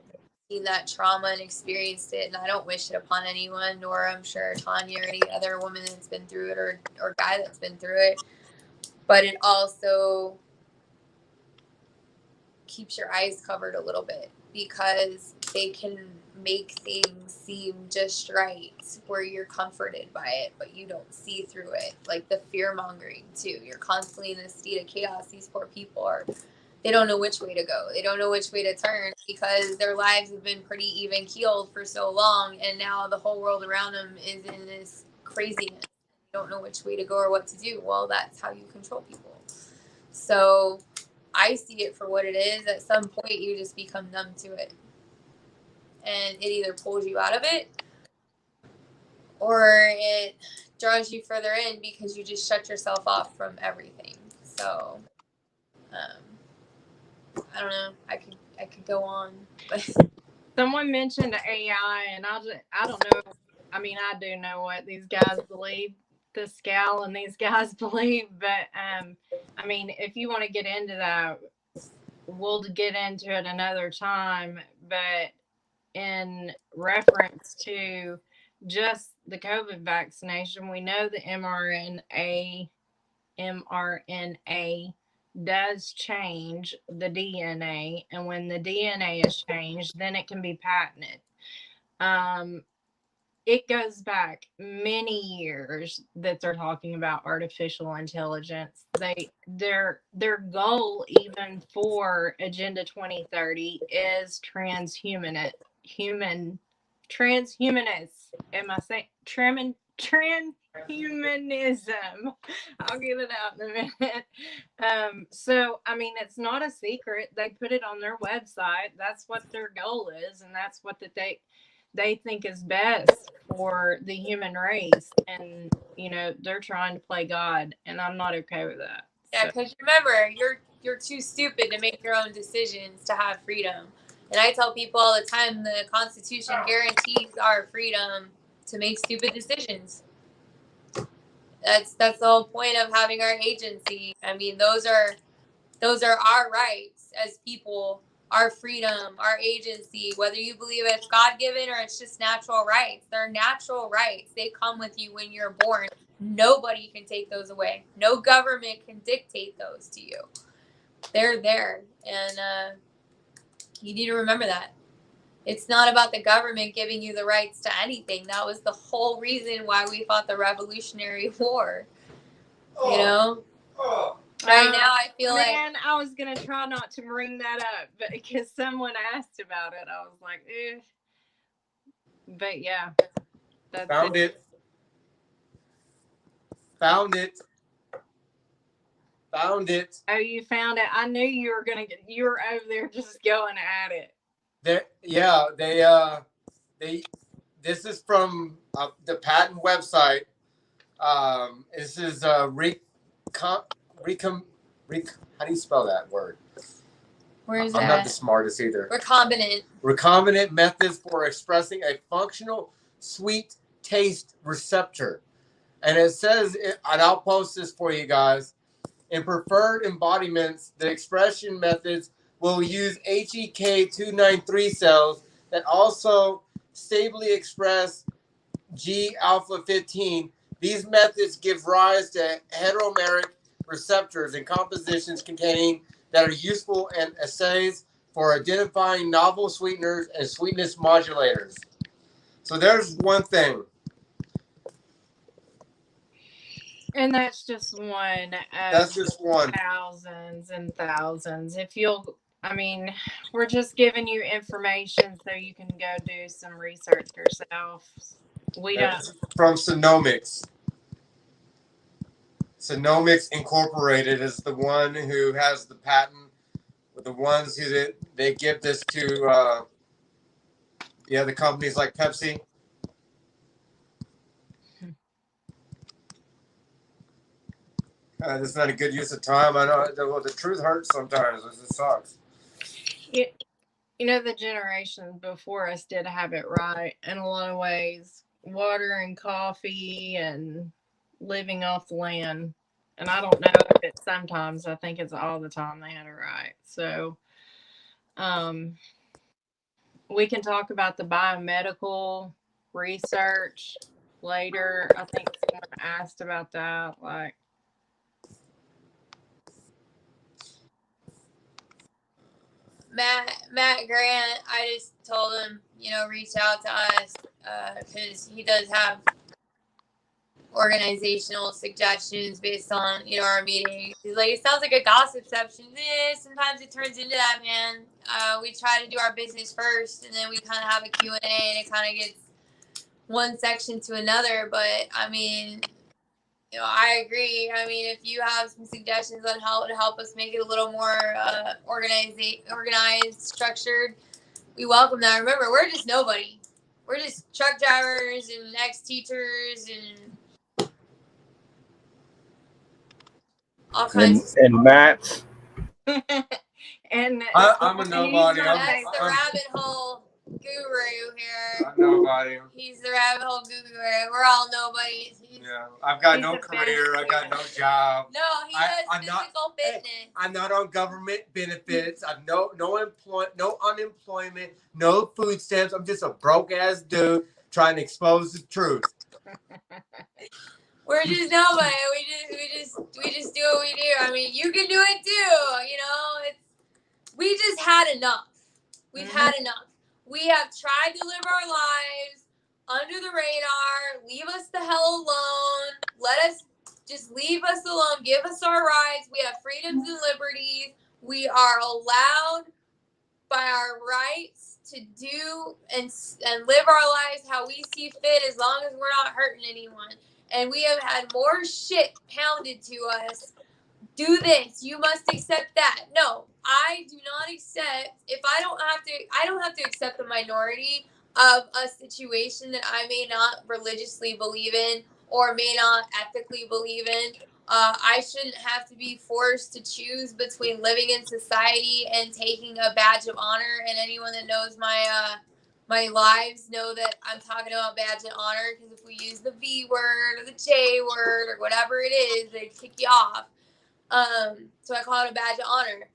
seen that trauma and experienced it. And I don't wish it upon anyone, nor I'm sure Tanya or any other woman that's been through it or guy that's been through it. But it also keeps your eyes covered a little bit because they can make things seem just right where you're comforted by it, but you don't see through it. Like the fear mongering too. You're constantly in a state of chaos. These poor people they don't know which way to go. They don't know which way to turn because their lives have been pretty even keeled for so long. And now the whole world around them is in this craziness. They don't know which way to go or what to do. Well, that's how you control people. So I see it for what it is. At some point, you just become numb to it. And it either pulls you out of it or it draws you further in because you just shut yourself off from everything. So, I don't know. I could go on, but Someone mentioned AI, and I don't know. I mean, I do know what these guys believe, the Scal and these guys believe, but I mean, if you want to get into that, we'll get into it another time. But in reference to just the COVID vaccination, we know the mRNA does change the DNA, and when the DNA is changed, then it can be patented. It goes back many years that they're talking about artificial intelligence. Their goal, even for Agenda 2030, is transhumanism. Am I saying transhumanism? I'll get it out in a minute. So I mean, it's not a secret. They put it on their website. That's what their goal is, and that's what they think is best for the human race. And they're trying to play God, and I'm not okay with that. Yeah, because remember, you're too stupid to make your own decisions to have freedom. And I tell people all the time, the Constitution guarantees our freedom to make stupid decisions. That's the whole point of having our agency. I mean, those are our rights as people, our freedom, our agency, whether you believe it's God-given or it's just natural rights. They're natural rights. They come with you when you're born. Nobody can take those away. No government can dictate those to you. They're there. And you need to remember that. It's not about the government giving you the rights to anything. That was the whole reason why we fought the Revolutionary War. You know? Right now, I feel I was going to try not to bring that up, but because someone asked about it, I was like, eh. But yeah. Found it. Found it. Oh, you found it. I knew you were over there just going at it. This is from the patent website. This is how do you spell that word? Where is I'm that? not the smartest either. Recombinant methods for expressing a functional sweet taste receptor. And it says, and I'll post this for you guys, in preferred embodiments, the expression methods will use HEK293 cells that also stably express G-alpha 15. These methods give rise to heteromeric receptors and compositions containing that are useful in assays for identifying novel sweeteners and sweetness modulators. So there's one thing. And that's just one. That's just one. Thousands and thousands. We're just giving you information so you can go do some research yourself. That's from Sonomics. Sonomics Incorporated is the one who has the patent. The ones who they give this to, the companies like Pepsi. This is not a good use of time. I know. Well, the truth hurts sometimes. It sucks. The generation before us did have it right in a lot of ways. Water and coffee and living off the land. And I don't know if it's sometimes. I think it's all the time they had it right. So, we can talk about the biomedical research later. I think someone asked about that. Matt Grant, I just told him, reach out to us because he does have organizational suggestions based on, our meetings. He's like, it sounds like a gossip section. Sometimes it turns into that, man. We try to do our business first, and then we kind of have a Q&A, and it kind of gets one section to another. But, I agree. If you have some suggestions on how to help us make it a little more organized, structured, we welcome that. Remember, we're just nobody. We're just truck drivers and ex-teachers and all kinds. And Matt. And I'm a nobody. That's the rabbit hole. guru here. I'm nobody. He's the rabbit hole guru. We're all nobodies. Yeah, I've got He's no the best. career. I got no job. No, he does I'm not- physical fitness. I'm not on government benefits. I'm no unemployment, no food stamps. I'm just a broke ass dude trying to expose the truth. We're just nobody. We just do what we do. I mean, you can do it too. You know, we just had enough. We've had enough. We have tried to live our lives under the radar. Leave us the hell alone. Leave us alone. Give us our rights. We have freedoms and liberties. We are allowed by our rights to do and live our lives how we see fit, as long as we're not hurting anyone. And we have had more shit pounded to us. Do this. You must accept that. No, I do not accept. If I don't have to accept the minority of a situation that I may not religiously believe in or may not ethically believe in. I shouldn't have to be forced to choose between living in society and taking a badge of honor. And anyone that knows my lives know that I'm talking about badge of honor, because if we use the V word or the J word or whatever it is, they kick you off. So I call it a badge of honor.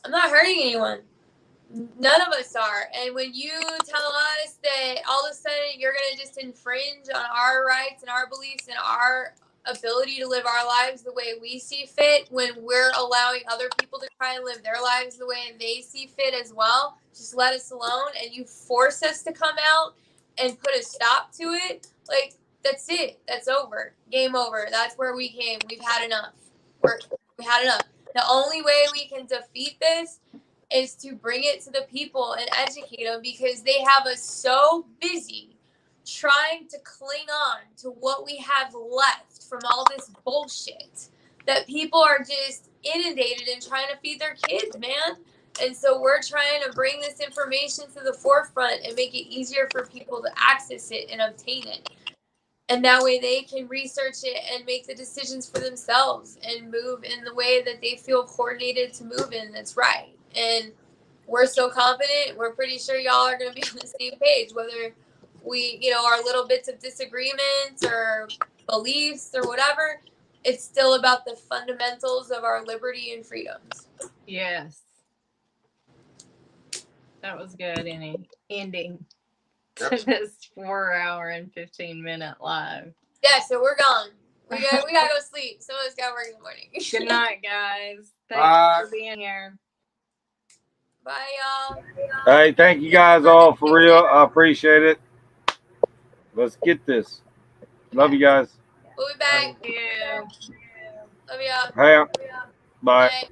I'm not hurting anyone. None of us are. And when you tell us that all of a sudden you're going to just infringe on our rights and our beliefs and our ability to live our lives the way we see fit, when we're allowing other people to try and live their lives the way they see fit as well, just let us alone, and you force us to come out and put a stop to it, like, that's it. That's over. Game over. That's where we came. We've had enough. We had enough. The only way we can defeat this is to bring it to the people and educate them, because they have us so busy trying to cling on to what we have left from all this bullshit that people are just inundated in trying to feed their kids, man. And so we're trying to bring this information to the forefront and make it easier for people to access it and obtain it. And that way they can research it and make the decisions for themselves and move in the way that they feel coordinated to move in that's right. And we're so confident, we're pretty sure y'all are going to be on the same page, whether we, our little bits of disagreements or beliefs or whatever. It's still about the fundamentals of our liberty and freedoms. Yes. That was good ending to this 4-hour and 15-minute live. Yeah, so we're gone. We gotta go sleep. Some of us gotta work in the morning. Good night, guys. Thanks for being here. Bye, y'all. Hey, thank you guys all for real. I appreciate it. Let's get this. Love you guys. We'll be back. Thank you. Love y'all. Hey, bye. Bye.